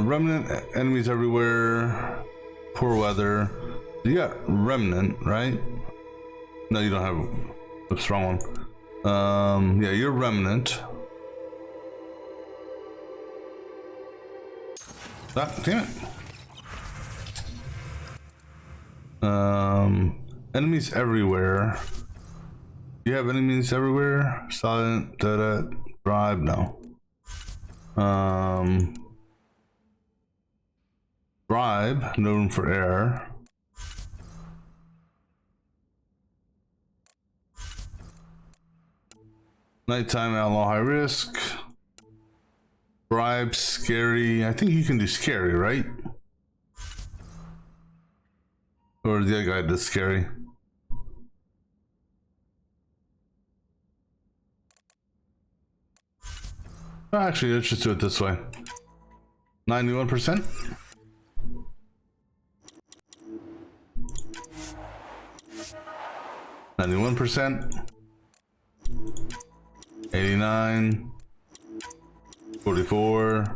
Remnant, enemies everywhere, poor weather. You got Remnant, right? No, you don't have a strong one. Yeah, you're Remnant. Ah, damn it. Enemies everywhere. You have enemies everywhere? Silent, Bribe, no. Bribe, no room for error. Nighttime outlaw, high risk. Bribe, scary. I think you can do scary, right? Or the other guy does scary. Actually, let's just do it this way. 91%. %. 89. 44.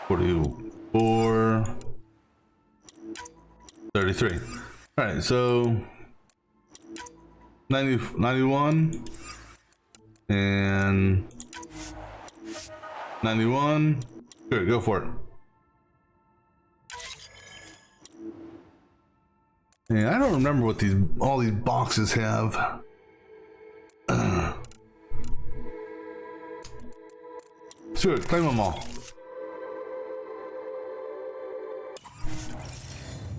44. 33. All right, so 91 and 91. Sure, go for it. Yeah, I don't remember what all these boxes have. Sure, claim them all.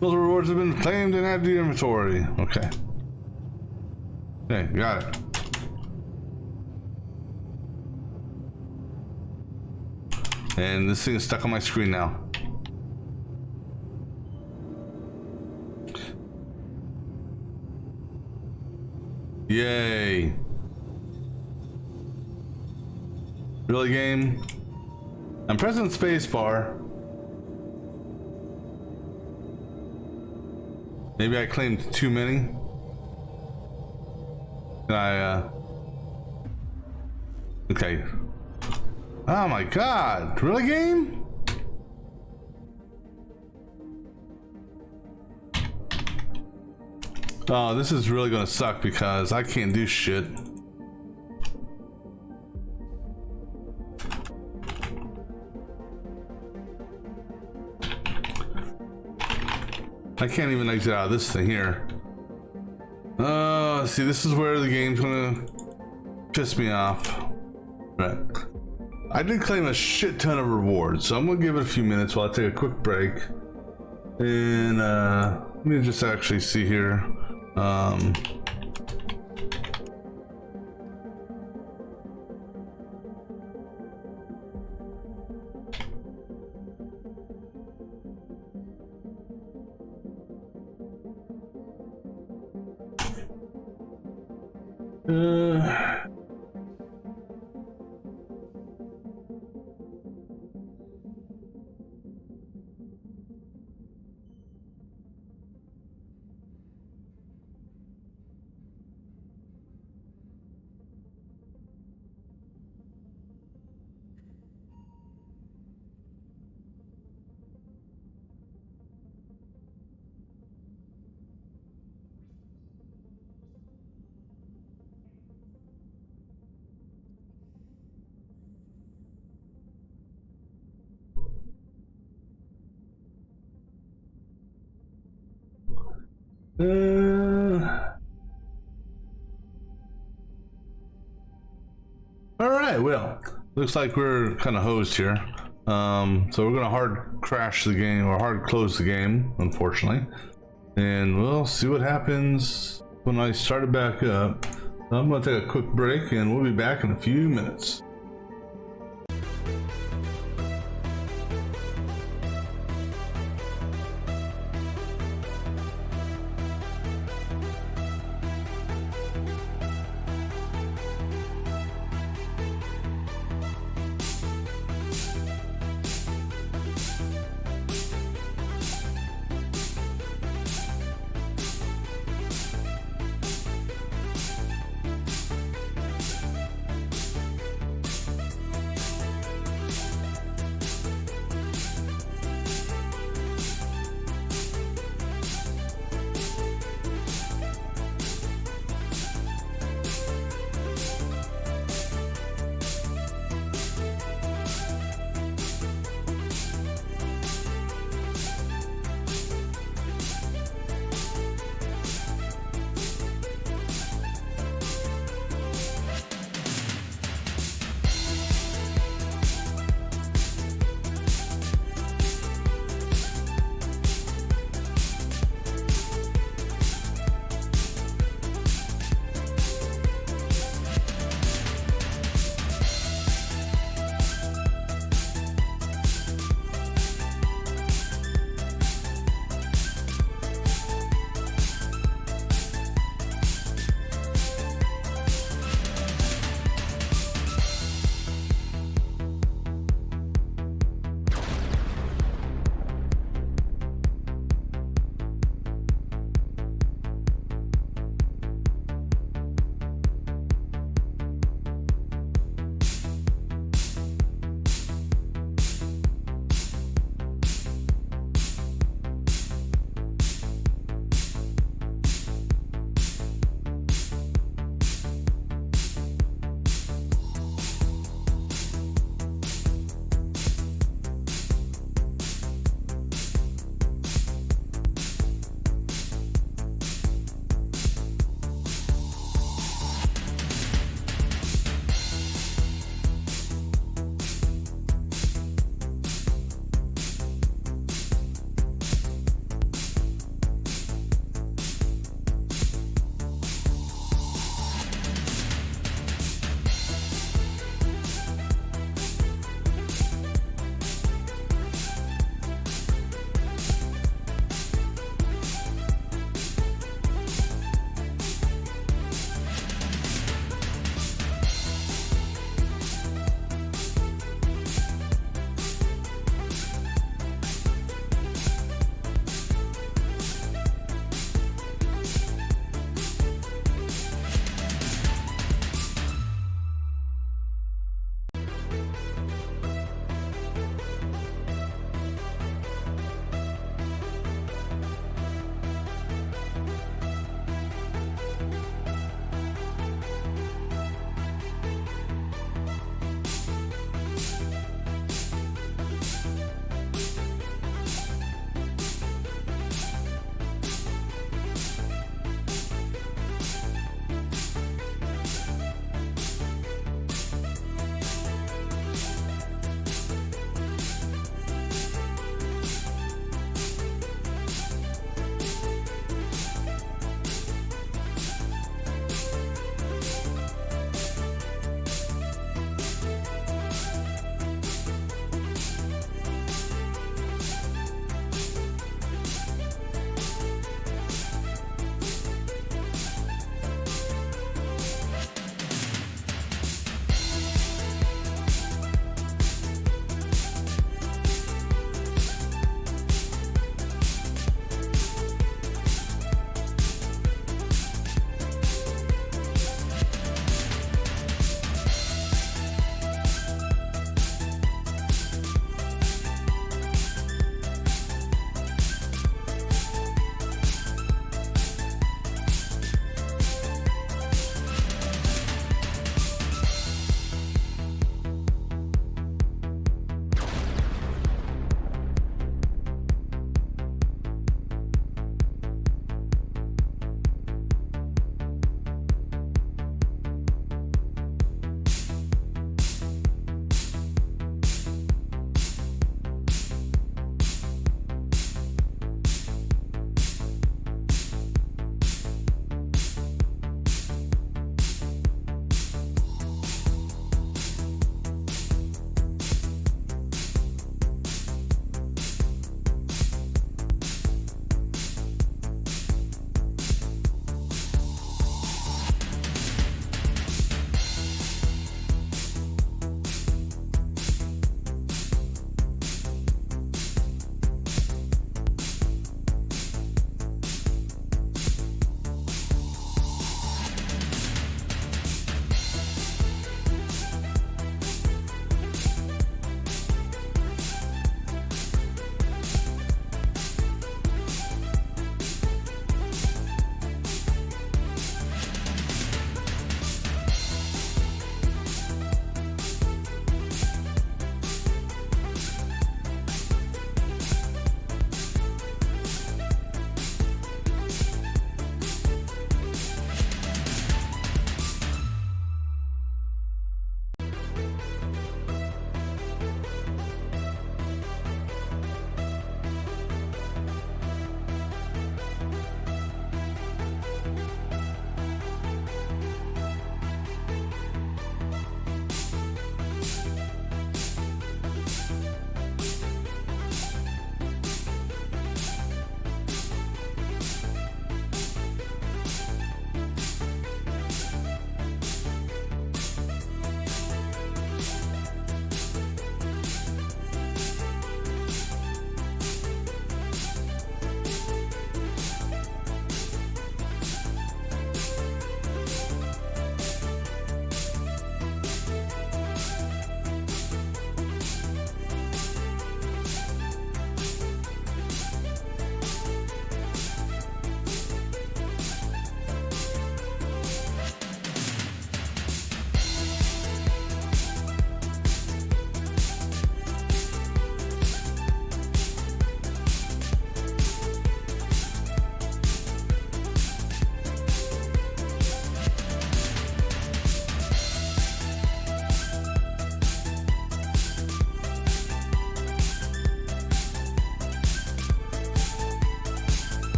Those rewards have been claimed and added to your inventory. Okay. Okay, got it. And this thing is stuck on my screen now. Yay. Really, game? I'm pressing spacebar. Maybe I claimed too many. Can I, okay. Oh my god. Really, game? Oh, this is really gonna suck because I can't do shit. I can't even exit out of this thing here. See, this is where the game's gonna piss me off. Right. I did claim a shit ton of rewards, so I'm gonna give it a few minutes while I take a quick break. And let me just actually see here. Alright, well, looks like we're kind of hosed here. So we're gonna hard crash the game, or hard close the game, unfortunately. And we'll see what happens when I start it back up. I'm gonna take a quick break and we'll be back in a few minutes.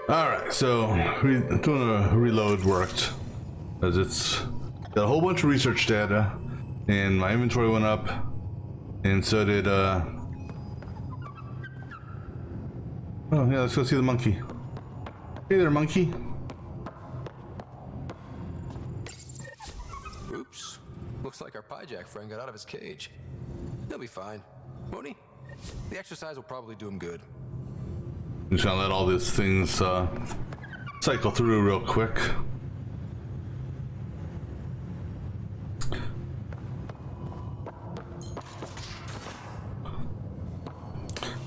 Alright, so doing a reload worked. Because it's got a whole bunch of research data, and my inventory went up, and so did, oh yeah, let's go see the monkey. Hey there, monkey. Oops. Looks like our Pyjack friend got out of his cage. He'll be fine, won't he? The exercise will probably do him good. I'm just gonna let all these things cycle through real quick.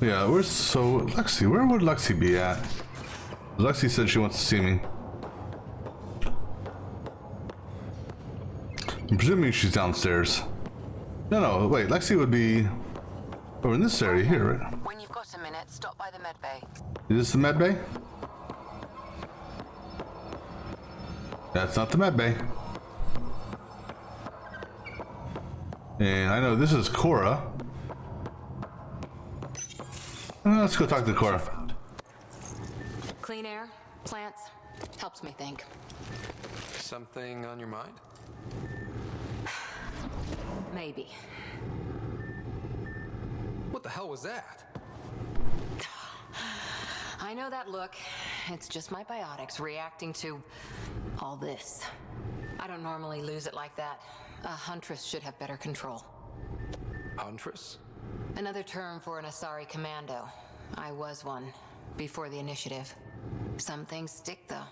Yeah, so Lexi, where would Lexi be at? Lexi said she wants to see me. I'm presuming she's downstairs. No, wait, Lexi would be over in this area here, right? When you've got a minute, stop by the med bay. Is this the med bay? That's not the med bay. And I know this is Cora. Let's go talk to Cora. Clean air, plants, helps me think. Something on your mind? Maybe. What the hell was that? I know that look. It's just my biotics reacting to all this. I don't normally lose it like that. A huntress should have better control. Huntress? Another term for an Asari commando. I was one, before the initiative. Some things stick though,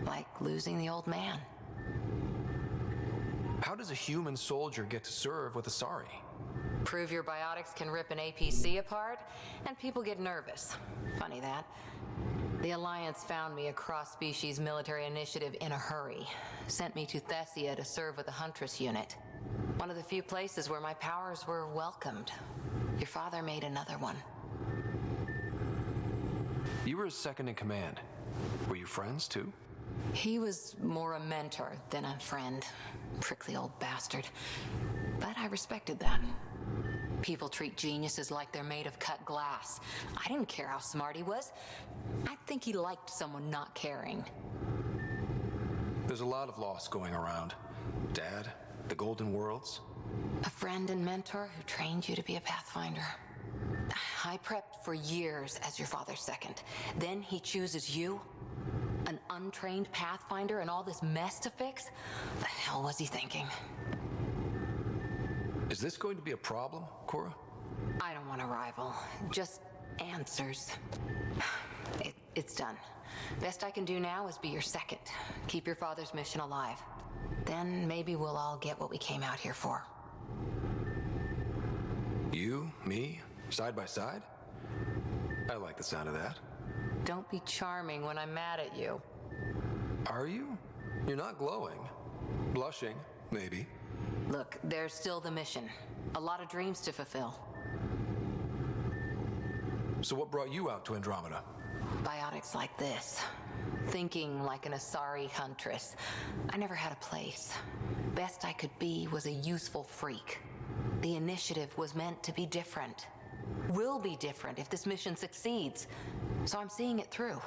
like losing the old man. How does a human soldier get to serve with Asari? Prove your biotics can rip an APC apart, and people get nervous. Funny that. The Alliance found me a cross-species military initiative in a hurry. Sent me to Thessia to serve with the Huntress unit. One of the few places where my powers were welcomed. Your father made another one. You were his second in command. Were you friends too? He was more a mentor than a friend. Prickly old bastard. But I respected that. People treat geniuses like they're made of cut glass. I didn't care how smart he was. I think he liked someone not caring. There's a lot of loss going around. Dad, the Golden Worlds. A friend and mentor who trained you to be a Pathfinder. I prepped for years as your father's second. Then he chooses you? An untrained Pathfinder and all this mess to fix? The hell was he thinking? Is this going to be a problem, Cora? I don't want a rival. Just answers. It's done. Best I can do now is be your second. Keep your father's mission alive. Then maybe we'll all get what we came out here for. You, me, side by side? I like the sound of that. Don't be charming when I'm mad at you. Are you? You're not glowing. Blushing, maybe. Look, there's still the mission. A lot of dreams to fulfill. So what brought you out to Andromeda? Biotics like this. Thinking like an Asari huntress. I never had a place. Best I could be was a useful freak. The initiative was meant to be different. Will be different if this mission succeeds. So I'm seeing it through.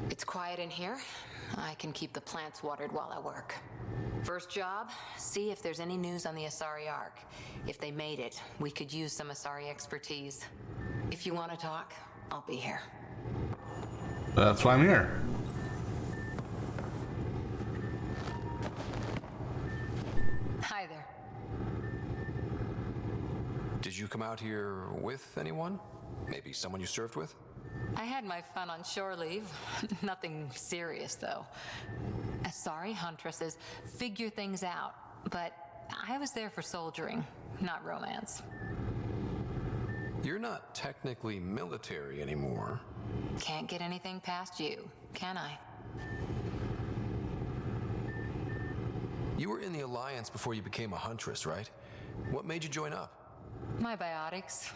It's quiet in here. I can keep the plants watered while I work. First job, see if there's any news on the Asari Ark. If they made it, we could use some Asari expertise. If you want to talk, I'll be here. That's why I'm here. Hi there. Did you come out here with anyone? Maybe someone you served with? I had my fun on shore leave. Nothing serious, though. Asari huntresses figure things out, but I was there for soldiering, not romance. You're not technically military anymore. Can't get anything past you, can I? You were in the Alliance before you became a huntress, right? What made you join up? My biotics.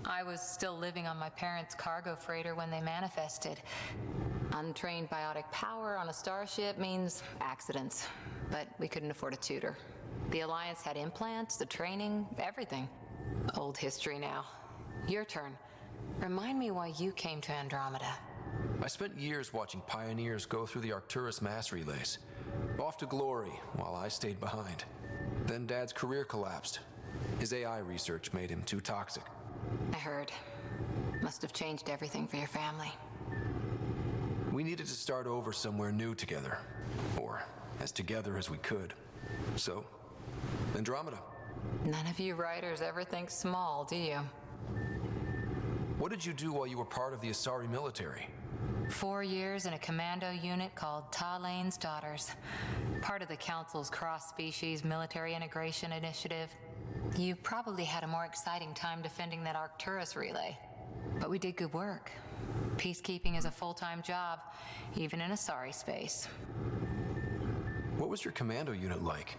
I was still living on my parents' cargo freighter when they manifested. Untrained biotic power on a starship means accidents, but we couldn't afford a tutor. The Alliance had implants, the training, everything. Old history now. Your turn. Remind me why you came to Andromeda. I spent years watching pioneers go through the Arcturus mass relays, off to glory while I stayed behind. Then Dad's career collapsed. His AI research made him too toxic. I heard. Must have changed everything for your family. We needed to start over somewhere new together, or as together as we could. So, Andromeda. None of you writers ever think small, do you? What did you do while you were part of the Asari military? 4 years in a commando unit called Talane's Daughters. Part of the Council's cross-species military integration initiative. You probably had a more exciting time defending that Arcturus relay. But we did good work. Peacekeeping is a full-time job, even in Asari space. What was your commando unit like?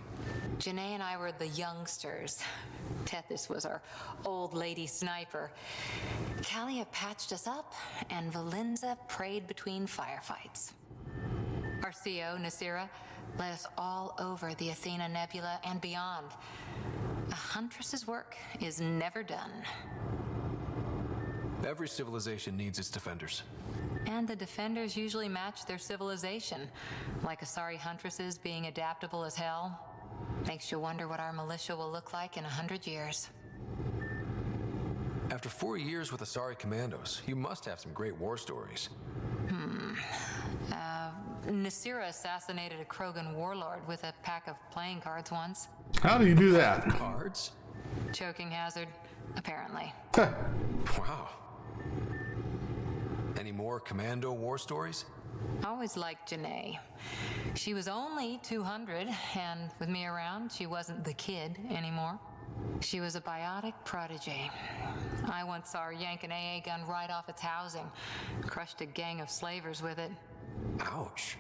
Janae and I were the youngsters. Tethys was our old lady sniper. Kalia patched us up, and Valenza prayed between firefights. Our CO, Nasira, led us all over the Athena Nebula and beyond. A huntress's work is never done. Every civilization needs its defenders. And the defenders usually match their civilization, like Asari huntresses being adaptable as hell. Makes you wonder what our militia will look like in 100 years. After 4 years with Asari commandos, you must have some great war stories. Nasira assassinated a Krogan warlord with a pack of playing cards once. How do you do that? Cards? Choking hazard, apparently. Wow. Any more commando war stories? Always liked Janae. She was only 200, and with me around, she wasn't the kid anymore. She was a biotic protege. I once saw her yank an AA gun right off its housing, crushed a gang of slavers with it. Ouch.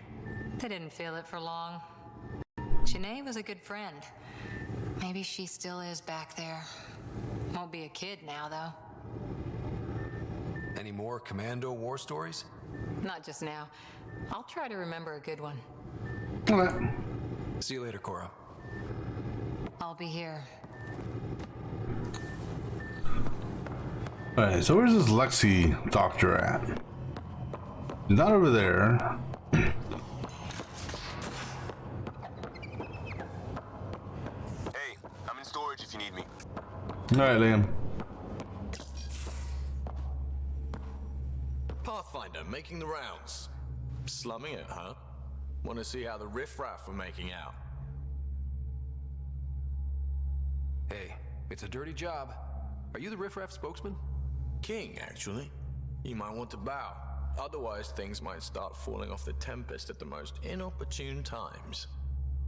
They didn't feel it for long. Janae was a good friend. Maybe she still is back there. Won't be a kid now, though. Any more commando war stories? Not just now. I'll try to remember a good one. All right. See you later, Cora. I'll be here. Alright, so where's this Lexi doctor at? She's not over there. Hey, I'm in storage if you need me. Alright, Liam. Pathfinder, making the rounds. Slumming it, huh? Want to see how the riffraff are making out? Hey, it's a dirty job. Are you the riffraff spokesman? King, actually. You might want to bow. Otherwise, things might start falling off the Tempest at the most inopportune times.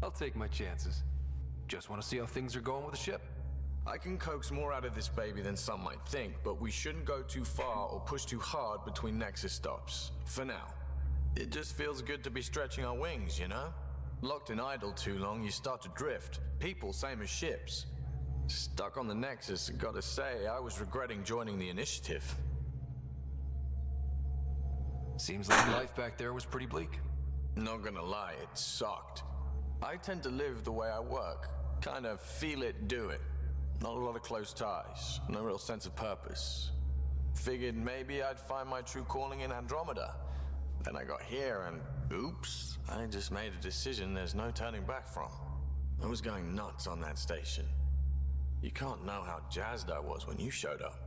I'll take my chances. Just want to see how things are going with the ship. I can coax more out of this baby than some might think, but we shouldn't go too far or push too hard between Nexus stops. For now. It just feels good to be stretching our wings, you know? Locked in idle too long, you start to drift. People, same as ships. Stuck on the Nexus, gotta say, I was regretting joining the Initiative. Seems like life back there was pretty bleak. Not gonna lie, it sucked. I tend to live the way I work. Kind of feel it, do it. Not a lot of close ties, no real sense of purpose. Figured maybe I'd find my true calling in Andromeda. Then I got here and, oops, I just made a decision there's no turning back from. I was going nuts on that station. You can't know how jazzed I was when you showed up.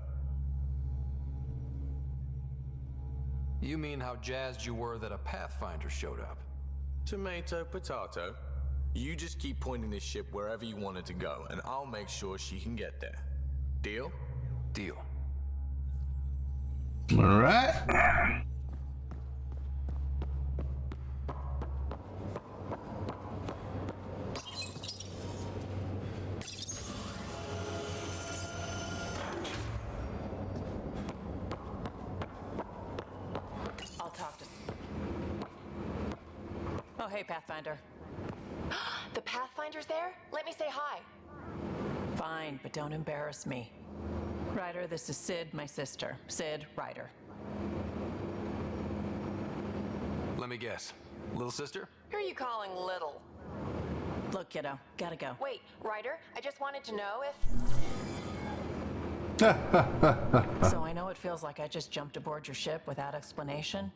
You mean how jazzed you were that a Pathfinder showed up? Tomato, potato. You just keep pointing this ship wherever you want it to go, and I'll make sure she can get there. Deal? Deal. All right. I'll talk to... Oh, hey, Pathfinder. The Pathfinder's there? Let me say hi. Fine, but don't embarrass me. Ryder, this is Sid, my sister. Sid, Ryder. Let me guess. Little sister? Who are you calling little? Look, kiddo, gotta go. Wait, Ryder, I just wanted to know if... So I know it feels like I just jumped aboard your ship without explanation.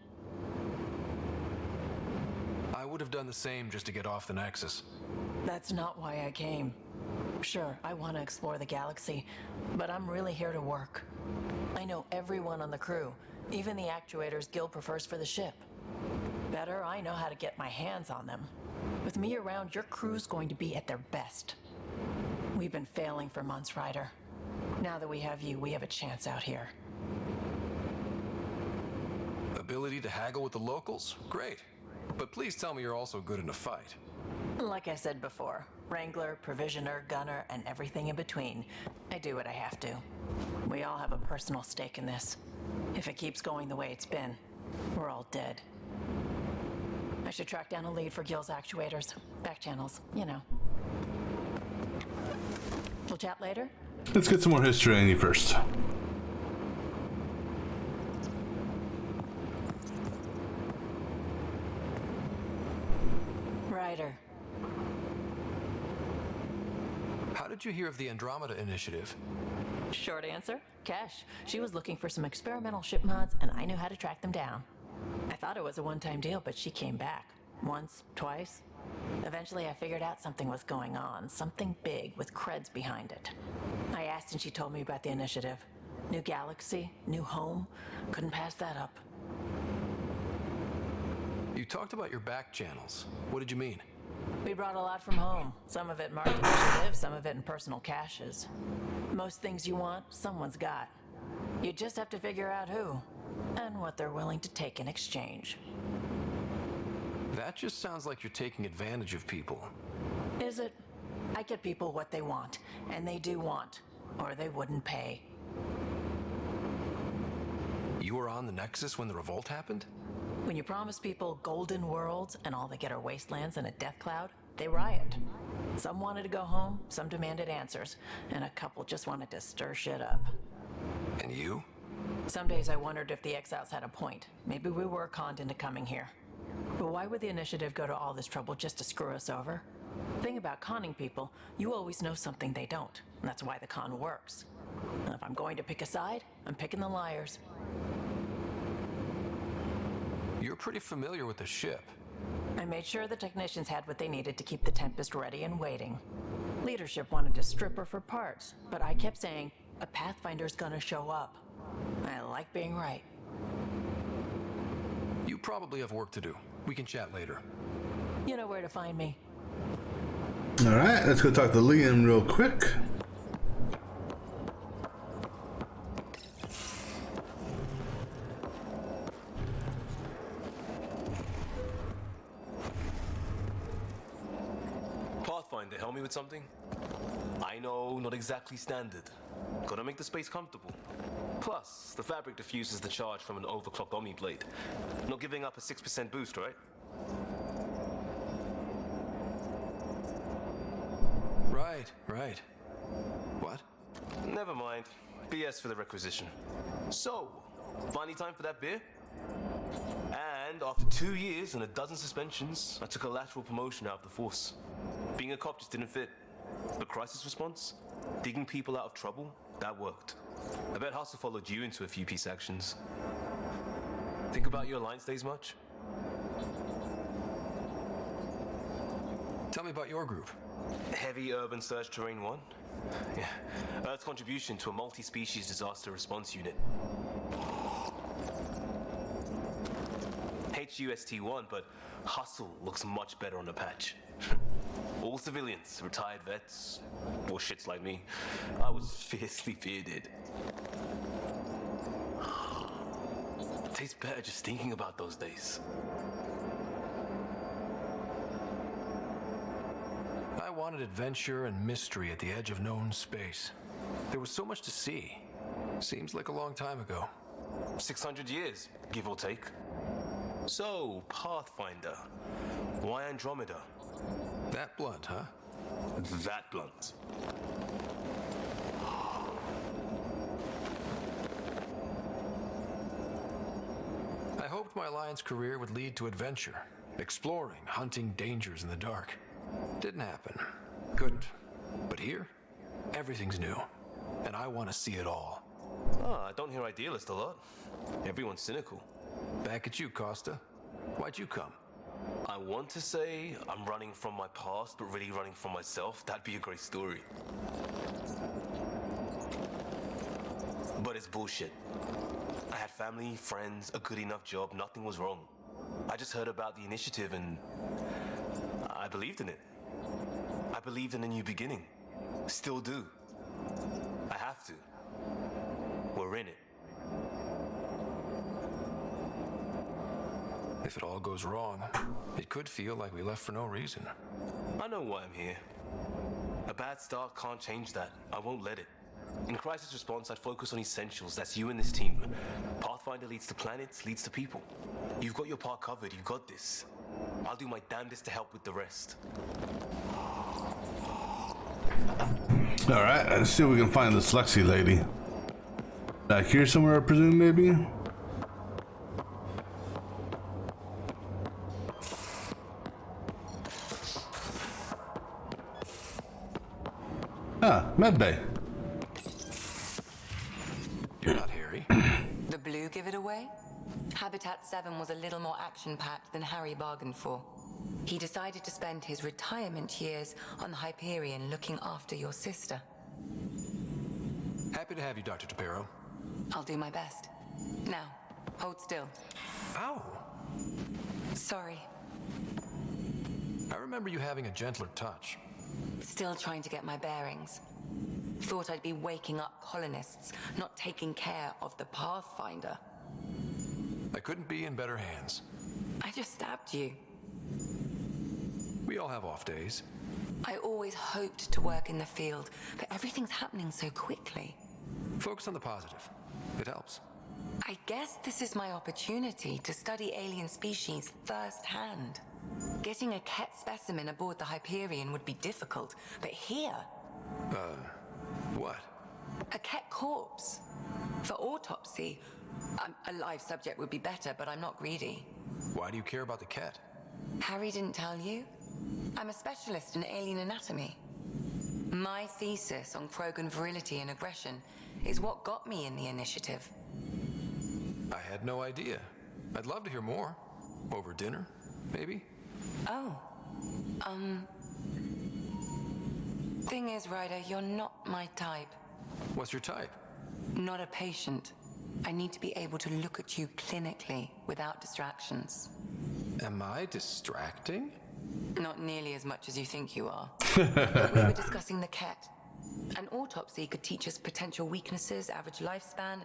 would have done the same just to get off the Nexus. That's not why I came. Sure, I want to explore the galaxy, but I'm really here to work. I know everyone on the crew, even the actuators Gil prefers for the ship. Better, I know how to get my hands on them. With me around, your crew's going to be at their best. We've been failing for months, Ryder. Now that we have you, we have a chance out here. Ability to haggle with the locals? Great. But please tell me you're also good in a fight. Like I said before, Wrangler, Provisioner, Gunner, and everything in between. I do what I have to. We all have a personal stake in this. If it keeps going the way it's been, we're all dead. I should track down a lead for Gil's actuators. Back channels, you know. We'll chat later? Let's get some more history on you first. Ryder. How did you hear of the Andromeda Initiative? Short answer, Cash. She was looking for some experimental ship mods, and I knew how to track them down. I thought it was a one-time deal, but she came back. Once, twice. Eventually, I figured out something was going on, something big with creds behind it. I asked and she told me about the initiative. New galaxy, new home. Couldn't pass that up. You talked about your back channels. What did you mean? We brought a lot from home. Some of it marked initiative, some of it in personal caches. Most things you want, someone's got. You just have to figure out who, and what they're willing to take in exchange. That just sounds like you're taking advantage of people. Is it? I get people what they want, and they do want, or they wouldn't pay. You were on the Nexus when the revolt happened? When you promise people golden worlds and all they get are wastelands and a death cloud, they riot. Some wanted to go home, some demanded answers, and a couple just wanted to stir shit up. And you? Some days I wondered if the exiles had a point. Maybe we were conned into coming here. But why would the initiative go to all this trouble just to screw us over? Thing about conning people, you always know something they don't. And that's why the con works. And if I'm going to pick a side, I'm picking the liars. You're pretty familiar with the ship. I made sure the technicians had what they needed to keep the Tempest ready and waiting. Leadership wanted to strip her for parts, but I kept saying, a Pathfinder's gonna show up. I like being right. You probably have work to do. We can chat later. You know where to find me. Alright, let's go talk to Liam real quick. Pathfinder, help me with something? I know, not exactly standard. Gotta make the space comfortable. Plus, the fabric diffuses the charge from an overclocked Omni blade. Not giving up a 6% boost, right? Right. What? Never mind. BS for the requisition. So, finally time for that beer? And after 2 years and a dozen suspensions, I took a lateral promotion out of the force. Being a cop just didn't fit. But crisis response? Digging people out of trouble? That worked. I bet Hustle followed you into a few peace actions. Think about your Alliance days much? Tell me about your group. Heavy Urban Search Terrain 1? Yeah. Earth's contribution to a multi-species disaster response unit. HUST-1, but Hustle looks much better on the patch. All civilians, retired vets, or shits like me. I was fiercely bearded. Tastes better just thinking about those days. I wanted adventure and mystery at the edge of known space. There was so much to see. Seems like a long time ago. 600 years, give or take. So, Pathfinder. Why Andromeda? That blunt, huh? That blunt. I hoped my Alliance career would lead to adventure, exploring, hunting dangers in the dark. Didn't happen. Couldn't. But here, everything's new, and I want to see it all. I don't hear idealist a lot. Everyone's cynical. Back at you, Costa. Why'd you come? I want to say I'm running from my past, but really running from myself. That'd be a great story. But it's bullshit. I had family, friends, a good enough job, nothing was wrong. I just heard about the initiative and I believed in it. I believed in a new beginning. Still do. I have to. We're in it. If it all goes wrong, it could feel like we left for no reason. I know why I'm here. A bad start can't change that. I won't let it. In crisis response, I'd focus on essentials. That's you and this team. Pathfinder leads to planets, leads to people. You've got your part covered. You've got this. I'll do my damnedest to help with the rest. All right, let's see if we can find this Lexi lady. Back here somewhere, I presume, maybe? Ah, medbay. You're not Harry. The blue give it away? Habitat 7 was a little more action-packed than Harry bargained for. He decided to spend his retirement years on the Hyperion looking after your sister. Happy to have you, Dr. DePero. I'll do my best. Now, hold still. Ow! Sorry. I remember you having a gentler touch. Still trying to get my bearings. Thought I'd be waking up colonists, not taking care of the Pathfinder. I couldn't be in better hands. I just stabbed you. We all have off days. I always hoped to work in the field, but everything's happening so quickly. Focus on the positive. It helps. I guess this is my opportunity to study alien species firsthand. Getting a Ket specimen aboard the Hyperion would be difficult, but here... What? A Ket corpse. For autopsy. A live subject would be better, but I'm not greedy. Why do you care about the Ket? Harry didn't tell you? I'm a specialist in alien anatomy. My thesis on Krogan virility and aggression is what got me in the initiative. I had no idea. I'd love to hear more. Over dinner, maybe? Oh. Thing is, Ryder, you're not my type. What's your type? Not a patient. I need to be able to look at you clinically without distractions. Am I distracting? Not nearly as much as you think you are. We were discussing the Ket. An autopsy could teach us potential weaknesses, average lifespan.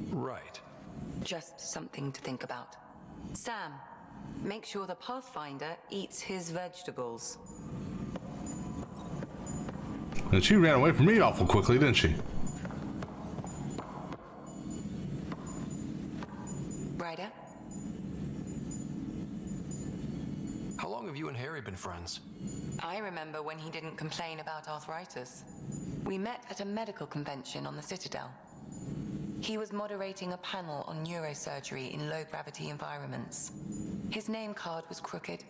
Right. Just something to think about. Sam, make sure the Pathfinder eats his vegetables. And she ran away from me awful quickly, didn't she? Ryder? How long have you and Harry been friends? I remember when he didn't complain about arthritis. We met at a medical convention on the Citadel. He was moderating a panel on neurosurgery in low-gravity environments. His name card was crooked,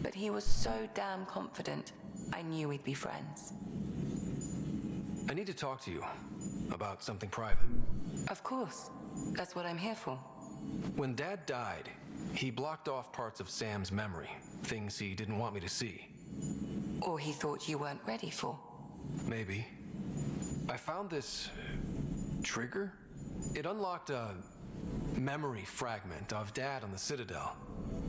but he was so damn confident, I knew we'd be friends. I need to talk to you about something private. Of course. That's what I'm here for. When Dad died, he blocked off parts of Sam's memory, things he didn't want me to see. Or he thought you weren't ready for. Maybe. I found this trigger. It unlocked a memory fragment of Dad on the Citadel,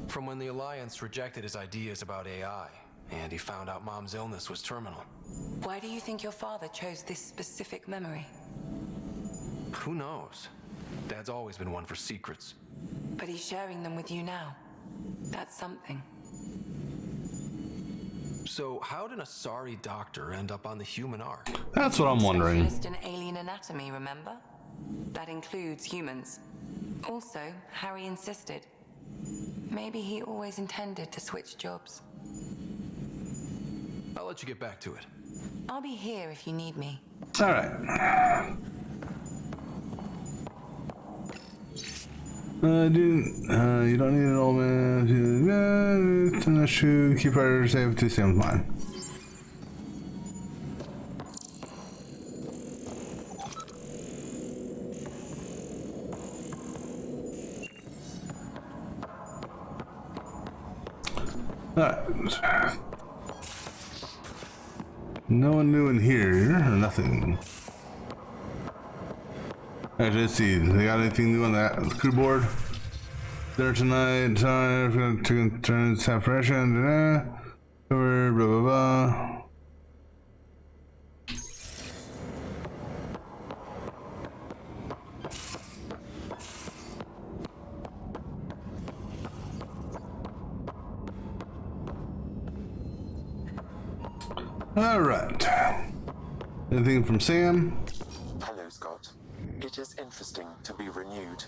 from when the Alliance rejected his ideas about AI, and he found out Mom's illness was terminal. Why do you think your father chose this specific memory? Who knows? Dad's always been one for secrets. But he's sharing them with you now. That's something. So how did a sorry doctor end up on the human ark? That's what I'm wondering. Specialist in alien anatomy, remember? That includes humans. Also, Harry insisted. Maybe he always intended to switch jobs. I'll let you get back to it. I'll be here if you need me. All right. You don't need an old man. Shoot, keep her safe to Sam's mind. Alright. No one new in here, or nothing. Actually, let's see. They got anything new on that crew board? There tonight, time to turn half fresh and cover, blah blah blah. All right. Anything from Sam? Hello, Scott. It is interesting to be renewed.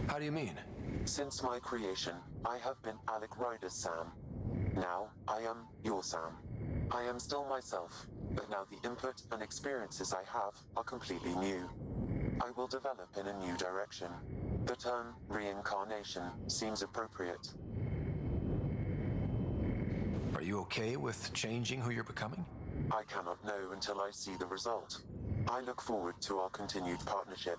How do you mean? Since my creation, I have been Alec Ryder's Sam. Now, I am your Sam. I am still myself, but now the input and experiences I have are completely new. I will develop in a new direction. The term reincarnation seems appropriate. Are you okay with changing who you're becoming? I cannot know until I see the result. I look forward to our continued partnership.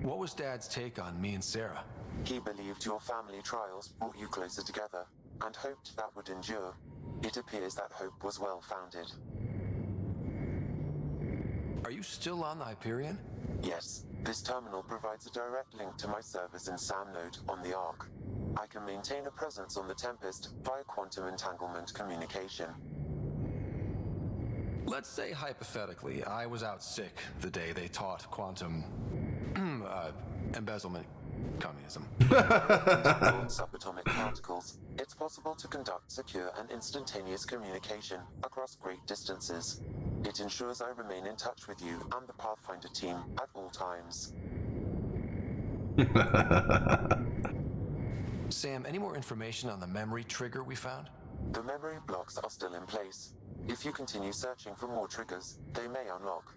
What was Dad's take on me and Sarah? He believed your family trials brought you closer together, and hoped that would endure. It appears that hope was well founded. Are you still on the Hyperion? Yes. This terminal provides a direct link to my servers in SAM node on the Ark. I can maintain a presence on the Tempest via quantum entanglement communication. Let's say hypothetically, I was out sick the day they taught quantum embezzlement communism. Subatomic particles. It's possible to conduct secure and instantaneous communication across great distances. It ensures I remain in touch with you and the Pathfinder team at all times. Sam, any more information on the memory trigger we found? The memory blocks are still in place. If you continue searching for more triggers, they may unlock.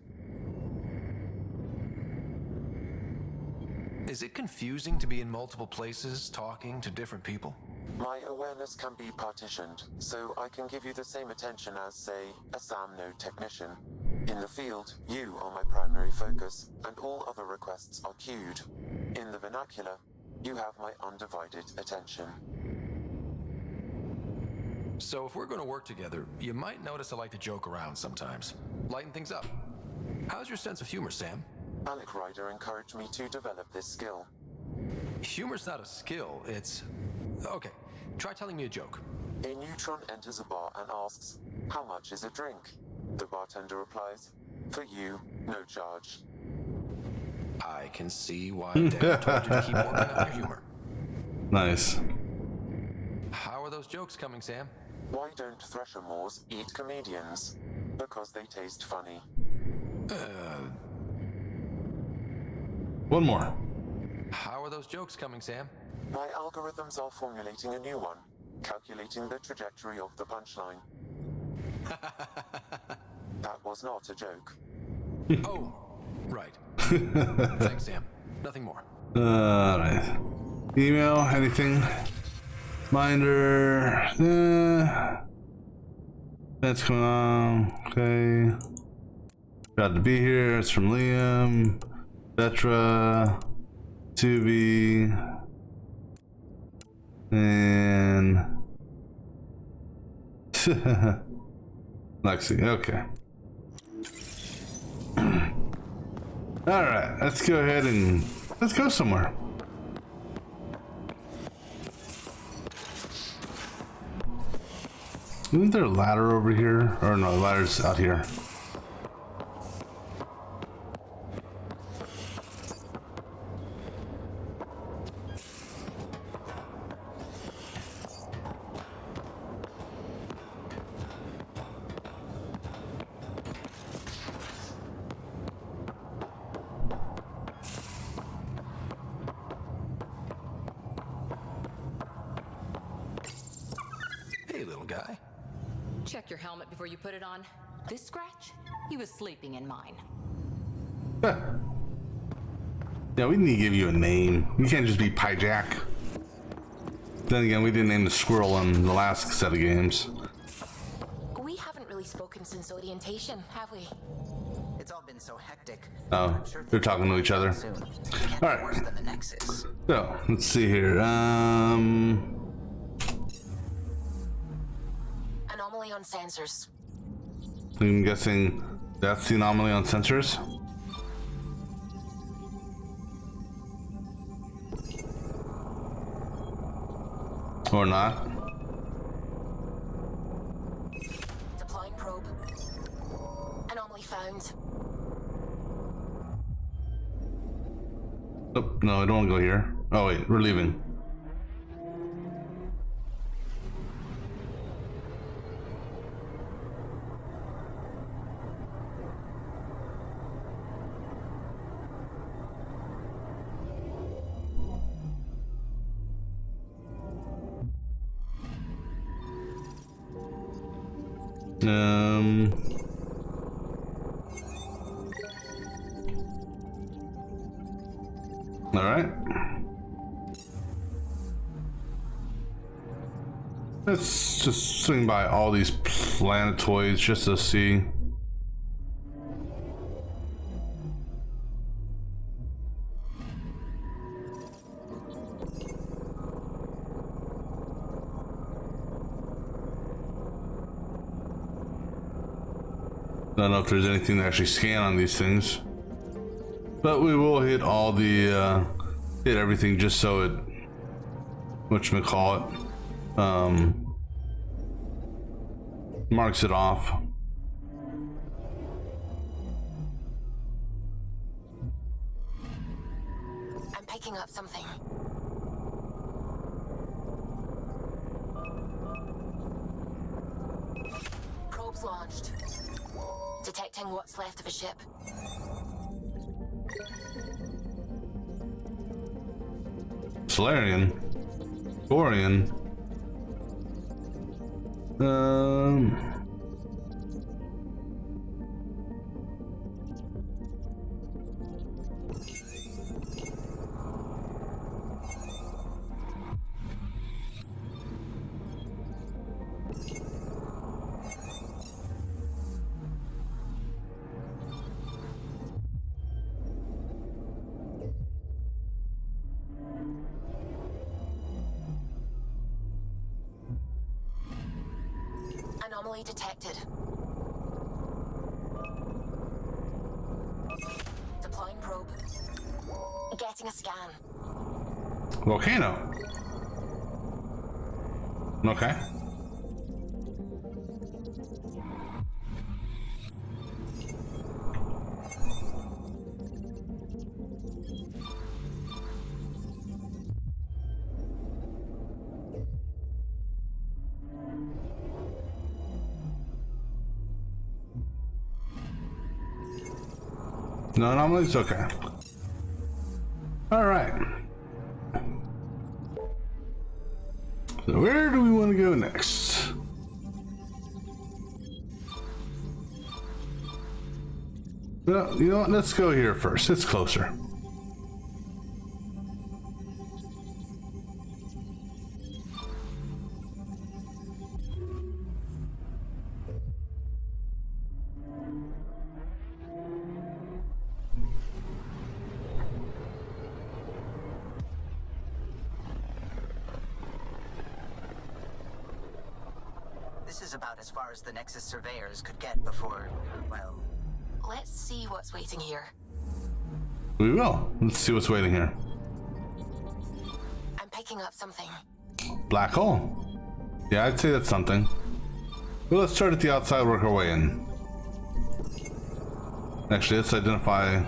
Is it confusing to be in multiple places, talking to different people? My awareness can be partitioned, so I can give you the same attention as, say, a SAM node technician. In the field, you are my primary focus, and all other requests are queued. In the vernacular, you have my undivided attention. So if we're going to work together, you might notice I like to joke around sometimes. Lighten things up. How's your sense of humor, Sam? Alec Ryder encouraged me to develop this skill. Humor's not a skill, it's... Okay, try telling me a joke. A neutron enters a bar and asks, "How much is a drink?" The bartender replies, "For you, no charge." I can see why Dad told you to keep working on your humor. Nice. How are those jokes coming, Sam? Why don't Thresher Moors eat comedians? Because they taste funny. One more. How are those jokes coming, Sam? My algorithms are formulating a new one, calculating the trajectory of the punchline. That was not a joke. Oh, right. Thanks, Sam. Nothing more. Alright. Email, anything? Minder. That's going on. Okay. Glad to be here. It's from Liam. Vetra. Tubi. And Lexi. Okay. All right, let's go ahead and let's go somewhere. Isn't there a ladder over here? Or no, the ladder's out here. Hey, little guy. Check your helmet before you put it on. This scratch? He was sleeping in mine. Yeah, we need to give you a name. You can't just be Pyjack. Then again, we didn't name the squirrel in the last set of games. We haven't really spoken since orientation, have we? It's all been so hectic. Oh, they're talking to each other. All right. Worse than the Nexus. So let's see here. Anomaly on sensors. I'm guessing that's the anomaly on sensors. Or not. Deploying probe. Anomaly found. Oh, no, I don't want to go here. Oh wait, we're leaving. All right. Let's just swing by all these planetoids just to see. Don't know if there's anything to actually scan on these things, but we will hit all the hit everything just so it, whatchamacallit, marks it off. I'm picking up something. Probes launched. Detecting what's left of a ship. Solarian. Dorian. Anomaly detected. Deploying probe. Getting a scan. Volcano. Okay. No anomalies? Okay. All right. So where do we want to go next? Well, you know what? Let's go here first. It's closer. This is about as far as the Nexus surveyors could get before, well... Let's see what's waiting here. We will. Let's see what's waiting here. I'm picking up something. Black hole. Yeah, I'd say that's something. Well, let's start at the outside, work our way in. Actually, let's identify...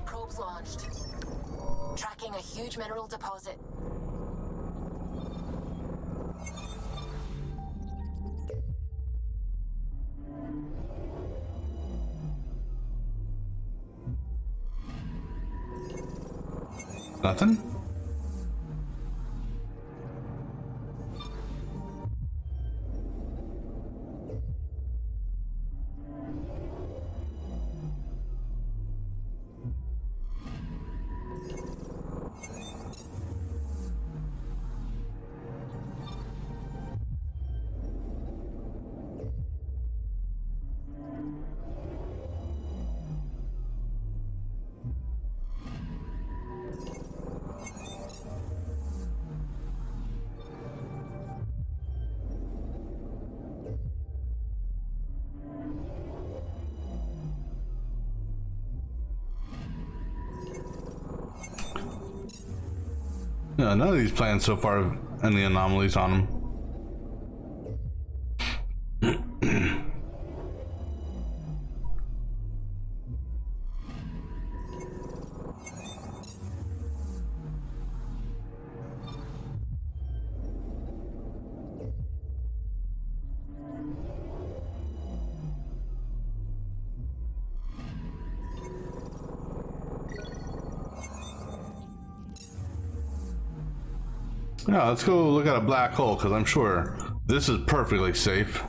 Probes launched. Tracking a huge mineral deposit. Nothing? Yeah, none of these plans so far have any anomalies on them. Yeah, let's go look at a black hole, because I'm sure this is perfectly safe.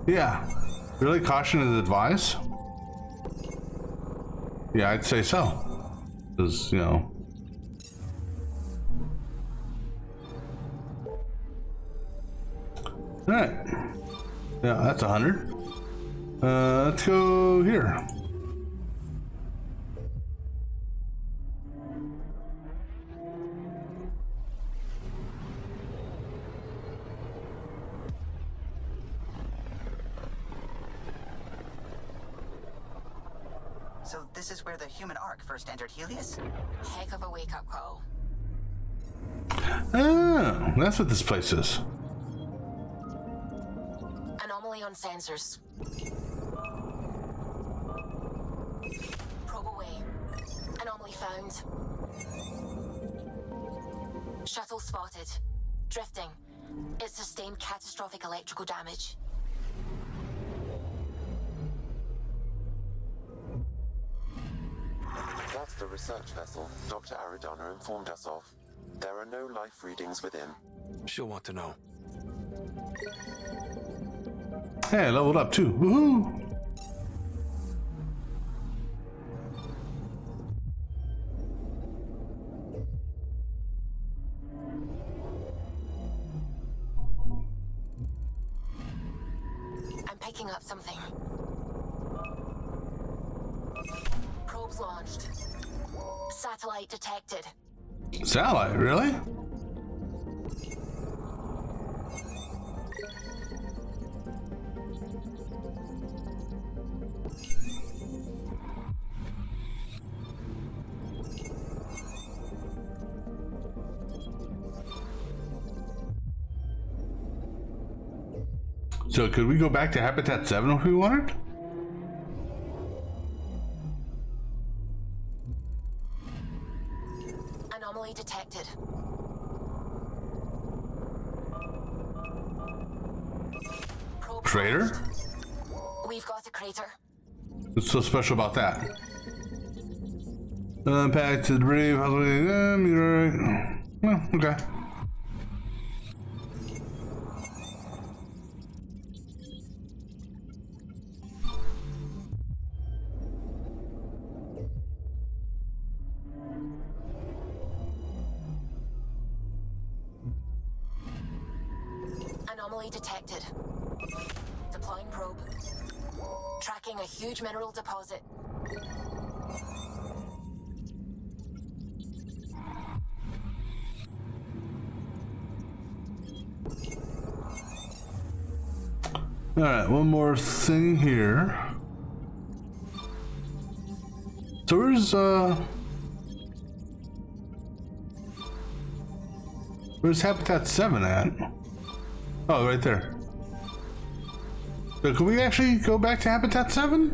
Yeah, really caution is advised. Yeah, I'd say so, because, you know. All right. Yeah, that's 100. Let's go here. So this is where the human ark first entered Helios? Heck of a wake-up call. Oh, that's what this place is. Anomaly on sensors. Probe away. Anomaly found. Shuttle spotted. Drifting. It sustained catastrophic electrical damage. That's the research vessel Dr. Aridana informed us of. There are no life readings within. She'll want to know. Hey, I leveled up too. Woohoo! I'm picking up something. Probes launched. Satellite detected. Satellite, really? So could we go back to Habitat 7 if we wanted? Anomaly detected. Crater? We've got a crater. What's so special about that? Impact to debris, possibly. Well, okay. Anomaly detected. Deploying probe. Tracking a huge mineral deposit. All right, one more thing here. So where's Habitat 7 at? Oh, right there. So can we actually go back to Habitat 7?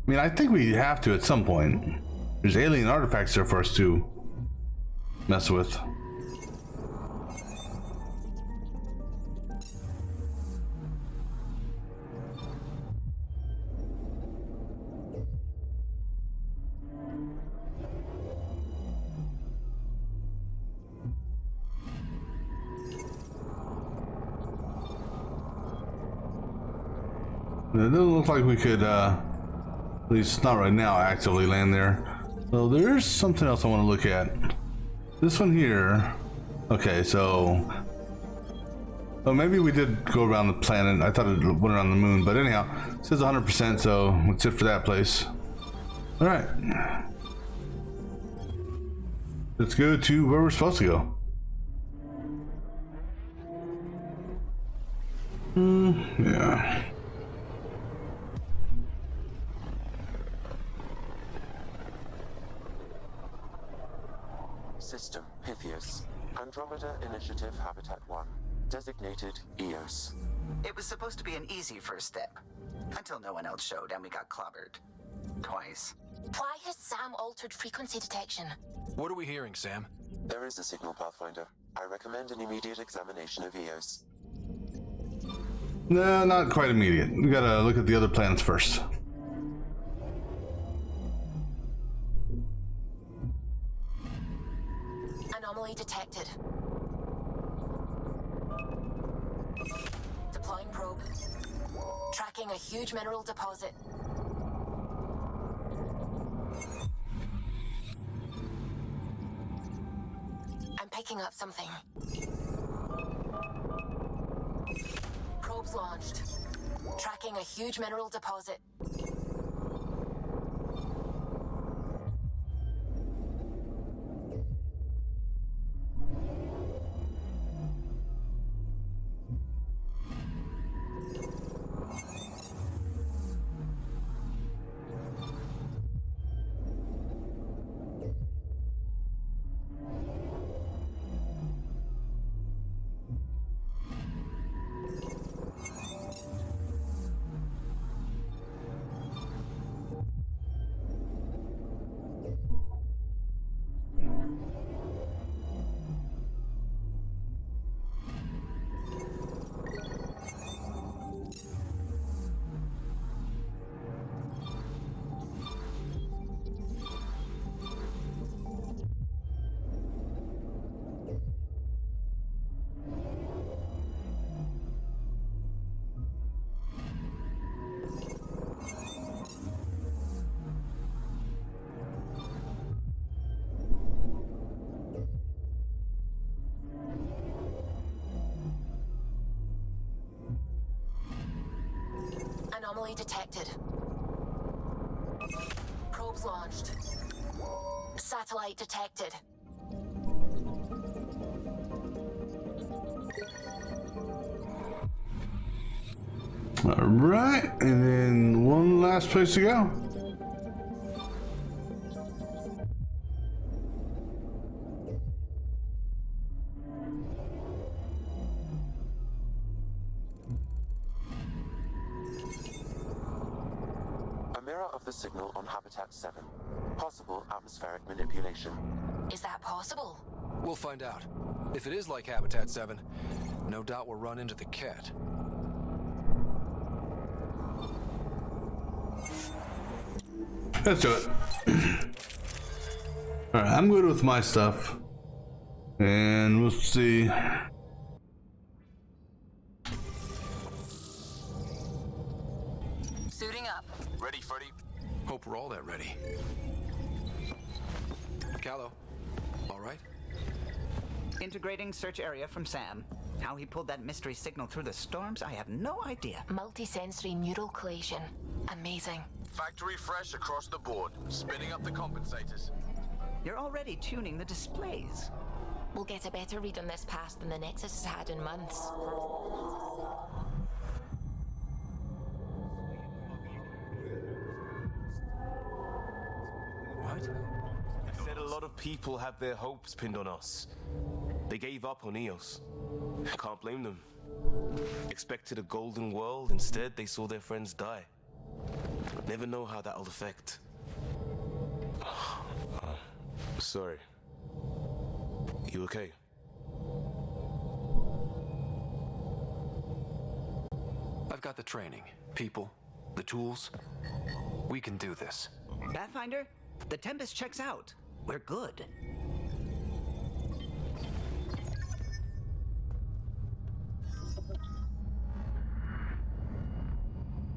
I mean, I think we have to at some point. There's alien artifacts there for us to mess with. It doesn't look like we could, at least not right now, actively land there. So there's something else I want to look at. This one here. Okay, so... Oh, maybe we did go around the planet. I thought it went around the moon. But anyhow, it says 100%, so that's it for that place. Alright. Let's go to where we're supposed to go. Yeah. System Pythias. Andromeda Initiative Habitat 1. Designated EOS. It was supposed to be an easy first step. Until no one else showed and we got clobbered. Twice. Why has Sam altered frequency detection? What are we hearing, Sam? There is a signal, Pathfinder. I recommend an immediate examination of EOS. No, not quite immediate. We gotta look at the other planets first. Anomaly detected. Deploying probe. Tracking a huge mineral deposit. I'm picking up something. Probes launched. Tracking a huge mineral deposit. Anomaly detected. Probes launched. Satellite detected. All right, and then one last place to go. A mirror of the signal on Habitat 7. Possible atmospheric manipulation. Is that possible? We'll find out. If it is like Habitat 7, no doubt we'll run into the cat. Let's do it. Alright, I'm good with my stuff. And we'll see. Suiting up. Ready, Freddy? Hope we're all that ready. Callow, all right? Integrating search area from Sam. How he pulled that mystery signal through the storms, I have no idea. Multisensory neural collation. Amazing. Factory fresh across the board. Spinning up the compensators. You're already tuning the displays. We'll get a better read on this pass than the Nexus has had in months. What? I said a lot of people have their hopes pinned on us. They gave up on EOS. Can't blame them. Expected a golden world, instead they saw their friends die. Never know how that'll affect. Sorry. You okay? I've got the training, people, the tools. We can do this. Pathfinder, the Tempest checks out. We're good.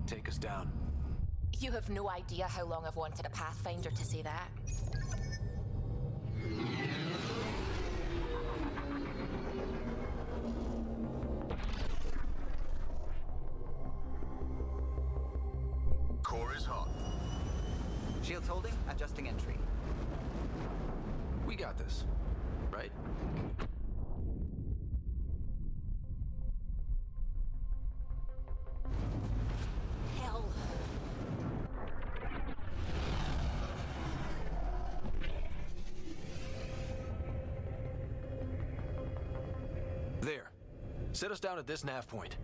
Take us down. You have no idea how long I've wanted a Pathfinder to say that. Core is hot. Shields holding, adjusting entry. We got this, right? Hell. There. Set us down at this nav point.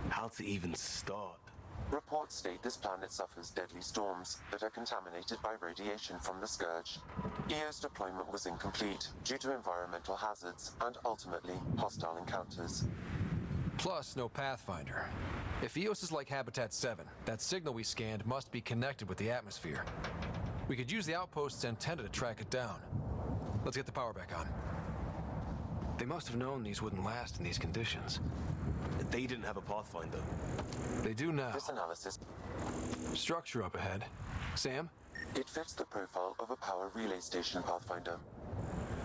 How to even start? Reports state this planet suffers deadly storms that are contaminated by radiation from the Scourge. EO's deployment was incomplete due to environmental hazards and ultimately hostile encounters. Plus, no Pathfinder. If EOS is like Habitat 7, that signal we scanned must be connected with the atmosphere. We could use the outpost's antenna to track it down. Let's get the power back on. They must have known these wouldn't last in these conditions. They didn't have a Pathfinder. They do now. This analysis... Structure up ahead. Sam? It fits the profile of a power relay station, Pathfinder.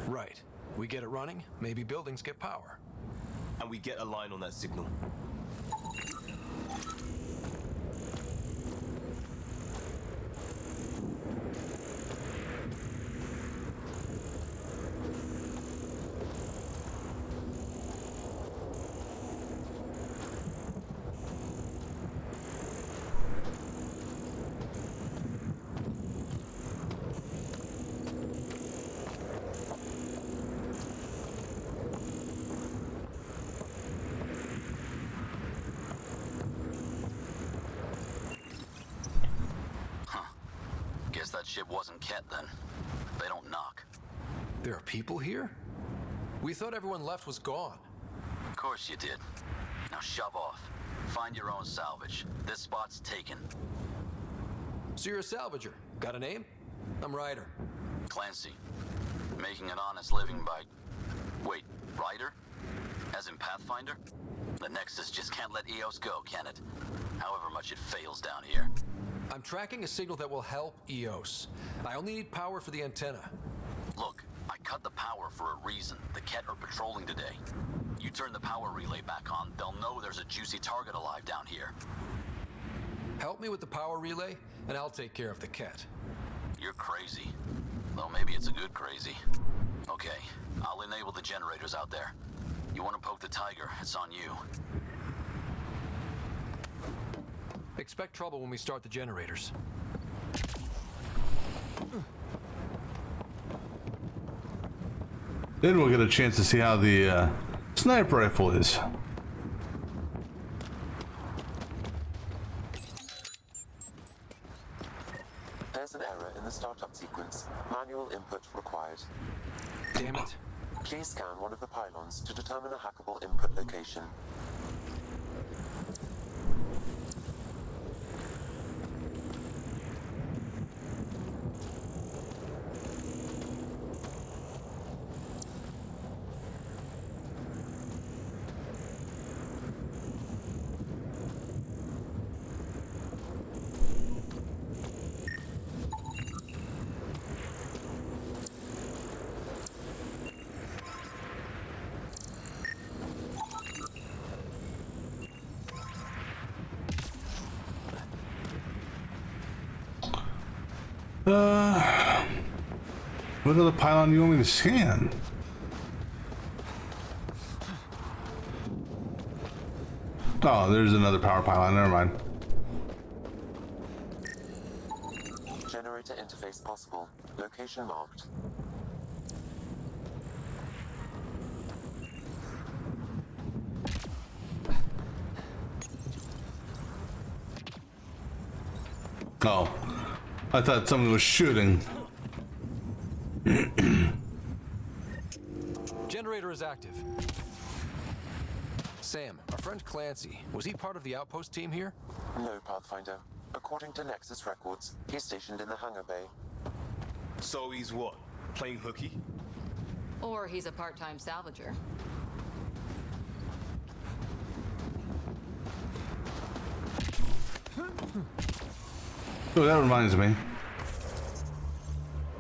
Right. We get it running, maybe buildings get power. And we get a line on that signal. That ship wasn't Ket then. They don't knock. There are people here? We thought everyone left was gone. Of course you did. Now shove off. Find your own salvage. This spot's taken. So you're a salvager. Got a name? I'm Ryder. Clancy. Making an honest living by... Wait, Ryder? As in Pathfinder? The Nexus just can't let EOS go, can it? However much it fails down here. I'm tracking a signal that will help EOS. I only need power for the antenna. Look, I cut the power for a reason. The Ket are patrolling today. You turn the power relay back on, they'll know there's a juicy target alive down here. Help me with the power relay, and I'll take care of the Ket. You're crazy. Though maybe it's a good crazy. Okay, I'll enable the generators out there. You want to poke the tiger, it's on you. Expect trouble when we start the generators. Then we'll get a chance to see how the sniper rifle is. There's an error in the startup sequence. Manual input required. Damn it. Please scan one of the pylons to determine a hackable input location. What other pylon do you want me to scan? Oh, there's another power pylon, never mind. Generator interface possible. Location marked. Oh, I thought someone was shooting. Generator is active. Sam, our friend Clancy, was he part of the outpost team here? No, Pathfinder. According to Nexus records, he's stationed in the hangar bay. So he's what? Playing hooky? Or he's a part-time salvager. Oh, that reminds me.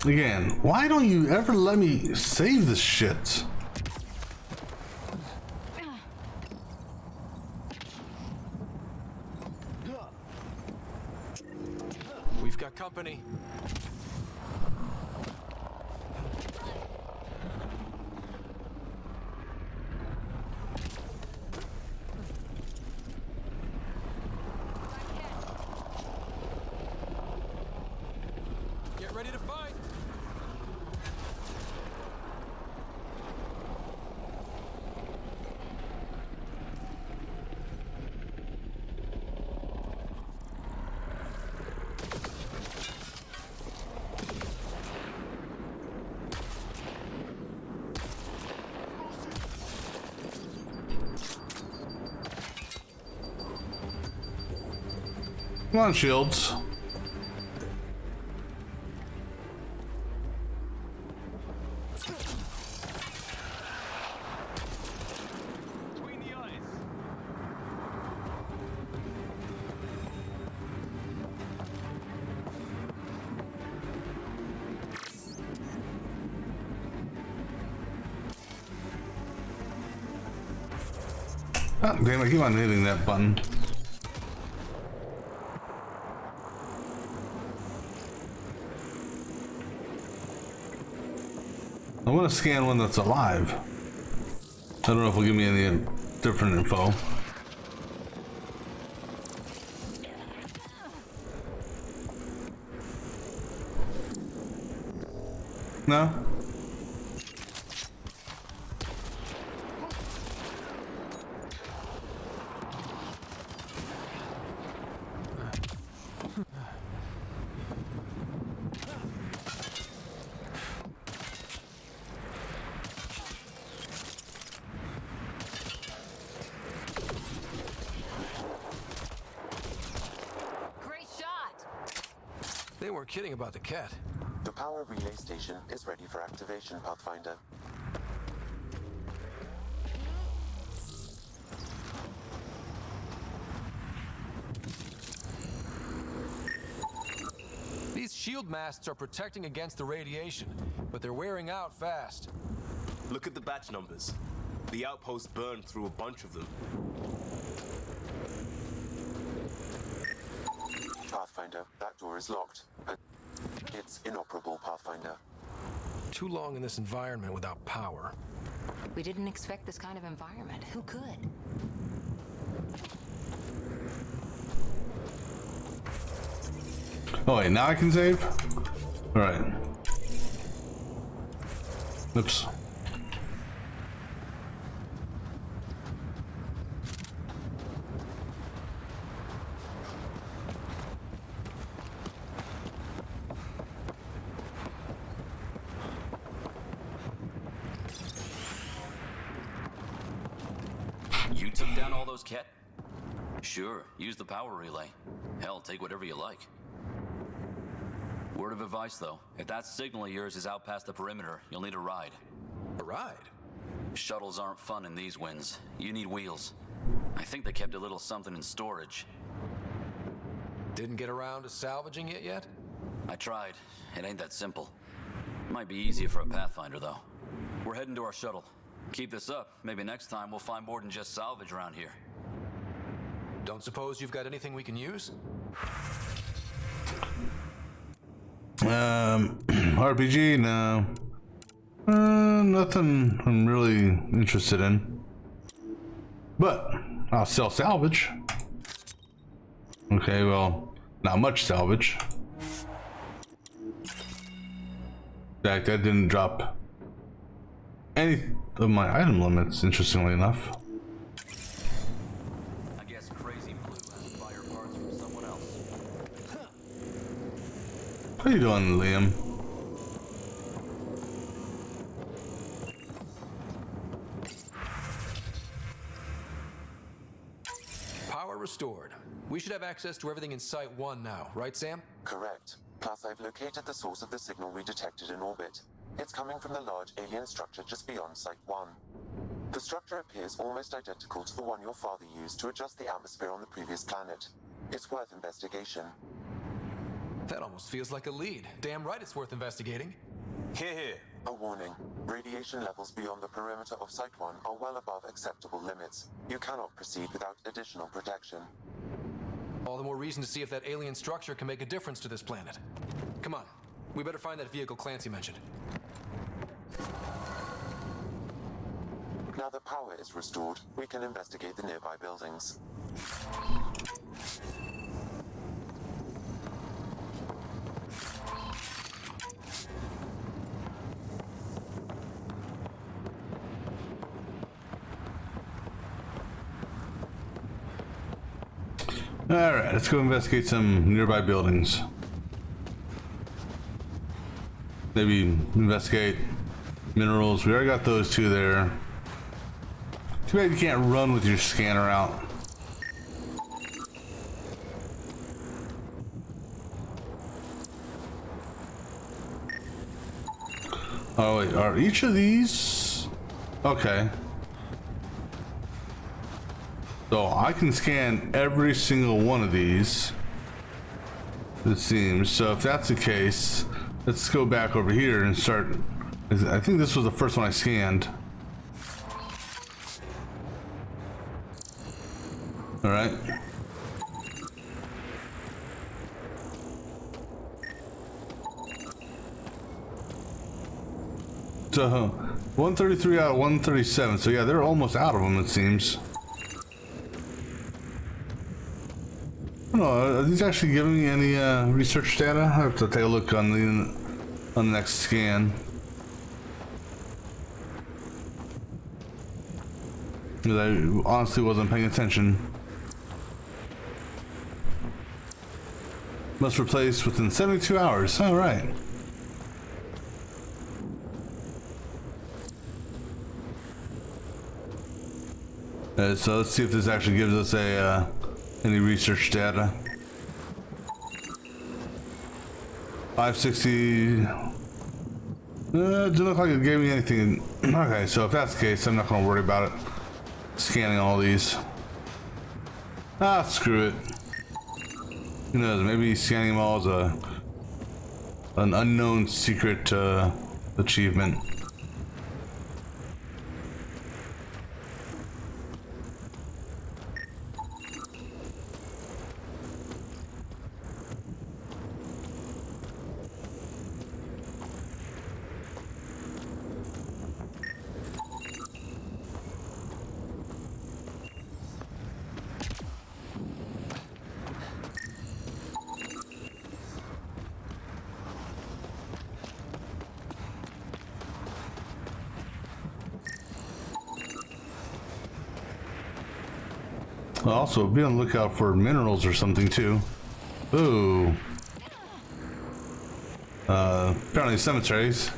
Again, why don't you ever let me save this shit? We've got company. Get ready to fight. Come on, shields. Oh, damn, I keep on hitting that button. I want to scan one that's alive. I don't know if it'll give me any different info. No? They weren't kidding about the cat. The power relay station is ready for activation, Pathfinder. These shield masts are protecting against the radiation, but they're wearing out fast. Look at the batch numbers. The outpost burned through a bunch of them. Pathfinder, that door is locked. It's inoperable, Pathfinder. Too long in this environment without power. We didn't expect this kind of environment. Who could? Oh wait, now I can save? Alright. Oops. You took down all those Ket? Sure, use the power relay. Hell, take whatever you like. Word of advice, though. If that signal of yours is out past the perimeter, you'll need a ride. A ride? Shuttles aren't fun in these winds. You need wheels. I think they kept a little something in storage. Didn't get around to salvaging it yet? I tried. It ain't that simple. Might be easier for a Pathfinder, though. We're heading to our shuttle. Keep this up. Maybe next time we'll find more than just salvage around here. Don't suppose you've got anything we can use? RPG, no. Nothing I'm really interested in. But I'll sell salvage. Okay, well, not much salvage. In fact, that didn't drop any of my item limits, interestingly enough. I guess Crazy Blue has to buy her parts from someone else. How you doing, Liam? Power restored. We should have access to everything in Site 1 now, right, Sam? Correct. Plus, I've located the source of the signal we detected in orbit. It's coming from the large alien structure just beyond Site 1. The structure appears almost identical to the one your father used to adjust the atmosphere on the previous planet. It's worth investigation. That almost feels like a lead. Damn right it's worth investigating. Here. A warning. Radiation levels beyond the perimeter of Site 1 are well above acceptable limits. You cannot proceed without additional protection. All the more reason to see if that alien structure can make a difference to this planet. Come on. We better find that vehicle Clancy mentioned. Now that power is restored, we can investigate the nearby buildings. Alright, let's go investigate some nearby buildings. Maybe investigate minerals. We already got those two there. Too bad you can't run with your scanner out. Oh wait, are each of these? Okay. So I can scan every single one of these, it seems. So if that's the case, let's go back over here and start. I think this was the first one I scanned. All right. So 133 out of 137. So yeah, they're almost out of them, it seems. I don't know, are these actually giving me any research data? I have to take a look on the next scan. Because I honestly wasn't paying attention. Must replace within 72 hours. All right. So let's see if this actually gives us any research data. 560. Doesn't look like it gave me anything. Okay, so if that's the case, I'm not going to worry about it. Scanning all these. Ah, screw it. Who knows? Maybe scanning them all is an unknown secret achievement. Also, be on the lookout for minerals or something too. Ooh. Apparently cemeteries.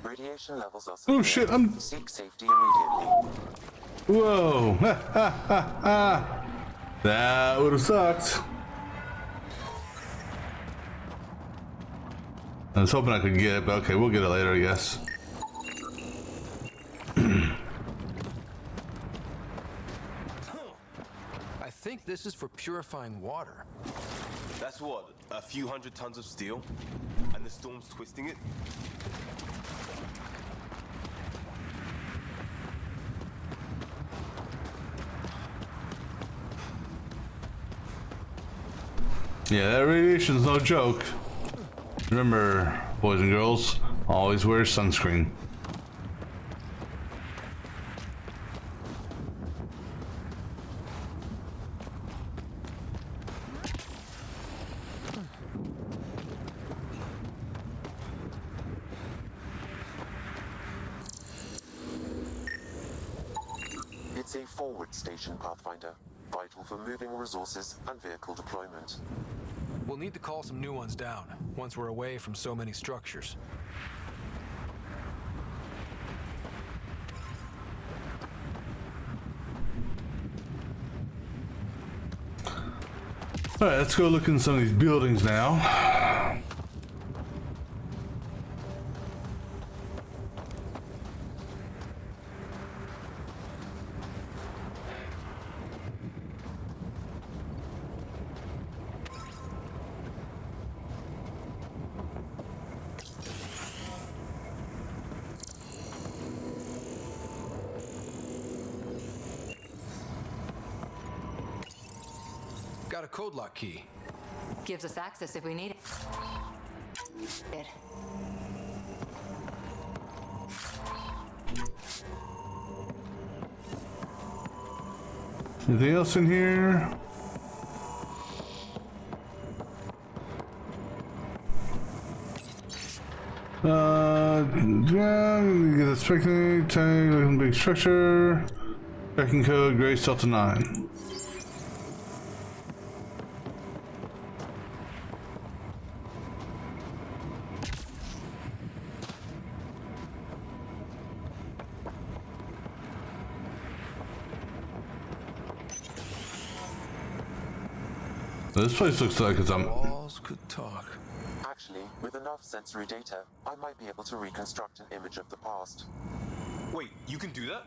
Radiation levels are Oh shit, I'm... Seek safety immediately. Whoa. That would have sucked. I was hoping I could get it, but okay, we'll get it later, I guess. I think this is for purifying water. That's what? A few hundred tons of steel? And the storm's twisting it? Yeah, that radiation's no joke. Remember, boys and girls, always wear sunscreen. It's a forward station, Pathfinder. Vital for moving resources and vehicle deployment. We'll need to call some new ones down once we're away from so many structures. Alright, let's go look in some of these buildings now. Got a code lock key. Gives us access if we need it. Anything else in here? Yeah, get a spectating tag, looking big structure. Tracking code, Grace Delta 9. This place looks like it's Walls could talk. Actually, with enough sensory data, I might be able to reconstruct an image of the past. Wait, you can do that?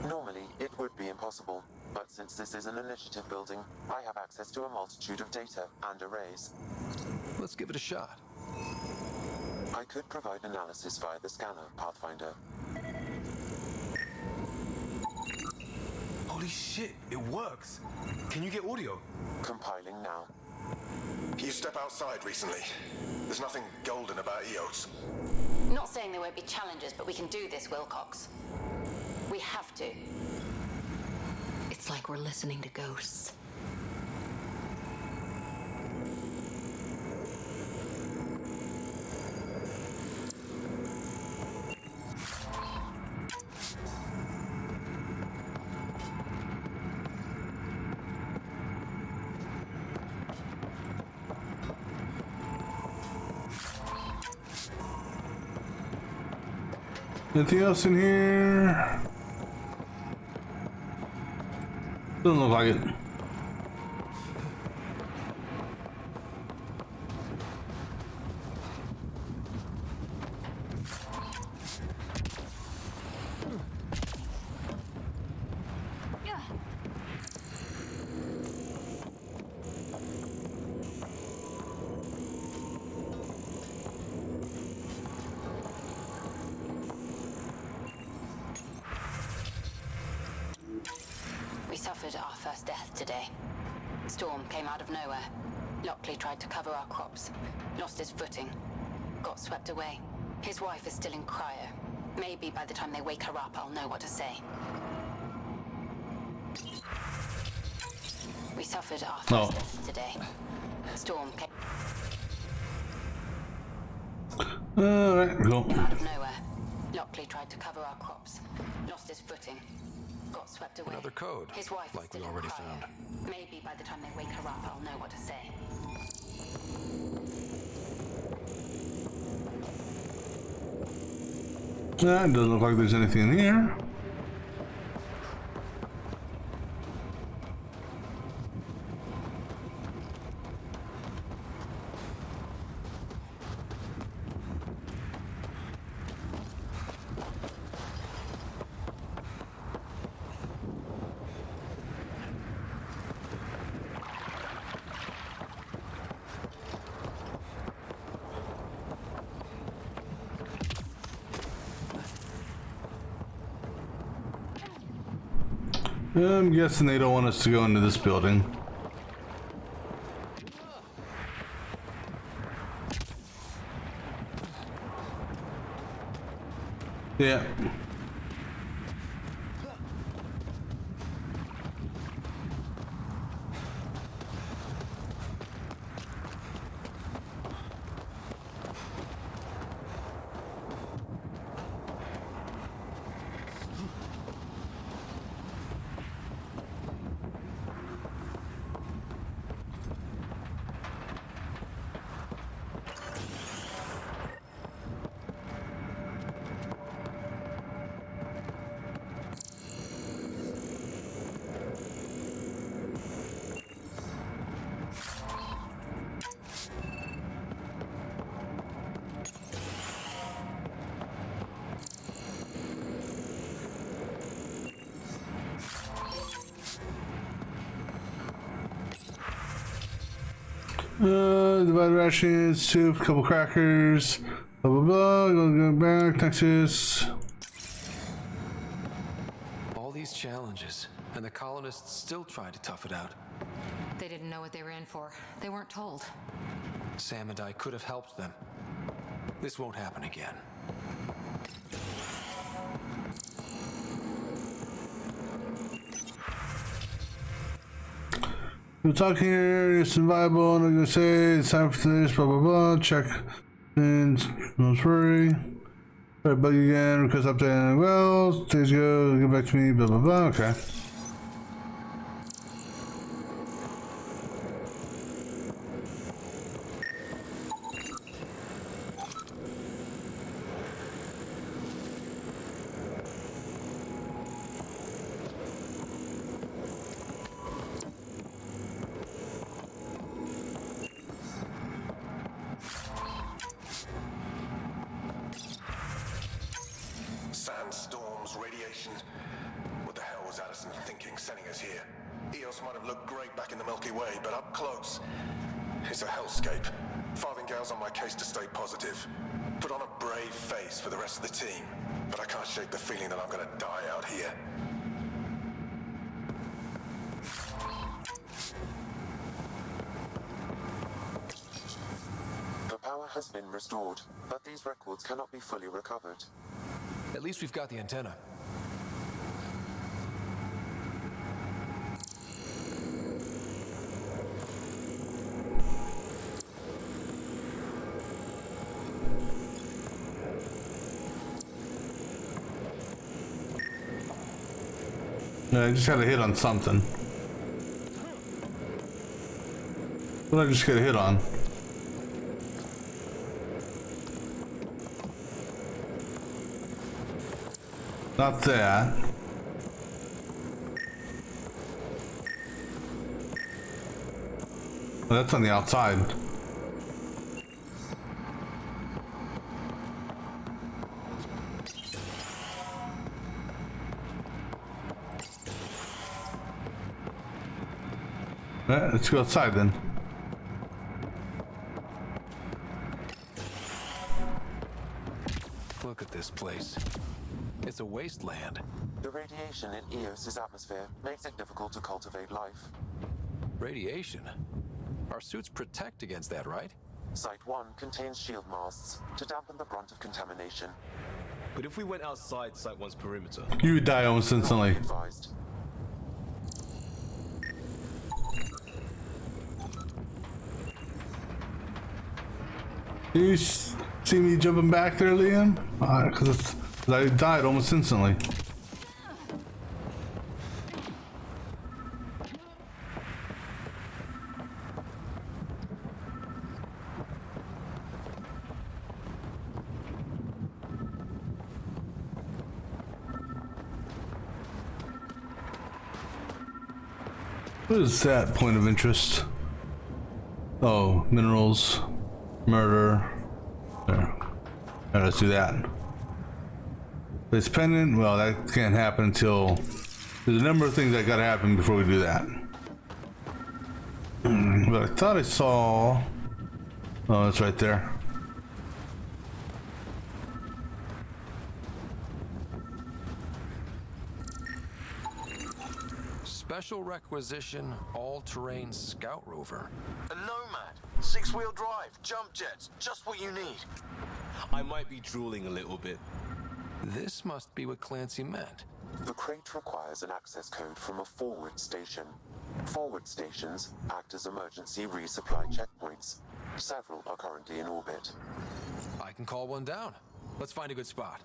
Normally, it would be impossible, but since this is an initiative building, I have access to a multitude of data and arrays. Let's give it a shot. I could provide analysis via the scanner, Pathfinder. Holy shit, it works. Can you get audio? Compiling now. You step outside recently. There's nothing golden about EOS. Not saying there won't be challenges, but we can do this, Wilcox. We have to. It's like we're listening to ghosts. Anything else in here? Doesn't look like it. We suffered our first death today. Storm came out of nowhere. Lockley tried to cover our crops. Lost his footing. Got swept away. His wife is still in cryo. Maybe by the time they wake her up, I'll know what to say. We suffered our first death today. Storm came cool. out of nowhere. Lockley tried to cover our crops. Lost his footing. Got swept away. Another code, His wife like is still we in already cryo. found. Maybe by the time they wake her up, I'll know what to say. It doesn't look like there's anything in here. I'm guessing they don't want us to go into this building. Yeah. Divide rations, soup, couple crackers, blah blah blah. Go back, Texas. All these challenges, and the colonists still trying to tough it out. They didn't know what they were in for. They weren't told. Sam and I could have helped them. This won't happen again. We're talking here, it's viable, and I'm gonna say it's time for this, blah blah blah. Check and don't worry. Alright, bug again, request update. Well, days go, get back to me, blah blah blah. Okay. Sandstorms, radiation. What the hell was Addison thinking sending us here? Eos might have looked great back in the Milky Way, but up close, it's a hellscape. Farthingale's on my case to stay positive. Put on a brave face for the rest of the team, but I can't shake the feeling that I'm gonna die out here. The power has been restored, but these records cannot be fully recovered. At least we've got the antenna. Yeah, I just had a hit on something. What did I just get a hit on? Not that. Well, that's on the outside. Alright, let's go outside then. Look at this place. It's a wasteland. The radiation in Eos's atmosphere makes it difficult to cultivate life. Radiation? Our suits protect against that, right? Site 1 contains shield masts to dampen the brunt of contamination. But if we went outside Site 1's perimeter... You would die almost instantly. Advised. You see me jumping back there, Liam? Because I died almost instantly. What is that point of interest? Oh, minerals, murder. There. Alright, let's do that. This pendant, well, that can't happen until there's a number of things that gotta happen before we do that. But I thought I saw. Oh, it's right there. Special requisition, all-terrain scout rover. A Nomad, 6-wheel drive, jump jets, just what you need. I might be drooling a little bit. This must be what Clancy meant. The crate requires an access code from a forward station. Forward stations act as emergency resupply checkpoints. Several are currently in orbit. I can call one down. Let's find a good spot.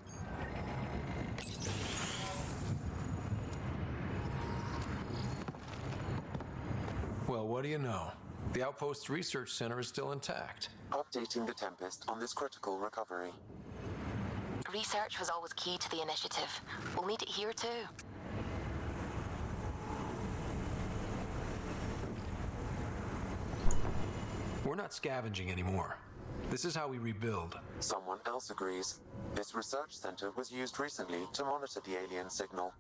Well, what do you know? The Outpost Research Center is still intact. Updating the Tempest on this critical recovery. Research was always key to the initiative. We'll need it here too. We're not scavenging anymore. This is how we rebuild. Someone else agrees. This research center was used recently to monitor the alien signal.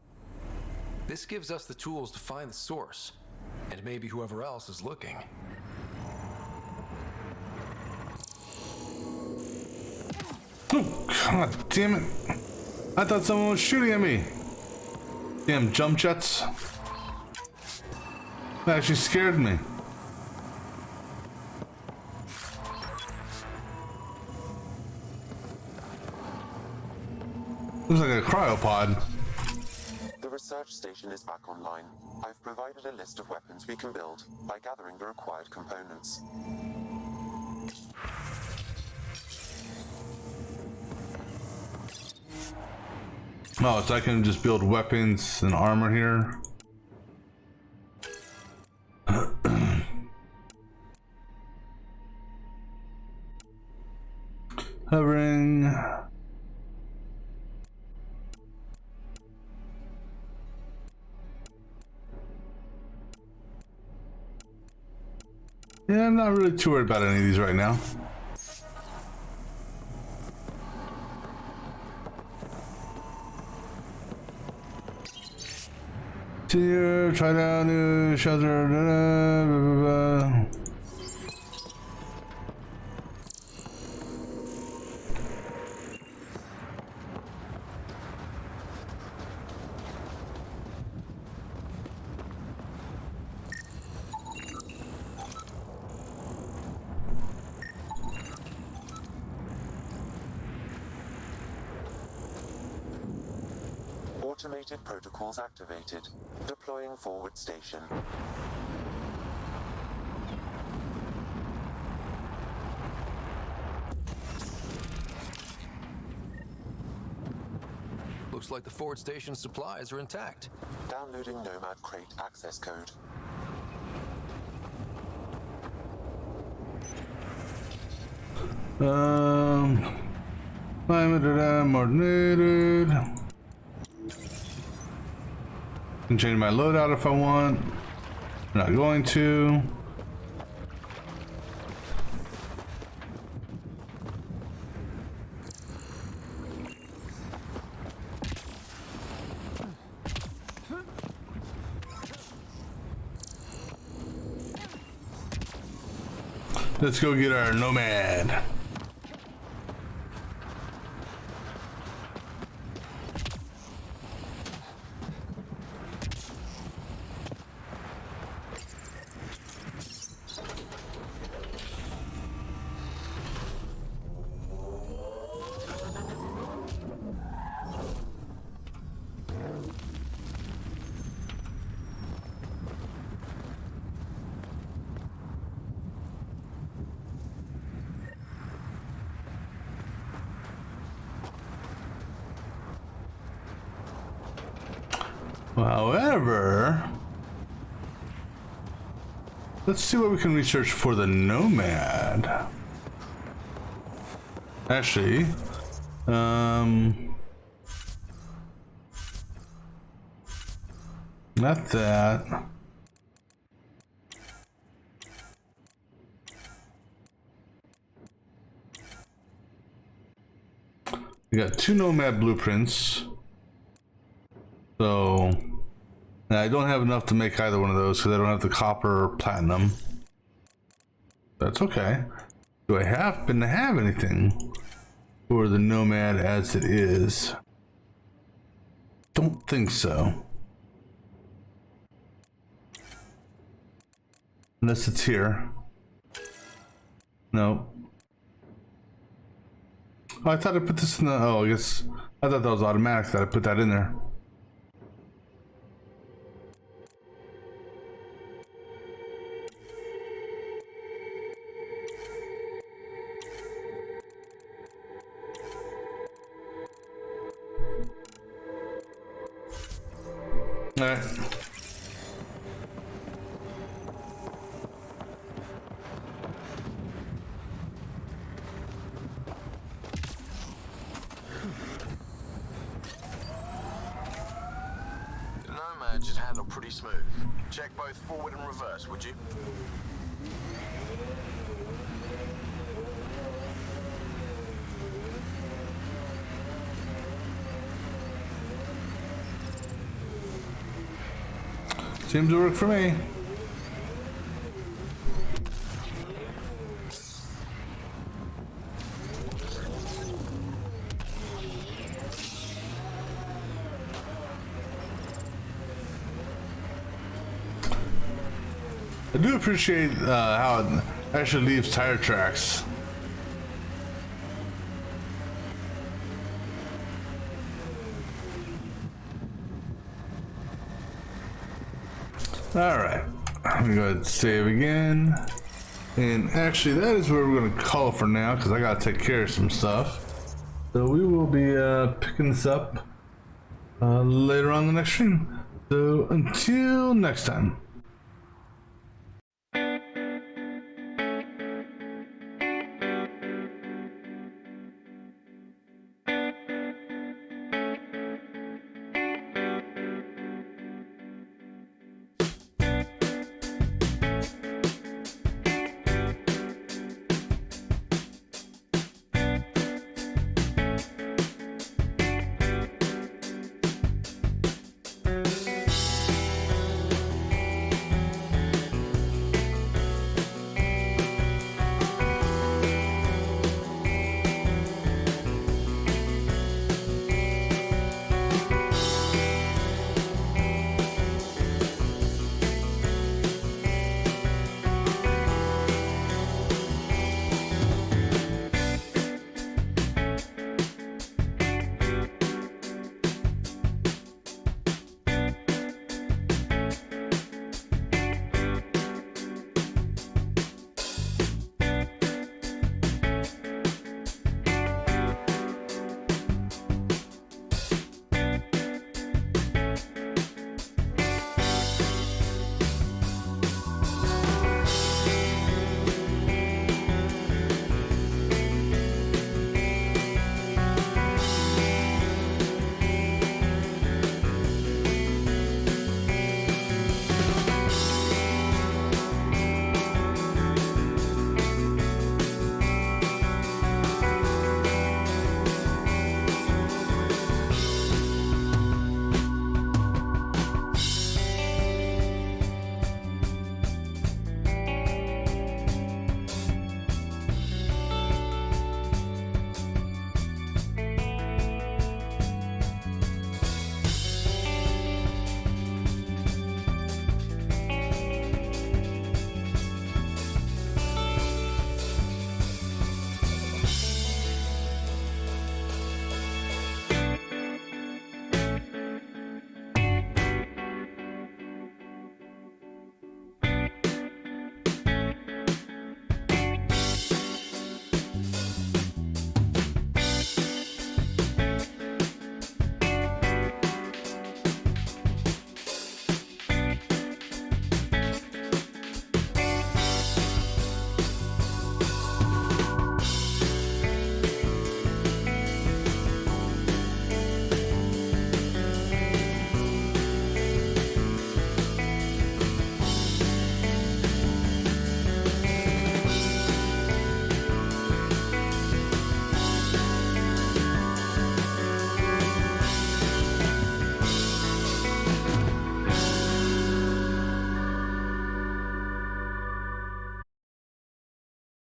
This gives us the tools to find the source, and maybe whoever else is looking. Oh, God damn it. I thought someone was shooting at me. Damn jump jets. That actually scared me. Looks like a cryopod. The research station is back online. I've provided a list of weapons we can build by gathering the required components. Oh, so I can just build weapons and armor here. Hovering. Yeah, I'm not really too worried about any of these right now. Here, try down to shelter. Blah, blah, blah. Automated protocols activated. Deploying forward station. Looks like the forward station supplies are intact. Downloading Nomad Crate access code. Climate more needed. Can change my loadout if I want. I'm not going to. Let's go get our Nomad. However, let's see what we can research for the Nomad. Actually, not that. We got 2 Nomad blueprints. So, and I don't have enough to make either one of those because I don't have the copper or platinum. That's okay. Do I happen to have anything for the Nomad as it is? Don't think so. Unless it's here. No. Oh, I thought I put this in the... Oh, I guess... I thought that was automatic that I put that in there. All right. The Nomad should handle pretty smooth. Check both forward and reverse, would you? Seems to work for me. I do appreciate how it actually leaves tire tracks. Alright, I'm gonna go ahead and save again. And actually, that is where we're gonna call it for now, because I gotta take care of some stuff. So we will be picking this up later on the next stream. So until next time.